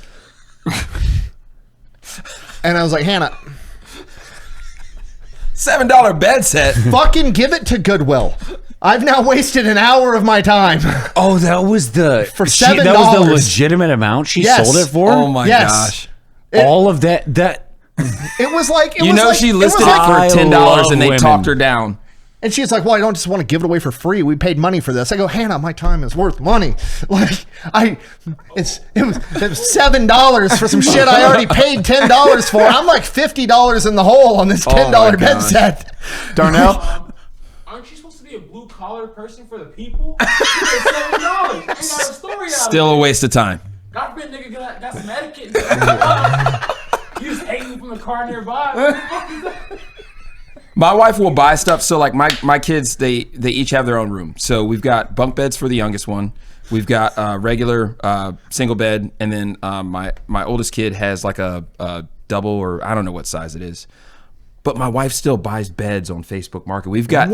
And I was like, "Hannah, $7 bed set. Fucking give it to Goodwill. I've now wasted an hour of my time." Oh, that was the for $7. That was the legitimate amount she sold it for. Oh my gosh! All of that. It was like she listed it for $10 and they talked her down. And she's like, "Well, I don't just want to give it away for free. We paid money for this." I go, "Hannah, my time is worth money. Like, it was $7 for some shit I already paid $10 for. I'm like $50 in the hole on this $10 bed set." Darnell, aren't you supposed to be a blue collar person for the people? $7. You got a story out Still a waste of time. God forbid nigga got some etiquette. You just hanging from the car nearby. My wife will buy stuff. So like my kids, they each have their own room. So we've got bunk beds for the youngest one. We've got regular single bed, and then my oldest kid has like a double, or I don't know what size it is. But my wife still buys beds on Facebook Market. We've got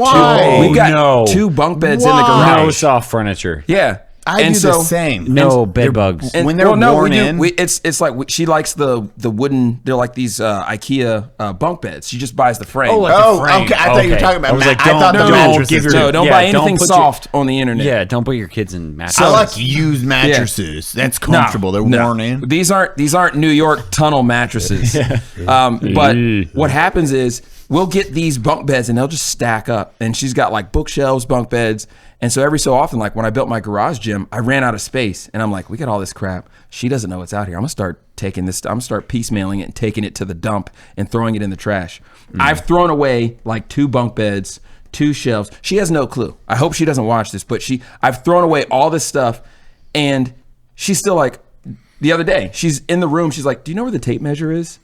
two bunk beds in the garage. No soft furniture. Yeah. I do the same. No bed bugs. And when they're worn in. It's like she likes the wooden, they're like these IKEA bunk beds. She just buys the frame. Oh, okay. I thought you were talking about I thought the mattresses. Don't buy anything soft on the internet. Yeah, don't put your kids in mattresses. I like used mattresses. That's comfortable. They're worn in. These aren't New York tunnel mattresses. But what happens is we'll get these bunk beds and they'll just stack up. And she's got like bookshelves, bunk beds. And so every so often, like when I built my garage gym, I ran out of space, and I'm like, we got all this crap. She doesn't know what's out here. I'm gonna start taking this. I'm gonna start piecemealing it and taking it to the dump and throwing it in the trash. I've thrown away like 2 bunk beds, 2 shelves. She has no clue. I hope she doesn't watch this, but I've thrown away all this stuff, and she's still like, the other day, she's in the room. She's like, "Do you know where the tape measure is?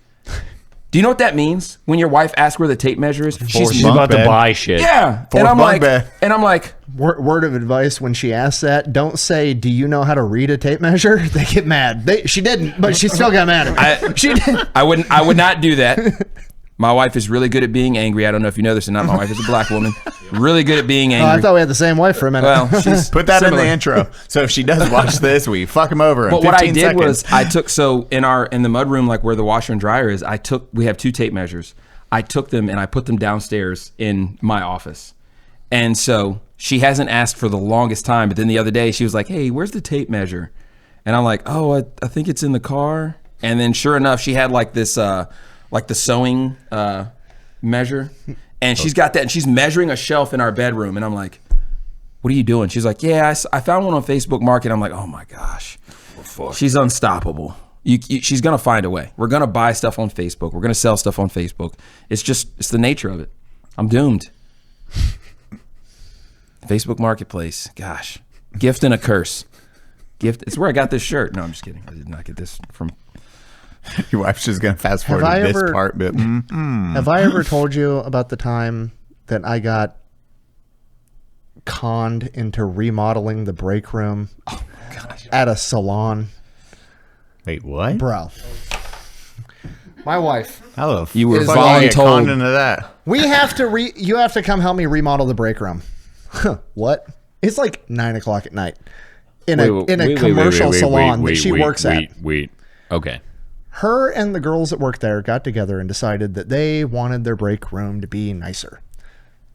Do you know what that means when your wife asks where the tape measure is?" She's about to buy shit. Yeah. And I'm like, word of advice when she asks that, don't say, "Do you know how to read a tape measure?" They get mad. She didn't, but she still got mad at me. She didn't. I would not do that. My wife is really good at being angry. I don't know if you know this or not. My wife is a black woman. Really good at being angry. I thought we had the same wife for a minute. Well, she's put that similar. in the intro. So if she does watch this, we fuck him over. But in what I 15 did seconds. was I took, so in the mud room, like where the washer and dryer is, we have 2 tape measures. I took them and I put them downstairs in my office. And so she hasn't asked for the longest time, but then the other day she was like, "Hey, where's the tape measure?" And I'm like, "Oh, I think it's in the car." And then sure enough, she had like this, like the sewing measure, and she's got that, and she's measuring a shelf in our bedroom, and I'm like, "What are you doing?" She's like, "Yeah, I found one on Facebook Market." I'm like, "Oh my gosh, she's unstoppable. She's gonna find a way. We're gonna buy stuff on Facebook. We're gonna sell stuff on Facebook. It's the nature of it. I'm doomed." Facebook Marketplace. Gosh. Gift and a curse. Gift. It's where I got this shirt. No, I'm just kidding. I did not get this from... Your wife's just going to fast forward to this part. But, Have I ever told you about the time that I got conned into remodeling the break room at a salon? Wait, what? Bro. My wife. Hello. You were voluntold into that. We have to you have to come help me remodel the break room. What? It's like 9 o'clock at night in a commercial salon that she works at. Okay. Her and the girls that work there got together and decided that they wanted their break room to be nicer.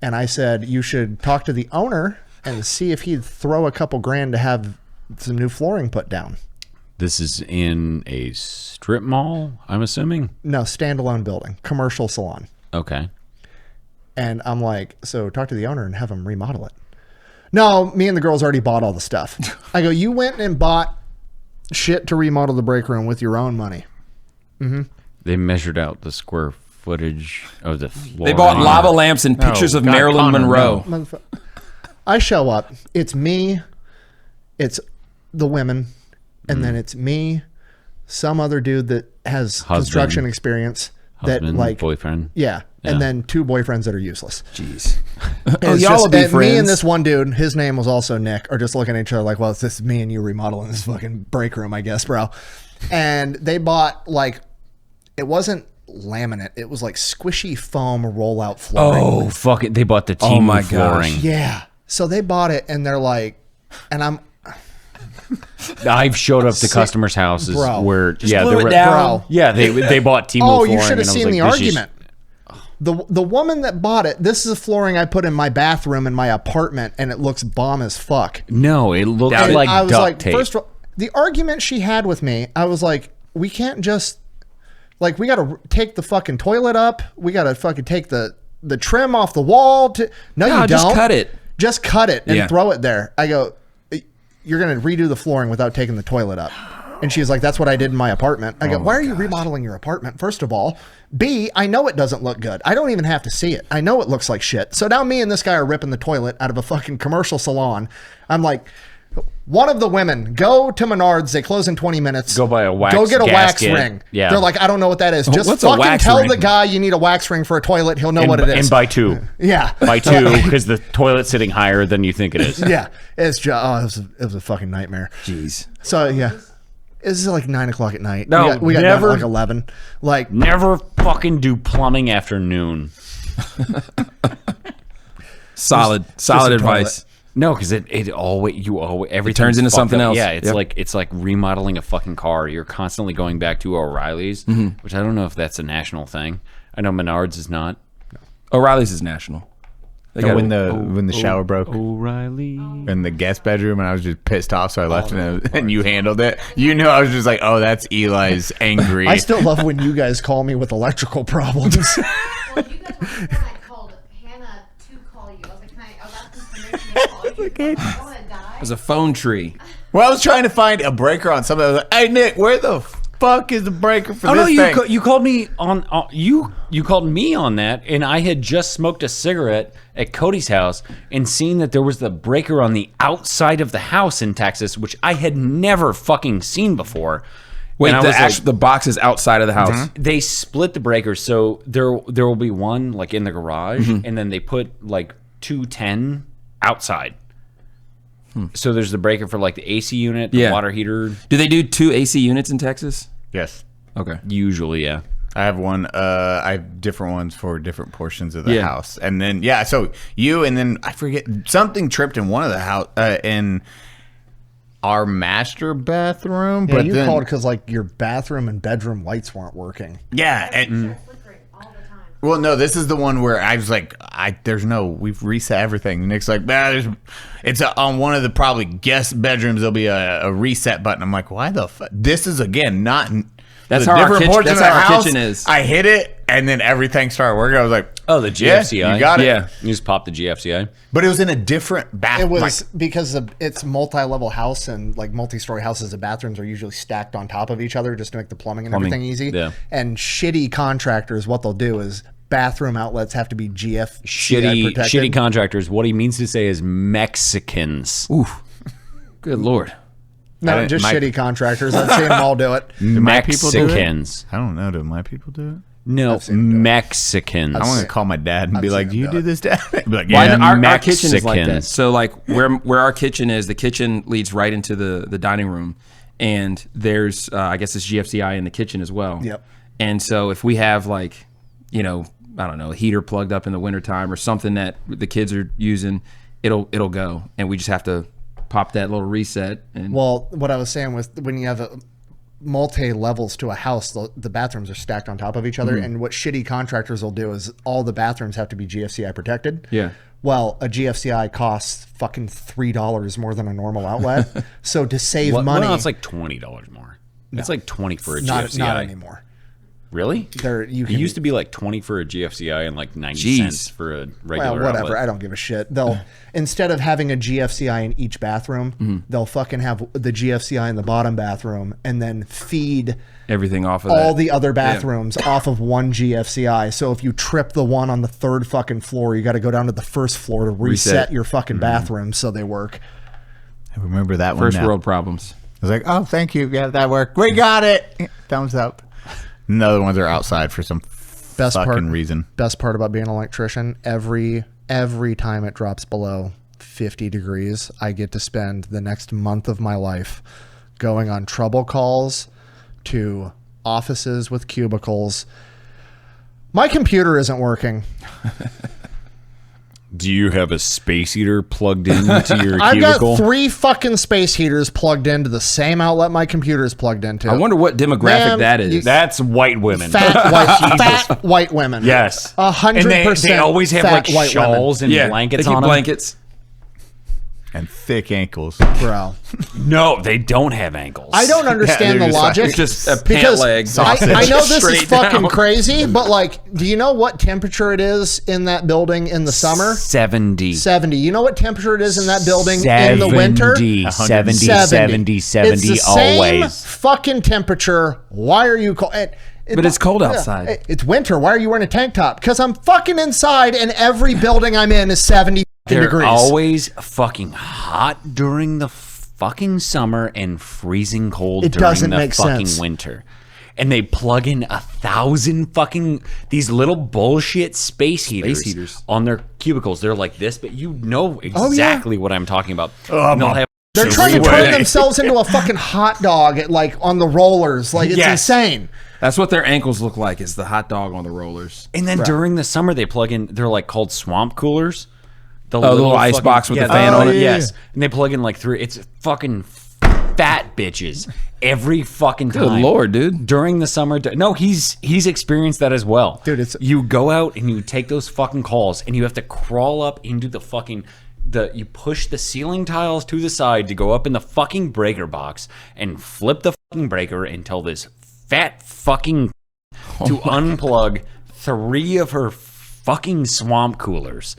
And I said, you should talk to the owner and see if he'd throw a couple grand to have some new flooring put down. This is in a strip mall, I'm assuming? No, standalone building, commercial salon. Okay. And I'm like, so talk to the owner and have him remodel it. No, me and the girls already bought all the stuff. I go, you went and bought shit to remodel the break room with your own money. Mm-hmm. They measured out the square footage of the floor. They bought lava lamps and pictures of Marilyn Monroe. I show up. It's me. It's the women. And then it's me, some other dude that has construction experience. Boyfriend. Yeah. And then 2 boyfriends that are useless. Jeez. Y'all will be friends. Me and this one dude, his name was also Nick, are just looking at each other like, well, it's this me and you remodeling this fucking break room, I guess, bro. And they bought it wasn't laminate. It was like squishy foam rollout flooring. Oh, fuck it. They bought the Temu flooring. Yeah. So they bought it and they're like, and I've showed up to customers' houses where blew it down. Yeah, they bought Temu flooring. Oh, you should have seen the argument. The woman that bought it, this is the flooring I put in my bathroom in my apartment, and it looks bomb as fuck. No, it looks like I was duct like, tape. first of all, the argument she had with me, I was like, we can't just, we got to take the fucking toilet up. We got to fucking take the trim off the wall. No, you don't. Just cut it. Just cut it and throw it there. I go, you're going to redo the flooring without taking the toilet up. And she's like, that's what I did in my apartment. I go, why are you remodeling your apartment, first of all? B, I know it doesn't look good. I don't even have to see it. I know it looks like shit. So now me and this guy are ripping the toilet out of a fucking commercial salon. I'm like, one of the women, go to Menards. They close in 20 minutes. Go buy a wax Go get a gasket. wax ring. Yeah. They're like, I don't know what that is. Just what's a fucking wax tell ring? the guy you need a wax ring for a toilet. He'll know what it is. And buy 2. Yeah. Buy 2 because the toilet's sitting higher than you think it is. Yeah. It's just, it was a fucking nightmare. Jeez. So, yeah. This is like 9 o'clock at night. No, we got never, done at 11. Never fucking do plumbing after noon. Solid advice. No, because it always everything turns into something else. Yeah, it's like remodeling a fucking car. You're constantly going back to O'Reilly's, which I don't know if that's a national thing. I know Menards is not. O'Reilly's is national. When the shower broke O'Reilly in the guest bedroom, and I was just pissed off, so I left it, and you handled it. You knew I was just like, oh, that's Eli's angry. I still love when you guys call me with electrical problems. Well, you guys were before I called Hannah to call you. I was like, I was asking permission to call you. I want to die. It was a phone tree. Well, I was trying to find a breaker on something. I was like, hey, Nick, where the fuck is the breaker for this thing? You called me on you called me on that, and I had just smoked a cigarette at Cody's house and seen that there was the breaker on the outside of the house in Texas, which I had never fucking seen before. Wait, the box is outside of the house. Mm-hmm. They split the breakers, so there will be one in the garage, and then they put 210 outside. So there's the breaker for the AC unit, the water heater. Do they do 2 AC units in Texas? Yes. Okay. Usually, yeah. I have one. I have different ones for different portions of the house, and then so you and then I forget something tripped in one of the house in our master bathroom. Yeah, but you then, called because your bathroom and bedroom lights weren't working. Yeah. And, Flickering all the time. well, no, this is the one where I was like, we've reset everything. Nick's like, it's on one of the probably guest bedrooms. There'll be a reset button. I'm like, why the fuck? This is again not. That's how our kitchen is. I hit it, and then everything started working. I was like, oh, the GFCI. Yeah, you got it. Yeah. You just pop the GFCI. But it was in a different bathroom. It was because it's multi-level house and multi-story houses. The bathrooms are usually stacked on top of each other just to make the plumbing and everything easy. Yeah. And shitty contractors, what they'll do is bathroom outlets have to be GFCI Shitty protected. contractors. What he means to say is Mexicans. Oof. Good Lord. No, just shitty contractors. I've seen them all do it. Mexicans. I don't know. Do my people do it? No, Mexicans. I want to call my dad and be like, "Do you do this, Dad?" Be like, Why "Yeah." our kitchen is like that. Mexicans. So like where our kitchen is, the kitchen leads right into the dining room, and there's I guess it's GFCI in the kitchen as well. Yep. And so if we have like, I don't know, a heater plugged up in the wintertime or something that the kids are using, it'll go, and we just have to pop that little reset. And Well, what I was saying was when you have multi-levels to a house, the bathrooms are stacked on top of each other, and what shitty contractors will do is all the bathrooms have to be GFCI protected. Yeah. Well, a GFCI costs fucking $3 more than a normal outlet. So to save money, Well, it's like $20 more. It's like 20 for a not GFCI. anymore. Really? It used to be like 20 for a GFCI and like 90 cents for a regular Well, whatever. outlet. I don't give a shit. They'll instead of having a GFCI in each bathroom, they'll fucking have the GFCI in the bottom bathroom and then feed everything off of all that. the other bathrooms off of one GFCI. So if you trip the one on the third fucking floor, you got to go down to the first floor to reset your fucking bathroom so they work. I remember that one. First now. world problems. I was like, "Oh, thank you. Yeah, that worked. We got it. Thumbs up." And the other ones are outside for some fucking reason. Best part about being an electrician, every time it drops below 50 degrees, I get to spend the next month of my life going on trouble calls to offices with cubicles. My computer isn't working. Do you have a space heater plugged into your I've cubicle? got 3 fucking space heaters plugged into the same outlet my computer is plugged into. I wonder what demographic Ma'am, that is. That's white women. Fat white women. Yes. 100%. And they always have fat like white shawls and yeah, blankets they keep on them. blankets. And thick ankles. women. Bro. No, they don't have ankles. I don't understand they're the just like- logic. It's just a pant because leg. I know this is Straight fucking down. crazy, but like, do you know what temperature it is in that building in the summer? 70. 70. You know what temperature it is in that building in the winter? 70, 70, 70, It's the same always. fucking temperature. Why are you But it's cold outside. It's winter. Why are you wearing a tank top? Because I'm fucking inside, and every building I'm in is 70 They're degrees. always fucking hot during the fucking summer and freezing cold It during doesn't the make fucking sense. winter. And they plug in 1,000 fucking these little bullshit space heaters on their cubicles. They're like this, but you know exactly what I'm talking about. And they'll have They're trying to turn themselves into a fucking hot dog at like on the rollers. Like it's insane. That's what their ankles look like, is the hot dog on the rollers. And then during the summer they plug in, they're like called swamp coolers. The little ice box with the fan on it? Yes. And they plug in like 3. It's fucking fat bitches every fucking time. Good Lord, dude. During the summer. No, he's experienced that as well. Dude, it's... You go out and you take those fucking calls and you have to crawl up into the fucking... You push the ceiling tiles to the side to go up in the fucking breaker box and flip the fucking breaker and tell this fat fucking to unplug 3 of her fucking swamp coolers.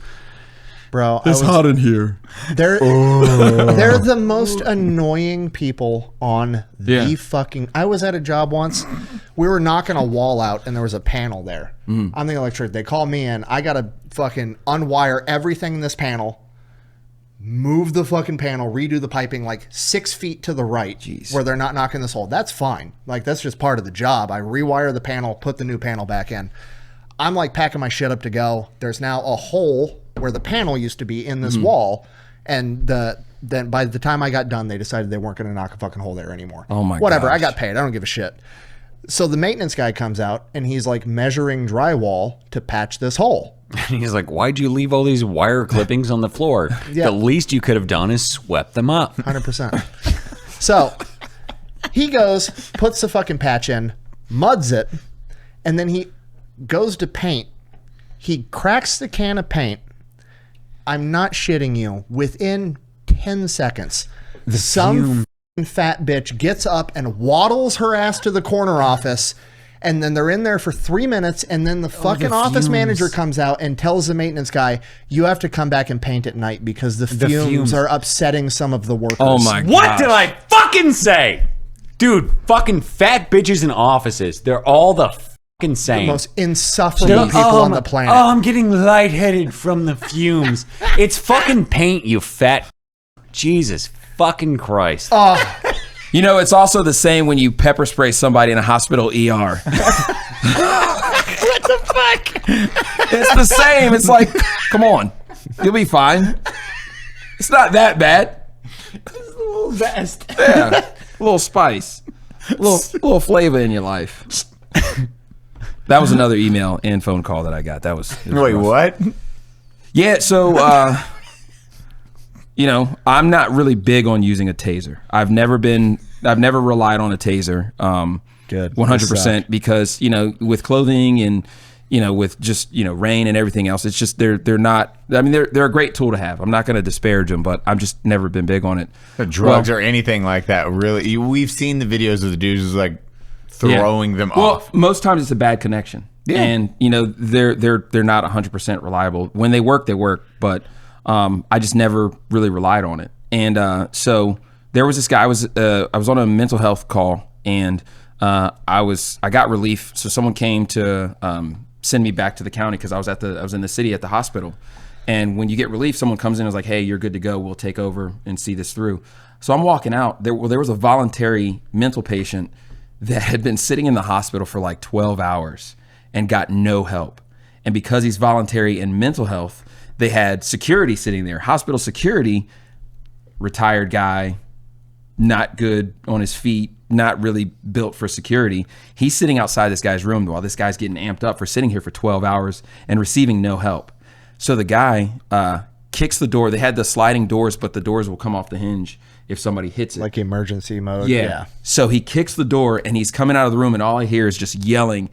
Bro, It's hot in here. They're the most annoying people on the fucking... I was at a job once. We were knocking a wall out and there was a panel there. I'm the electrician. They called me in. I got to fucking unwire everything in this panel, move the fucking panel, redo the piping like 6 feet to the right where they're not knocking this hole. That's fine. Like, that's just part of the job. I rewire the panel, put the new panel back in. I'm like packing my shit up to go. There's now a hole where the panel used to be in this wall, and then by the time I got done, they decided they weren't going to knock a fucking hole there anymore. Oh my Whatever, gosh. I got paid. I don't give a shit. So the maintenance guy comes out and he's like measuring drywall to patch this hole. And he's like, why'd you leave all these wire clippings on the floor? Yeah. The least you could have done is swept them up. 100%. So he goes, puts the fucking patch in, muds it, and then he goes to paint. He cracks the can of paint. I'm not shitting you. Within 10 seconds, some fat bitch gets up and waddles her ass to the corner office, and then they're in there for 3 minutes, and then the fucking office manager comes out and tells the maintenance guy, you have to come back and paint at night because the fumes are upsetting some of the workers. Oh my god. What did I fucking say? Dude, fucking fat bitches in offices. They're all the insane. The most insufferable people on the planet. Oh, I'm getting lightheaded from the fumes. It's fucking paint, you fat. Jesus fucking Christ. You know, it's also the same when you pepper spray somebody in a hospital ER. What the fuck? It's the same. It's like, come on, you'll be fine. It's not that bad. It's a little zest. Yeah, a little spice, a little flavor in your life. That was another email and phone call that I got. That was Wait, rough. what? Yeah, so you know, I'm not really big on using a taser. I've never relied on a taser. Good. 100% because, you know, with clothing and, you know, with just, you know, rain and everything else, it's just they're not. I mean, they're a great tool to have. I'm not going to disparage them, but I've just never been big on it. Drugs or anything like that. Really, we've seen the videos of the dudes who's like throwing them off. Well, most times it's a bad connection. Yeah. And, you know, they're not 100% reliable. When they work, but I just never really relied on it. And so there was this guy. I was on a mental health call, and I got relief. So someone came to send me back to the county because I was in the city at the hospital. And when you get relief, someone comes in and is like, "Hey, you're good to go. We'll take over and see this through." So I'm walking out. There was a voluntary mental patient that had been sitting in the hospital for like 12 hours and got no help. And because he's voluntary in mental health, they had security sitting there, hospital security, retired guy, not good on his feet, not really built for security. He's sitting outside this guy's room while this guy's getting amped up for sitting here for 12 hours and receiving no help. So the guy kicks the door. They had the sliding doors, but the doors will come off the hinge if somebody hits it. Like emergency mode. Yeah. So he kicks the door and he's coming out of the room, and all I hear is just yelling.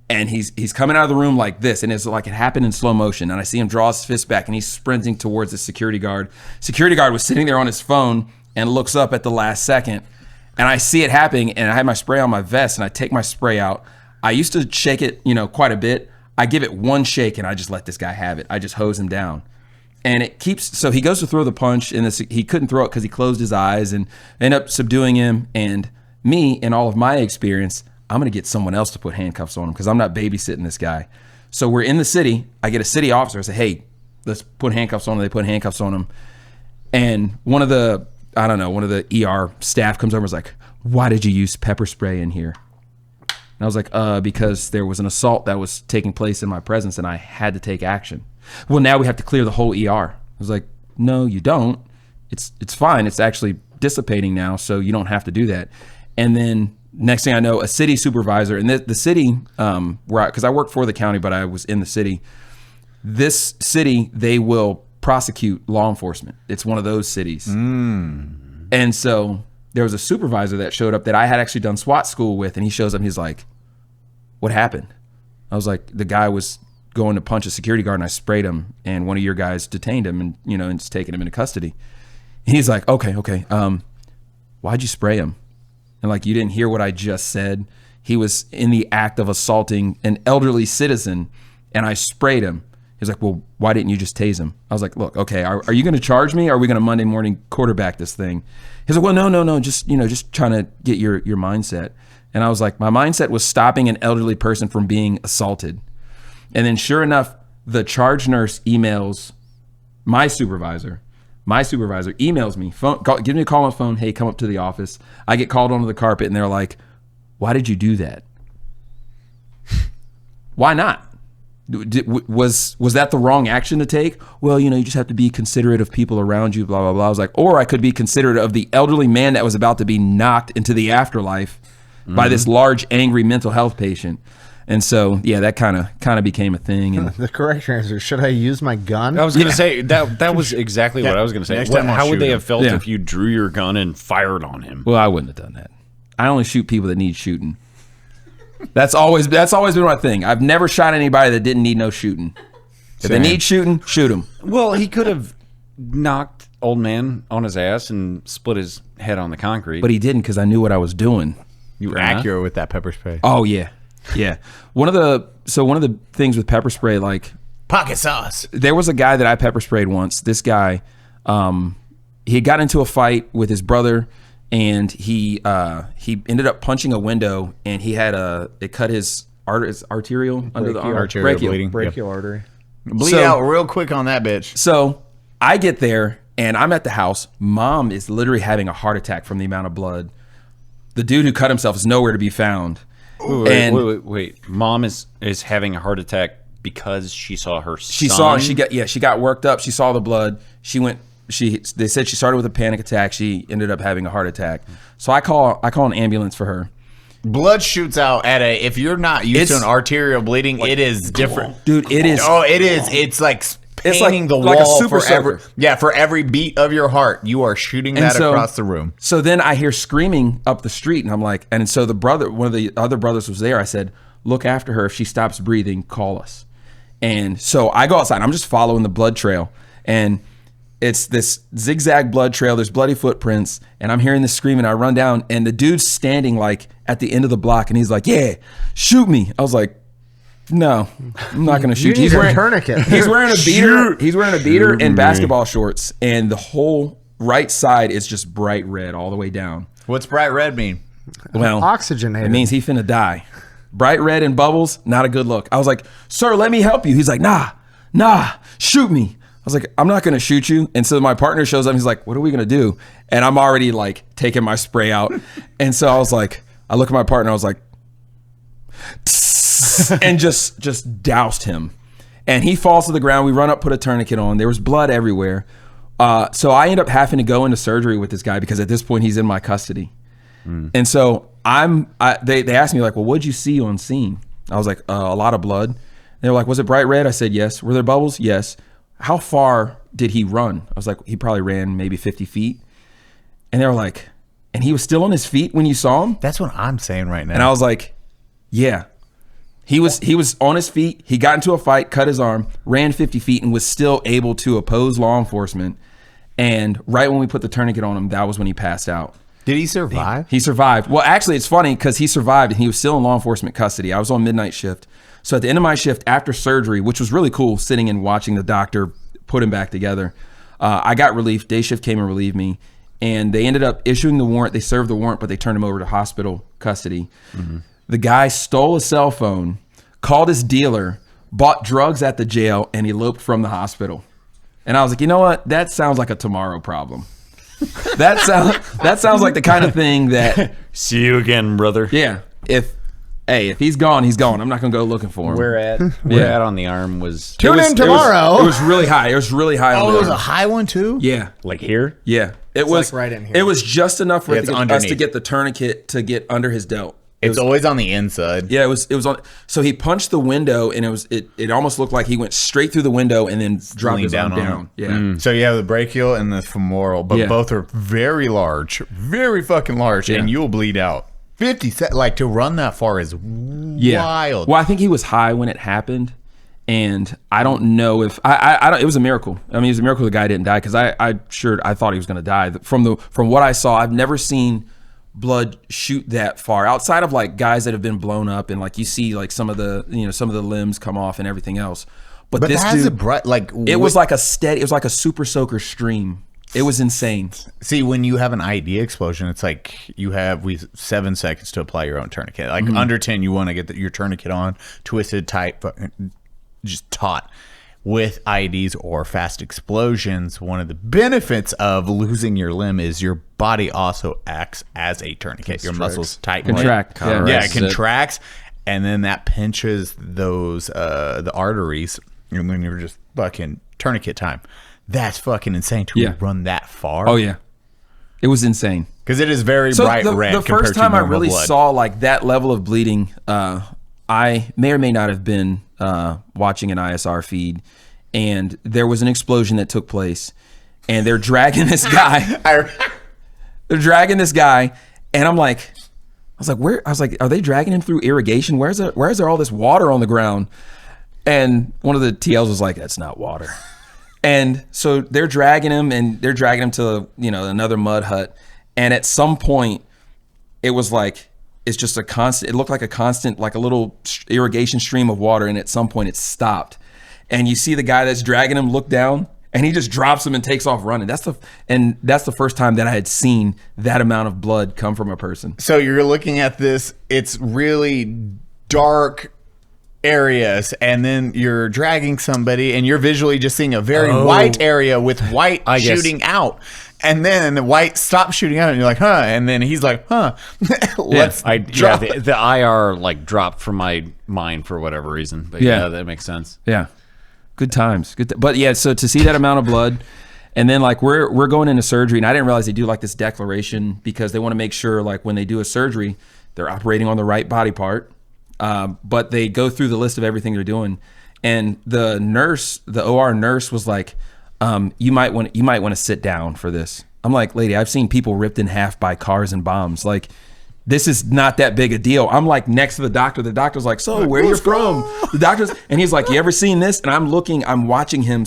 And he's coming out of the room like this, and it's like it happened in slow motion. And I see him draw his fist back, and he's sprinting towards the security guard. Security guard was sitting there on his phone and looks up at the last second. And I see it happening, and I had my spray on my vest, and I take my spray out. I used to shake it, you know, quite a bit. I give it one shake, and I just let this guy have it. I just hose him down. And it keeps, so he goes to throw the punch, and he couldn't throw it because he closed his eyes, and end up subduing him. And me, in all of my experience, I'm going to get someone else to put handcuffs on him because I'm not babysitting this guy. So we're in the city. I get a city officer. I say, "Hey, let's put handcuffs on him." They put handcuffs on him. And one of the ER staff comes over and is like, "Why did you use pepper spray in here?" And I was like, because there was an assault that was taking place in my presence and I had to take action. "Well, now we have to clear the whole ER." I was like, "No, you don't. It's fine. It's actually dissipating now, so you don't have to do that." And then next thing I know, a city supervisor, and the city, because I work for the county, but I was in the city. This city, they will prosecute law enforcement. It's one of those cities. And so there was a supervisor that showed up that I had actually done SWAT school with, and he shows up and he's like, "What happened?" I was like, "The guy was going to punch a security guard and I sprayed him, and one of your guys detained him and, you know, and it's taking him into custody." And he's like, okay. Why'd you spray him?" And like, "You didn't hear what I just said. He was in the act of assaulting an elderly citizen and I sprayed him." He's like, "Well, why didn't you just tase him?" I was like, "Look, okay, are you going to charge me? Or are we going to Monday morning quarterback this thing?" He's like, "Well, no, just trying to get your mindset." And I was like, my mindset was stopping an elderly person from being assaulted. And then sure enough, the charge nurse emails my supervisor. My supervisor emails me, gives me a call on the phone. "Hey, come up to the office." I get called onto the carpet and they're like, "Why did you do that?" Why not? Was that the wrong action to take? "Well, you just have to be considerate of people around you, blah, blah, blah." I was like, or I could be considerate of the elderly man that was about to be knocked into the afterlife by this large, angry mental health patient. And so, yeah, that kind of became a thing. And the correct answer: should I use my gun? I was going to say that was exactly what I was going to say. How would they have felt if you drew your gun and fired on him? Well, I wouldn't have done that. I only shoot people that need shooting. That's always been my thing. I've never shot anybody that didn't need no shooting. If they need shooting, shoot them. Well, he could have knocked old man on his ass and split his head on the concrete, but he didn't because I knew what I was doing. You were accurate with that pepper spray. Oh yeah. One of the things with pepper spray, like pocket sauce. There was a guy that I pepper sprayed once. This guy, he got into a fight with his brother, and he ended up punching a window, and he had it cut his arterial under the arm. Arterial bleeding. Brachial artery. Bleed So- out real quick on that bitch. So I get there and I'm at the house. Mom is literally having a heart attack from the amount of blood. The dude who cut himself is nowhere to be found. Wait. Mom is having a heart attack because she saw her son? She got worked up. She saw the blood. They said she started with a panic attack. She ended up having a heart attack. So I call an ambulance for her. Blood shoots out at if you're not used to an arterial bleeding, it is different. Dude, it is. Oh, it is. It's like painting the like a wall super for every beat of your heart. You are shooting that across the room. So then I hear screaming up the street, and I'm like, and so one of the other brothers was there. I said, look after her. If she stops breathing, call us. And so I go outside. I'm just following the blood trail, and it's this zigzag blood trail. There's bloody footprints, and I'm hearing this screaming. I run down, and the dude's standing like at the end of the block, and he's like, "Yeah, shoot me." I was like, "No, I'm not going to shoot you." He's wearing a tourniquet. He's wearing a beater. He's wearing a beater and basketball shorts, and the whole right side is just bright red all the way down. What's bright red mean? Well, oxygenated. It means he finna die. Bright red and bubbles, not a good look. I was like, "Sir, let me help you." He's like, "Nah, shoot me." I was like, "I'm not gonna shoot you." And so my partner shows up. He's like, "What are we gonna do?" And I'm already like taking my spray out. And so I was like, I look at my partner. I was like, and just doused him. And he falls to the ground. We run up, put a tourniquet on. There was blood everywhere. So I end up having to go into surgery with this guy because at this point he's in my custody. And so they asked me like, "Well, what'd you see on scene?" I was like, "A lot of blood." They were like, "Was it bright red?" I said, "Yes." "Were there bubbles?" "Yes." "How far did he run?" I was like, "He probably ran maybe 50 feet. And they were like, "And he was still on his feet when you saw him?" That's what I'm saying right now. And I was like, "Yeah." He was on his feet. He got into a fight, cut his arm, ran 50 feet, and was still able to oppose law enforcement. And right when we put the tourniquet on him, that was when he passed out. Did he survive? He survived. Well, actually, it's funny because he survived and he was still in law enforcement custody. I was on midnight shift. So at the end of my shift after surgery, which was really cool, sitting and watching the doctor put him back together, I got relief. Day shift came and relieved me. And they ended up issuing the warrant. They served the warrant, but they turned him over to hospital custody. The guy stole a cell phone, called his dealer, bought drugs at the jail, and eloped from the hospital. And I was like, you know what? That sounds like a tomorrow problem. That sounds like the kind of thing that see you again, brother. Yeah. If he's gone, he's gone. I'm not gonna go looking for him. Where at on the arm was Tune in tomorrow. It was really high. It was really high. Oh, on it the was arm. a high one too? Yeah. like here. Yeah. It was like right in here. It was just enough for It's us to underneath. get the tourniquet to get under his delt. It's always on the inside. Yeah, it was on. So he punched the window, and it almost looked like he went straight through the window and then dropped his arm down. Yeah. So you have the brachial and the femoral, but both are very large, very fucking large, and you'll bleed out. 50 like to run that far is wild. Well, I think he was high when it happened, and I don't know if I don't. It was a miracle. I mean, it was a miracle the guy didn't die because I thought he was going to die. From what I saw, I've never seen blood shoot that far outside of like guys that have been blown up and like you see like some of the limbs come off and everything else. But this that's dude, it was like a super soaker stream. It was insane. See, when you have an IED explosion, it's like we have 7 seconds to apply your own tourniquet. Like under 10, you want to get your tourniquet on, twisted, tight, just taut. With IEDs or fast explosions, one of the benefits of losing your limb is your body also acts as a tourniquet. Your muscles tighten. Contract. Yeah, it contracts, and then that pinches those the arteries, and then you're just fucking tourniquet time. That's fucking insane to run that far. Oh yeah, it was insane because it is very bright red. The first time I really saw like that level of bleeding, I may or may not have been watching an ISR feed, and there was an explosion that took place, and they're dragging this guy. They're dragging this guy, and I'm like, are they dragging him through irrigation? Where's there all this water on the ground? And one of the TLs was like, that's not water. And so they're dragging him to another mud hut, and at some point, it was like. It's just it looked like a constant, like a little irrigation stream of water. And at some point it stopped. And you see the guy that's dragging him look down and he just drops him and takes off running. That's the first time that I had seen that amount of blood come from a person. So you're looking at this, it's really dark, areas, and then you're dragging somebody and you're visually just seeing a very white area with white shooting out. And then the white stops shooting out, and you're like, huh? And then he's like, huh? Let's drop it. The IR like dropped from my mind for whatever reason. But yeah, that makes sense. Yeah, good times. But yeah, so to see that amount of blood, and then like we're going into surgery, and I didn't realize they do like this declaration because they want to make sure like when they do a surgery, they're operating on the right body part. But they go through the list of everything they're doing, and the nurse, the OR nurse, was like, you might want to sit down for this. I'm like, lady, I've seen people ripped in half by cars and bombs. Like, this is not that big a deal. I'm like next to the doctor. The doctor's like, so where you from? The doctor's, and he's like, you ever seen this? And I'm watching him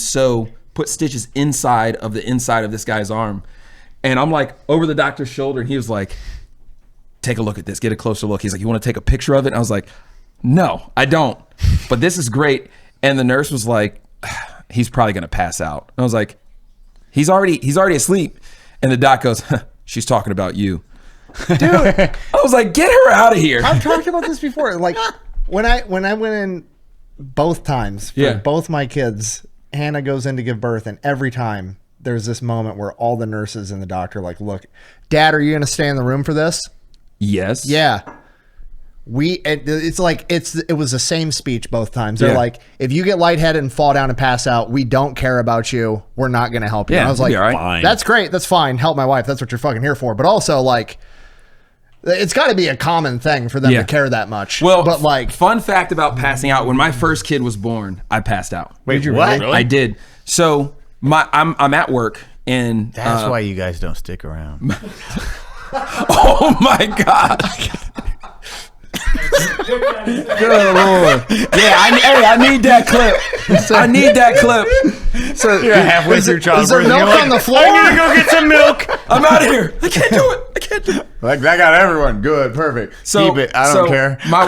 put stitches inside of this guy's arm. And I'm like over the doctor's shoulder, and he was like, take a look at this, get a closer look. He's like, you want to take a picture of it? And I was like, no, I don't. But this is great. And the nurse was like, he's probably going to pass out. And I was like, he's already asleep. And the doc goes, she's talking about you. Dude, I was like, get her out of here. I've talked about this before. Like when I went in both times for both my kids, Hannah goes in to give birth, and every time there's this moment where all the nurses and the doctor like, look, Dad, are you going to stay in the room for this? Yes. Yeah. It was the same speech both times. They're like, if you get lightheaded and fall down and pass out, we don't care about you. We're not going to help you. Yeah, and I was like, fine. That's great. That's fine. Help my wife. That's what you're fucking here for. But also, like, it's got to be a common thing for them to care that much. Well, but like, fun fact about passing out: when my first kid was born, I passed out. Wait, did you what? Really? I did. So I'm at work, and that's why you guys don't stick around. Oh my god. Good Lord. Yeah, I need that clip. I need that clip. So you're halfway through childbirth. Is there milk on the floor? I need to go get some milk. I'm out of here. I can't do it. Like, I got everyone. Good, perfect. So, keep it. I don't care. My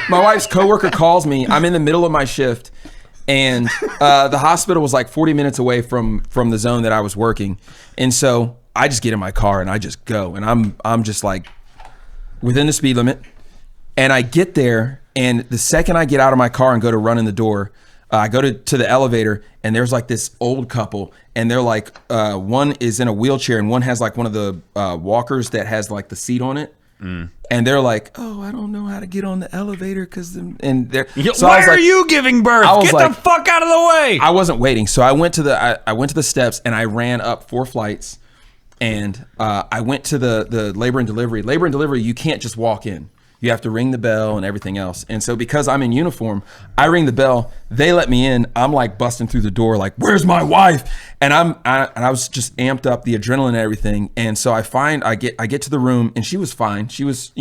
wife's coworker calls me. I'm in the middle of my shift, and the hospital was like 40 minutes away from the zone that I was working. And so I just get in my car and I just go, and I'm just like within the speed limit. And I get there, and the second I get out of my car and go to run in the door, I go to the elevator, and there's like this old couple, and they're like, one is in a wheelchair, and one has like one of the walkers that has like the seat on it. And they're like, oh, I don't know how to get on the elevator why are you giving birth? Get the fuck out of the way. I wasn't waiting. So I went to the steps, and I ran up 4 flights, and I went to the labor and delivery. Labor and delivery, you can't just walk in. You have to ring the bell and everything else. And so because I'm in uniform, I ring the bell. They let me in. I'm like busting through the door, like, where's my wife? And I was just amped up, the adrenaline and everything. And so I get to the room, and she was fine. She was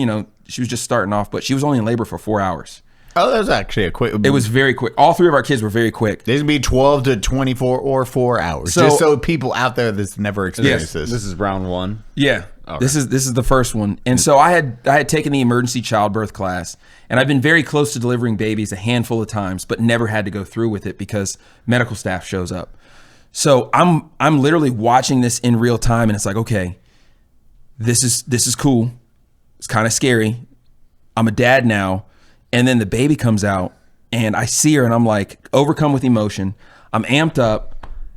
just starting off, but she was only in labor for 4 hours. Oh, that was actually a quick. It was very quick. All 3 of our kids were very quick. These would be 12 to 24 or 4 hours. So, just so people out there that's never experienced this. This is round 1. Yeah. Okay. This is the first one. And so I had taken the emergency childbirth class, and I've been very close to delivering babies a handful of times, but never had to go through with it because medical staff shows up. So I'm literally watching this in real time, and it's like, okay, this is cool. It's kind of scary. I'm a dad now. And then the baby comes out, and I see her, and I'm like overcome with emotion. I'm amped up.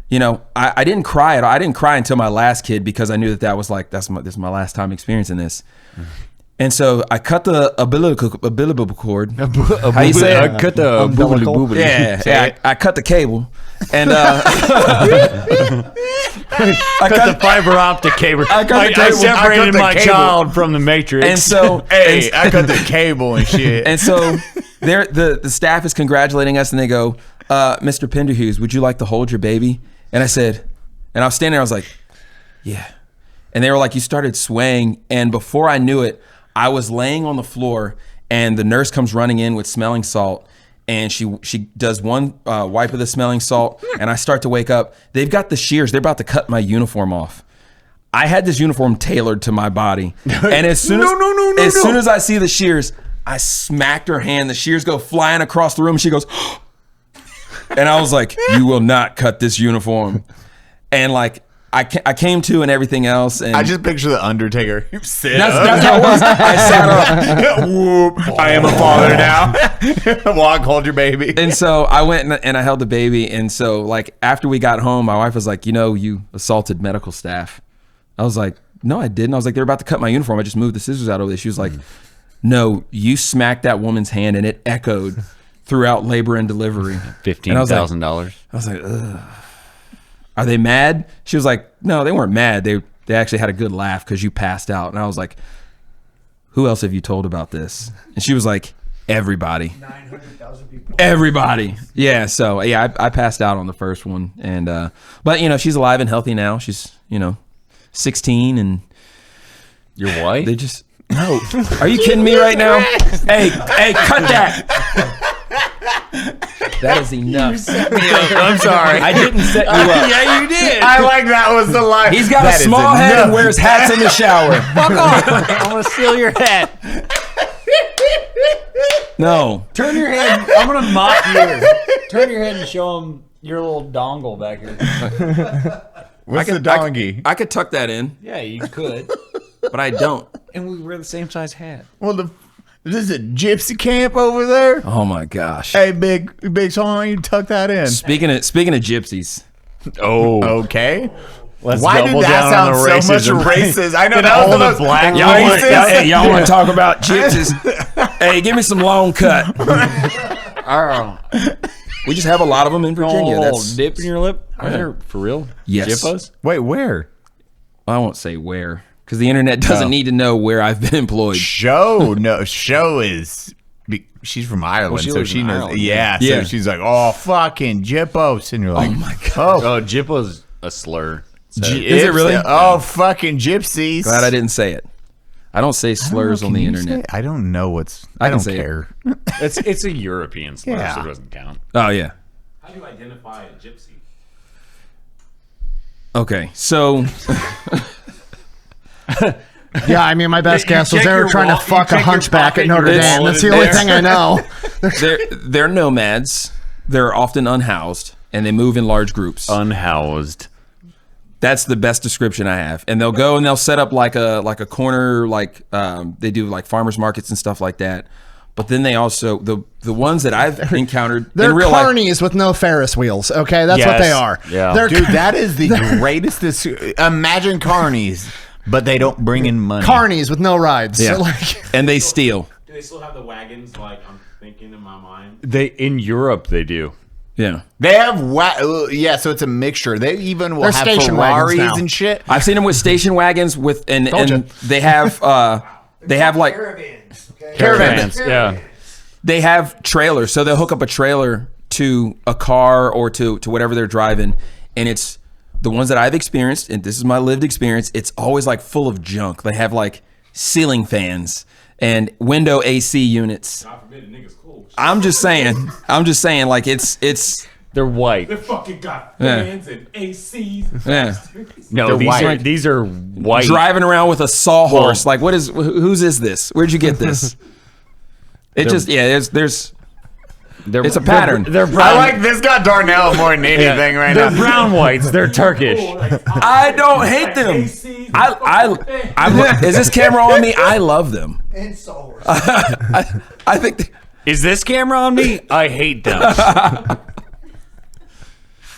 You know, I didn't cry at all. I didn't cry until my last kid because I knew that was like, this is my last time experiencing this. And so I cut the umbilical cord. How you say it? I cut the umbilical. Yeah, I cut the cable. And I cut the fiber optic cable. I separated my child from the matrix. And so, I cut the cable and shit. And so the staff is congratulating us, and they go, Mr. Penderhughes, would you like to hold your baby? And I said, and I was standing there, I was like, yeah. And they were like, you started swaying. And before I knew it, I was laying on the floor, and the nurse comes running in with smelling salt, and she does one wipe of the smelling salt, and I start to wake up. They've got the shears. They're about to cut my uniform off. I had this uniform tailored to my body. And as soon as I see the shears, I smacked her hand. The shears go flying across the room. She goes, and I was like, you will not cut this uniform. And like, I came to and everything else. And I just picture the Undertaker. Sit that's up. how it was. I sat up. Whoop. I am a father now. Walk, hold your baby. And so I went and I held the baby. And so like after we got home, my wife was like, you assaulted medical staff. I was like, no, I didn't. I was like, they're about to cut my uniform. I just moved the scissors out of it. She was like, no, you smacked that woman's hand and it echoed throughout labor and delivery. $15,000. I was like, ugh. Are they mad? She was like, no, they weren't mad. They actually had a good laugh because you passed out. And I was like, who else have you told about this? And she was like, everybody. 900,000 people. Everybody. Yeah. So yeah, I passed out on the first one. And, but she's alive and healthy now. She's, 16 and Your wife? they just, no. Are you kidding me right now? Hey, cut that. That is enough. I'm sorry. I didn't set you up. Yeah, you did. I like that was the line. He's got That a is small head enough. and wears hats in the shower. Fuck off. I'm going to steal your hat. No. Turn your head. I'm going to mock you. Turn your head and show him your little dongle back here. What's the donkey? I could tuck that in, Yeah, you could. but I don't. And we wear the same size hat. Well, this is a gypsy camp over there. Oh my gosh. Hey, big so why don't you tuck that in? Speaking of gypsies. Oh. Okay. Let's Why did double that down sound on the so much racism. racist? I know Get that all was the the most black Y'all want to talk about gypsies? Hey, give me some long cut. We just have a lot of them in Virginia. That's dip in your lip. Are there for real? Yes. Jippos? Wait, where? I won't say where because the internet doesn't need to know where I've been employed. Show is. She's from Ireland, she so lives she in knows. Ireland. Yeah, Yeah. so she's like, oh, fucking Jippos. And you're like, Oh my god. Oh, Jippo's a slur. So- Is it really? Oh, fucking gypsies. Glad I didn't say it. I don't say slurs on the internet. I don't know what's. I I can don't say it. care. it's a European slur, Yeah. so it doesn't count. Oh yeah. How do you identify a gypsy? Okay, so Yeah, I mean, my best guess was check they were your trying wallet- to fuck you a check your hunchback pocket, at Notre your Dame. wallet That's the is only there. thing I know. they're nomads. They're often unhoused and they move in large groups. Unhoused. That's the best description I have. And they'll go and they'll set up like a corner, they do like farmers markets and stuff like that. But then they also the ones that I've encountered They're in real life. carnies with no Ferris wheels. Okay, that's what Yes. they are. Yeah. They're Dude, that is the greatest. Imagine carnies, but they don't bring in money. carnies with no rides. Yeah. So, like, And they steal. Do they still have the wagons? Like I'm thinking in my mind. They in Europe they do. Yeah. They have yeah, so it's a mixture. They even will They're have station wagons Ferraris now. and shit. I've seen them with station wagons with and you. they have like Caravans. Okay? Caravans. Yeah. they have trailers, so they'll hook up a trailer to a car or to whatever they're driving, and it's the ones that I've experienced, and this is my lived experience. It's always like full of junk. They have like ceiling fans and window AC units. God forbid a nigga's cool. I'm just saying, like it's They're white. They fucking got Yeah. fans and ACs. yeah. No, They're white. these are white. Driving around with a sawhorse. Like, whose is this? Where'd you get this? It just, yeah, there's it's a pattern. They're I brown. like this got Darnell more than anything right They're now. brown whites. They're Turkish. I don't hate them. Is this camera on me? I love them. And Soul. I think Is this camera on me? I hate them.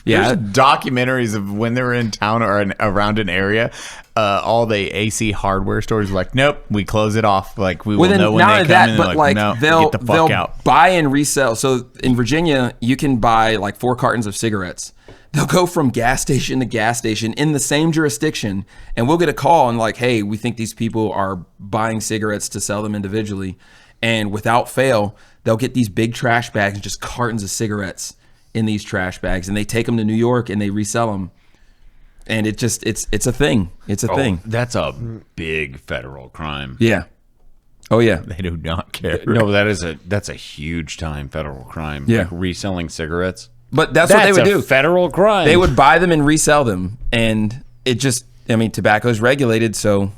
yeah. There's documentaries of when they were in town or around an area. All the AC hardware stores were like, nope, we close it off. Like we will Well, then know when not they only come that, in. but like no, they'll get the fuck they'll out. buy and resell. So in Virginia, you can buy like 4 cartons of cigarettes. They'll go from gas station to gas station in the same jurisdiction, and we'll get a call and like, hey, we think these people are buying cigarettes to sell them individually, and without fail, they'll get these big trash bags and just cartons of cigarettes in these trash bags, and they take them to New York and they resell them. And it just it's a thing. It's a thing. That's a big federal crime. Yeah. Oh yeah. They do not care. No, that's a huge time federal crime. Yeah. Like reselling cigarettes. But that's what they would do. Federal crime. They would buy them and resell them, and it just, I mean, tobacco is regulated, so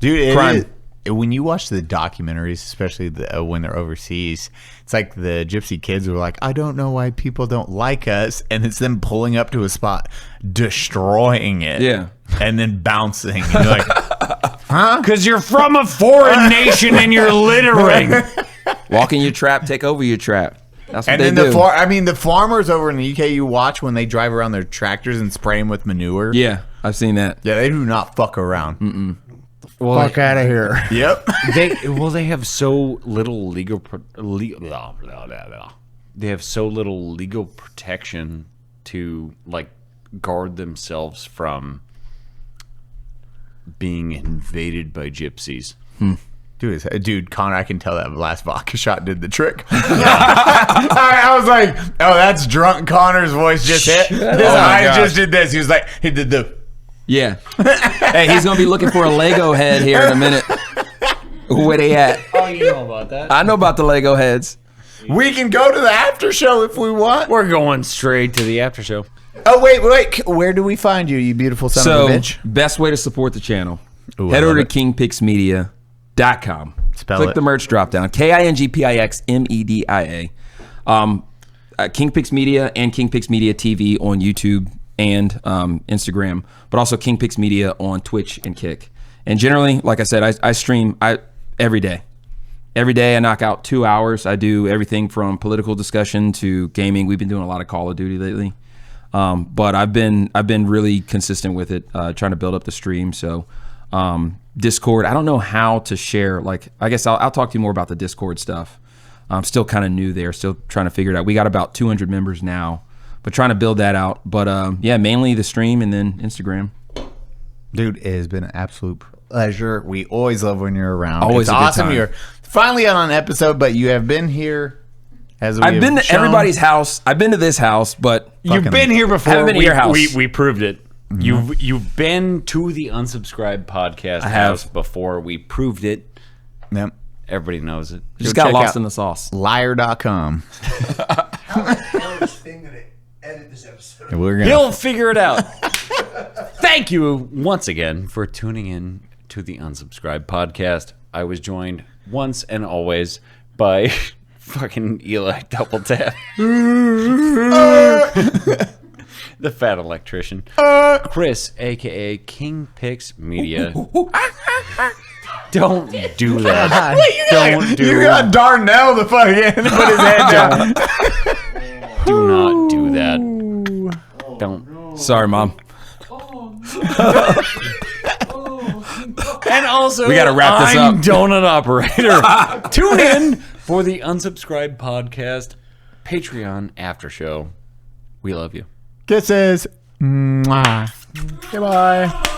Dude, crime. when you watch the documentaries, especially when they're overseas, it's like the gypsy kids were like, I don't know why people don't like us. And it's them pulling up to a spot, destroying it. Yeah. And then bouncing. And you're like, huh? Because you're from a foreign nation and you're littering. Walk in your trap, take over your trap. That's what And they then do. the farmers over in the UK, you watch when they drive around their tractors and spray them with manure. Yeah, I've seen that. Yeah, they do not fuck around. Well, Fuck out of here. Yep. they have so little they have so little legal protection to like guard themselves from being invaded by gypsies. Dude, Connor, I can tell that last vodka shot did the trick. I was like, oh, that's drunk Connor's voice just hit. His eyes just did this. He was like, he did the... Yeah. Hey, he's going to be looking for a Lego head here in a minute. Where they at? Oh, you know about that? I know about the Lego heads. We can go to the after show if we want. We're going straight to the after show. Oh, wait. Where do we find you, you beautiful son of a bitch? Best way to support the channel. Ooh, Head I over love to it. KingPixmedia.com. Click the merch drop down. KingPixmedia. KingPix Media and KingPix Media TV on YouTube and Instagram, but also KingPix Media on Twitch and Kick. And generally, like I said, I stream every day. Every day I knock out 2 hours. I do everything from political discussion to gaming. We've been doing a lot of Call of Duty lately. But I've been really consistent with it, trying to build up the stream. So Discord, I don't know how to share. Like, I guess I'll talk to you more about the Discord stuff. I'm still kind of new there, still trying to figure it out. We got about 200 members now, but trying to build that out. But yeah, mainly the stream and then Instagram. Dude, it has been an absolute pleasure. We always love when you're around. Always it's a good awesome. time. You're finally on an episode, but you have been here. I've been to everybody's house. I've been to this house, but You've been here before. Haven't been to your house. We proved it. You've been to the Unsubscribed podcast house before. We proved it. Yep. Everybody knows it. just Go got check lost out in the sauce. Liar.com. How the hell is Thing gonna edit this episode? He'll figure it out. Thank you once again for tuning in to the Unsubscribed podcast. I was joined once and always by fucking Eli Doubletap. The Fat Electrician. Chris, a.k.a. KingPix Media. Don't do that. You got Darnell the fucking put his head down. Do not do that. Don't. Sorry, Mom. And also, We gotta wrap this I'm up. Donut Operator. Tune in for the Unsubscribed podcast Patreon after show. We love you. Kisses. Mwah. Goodbye.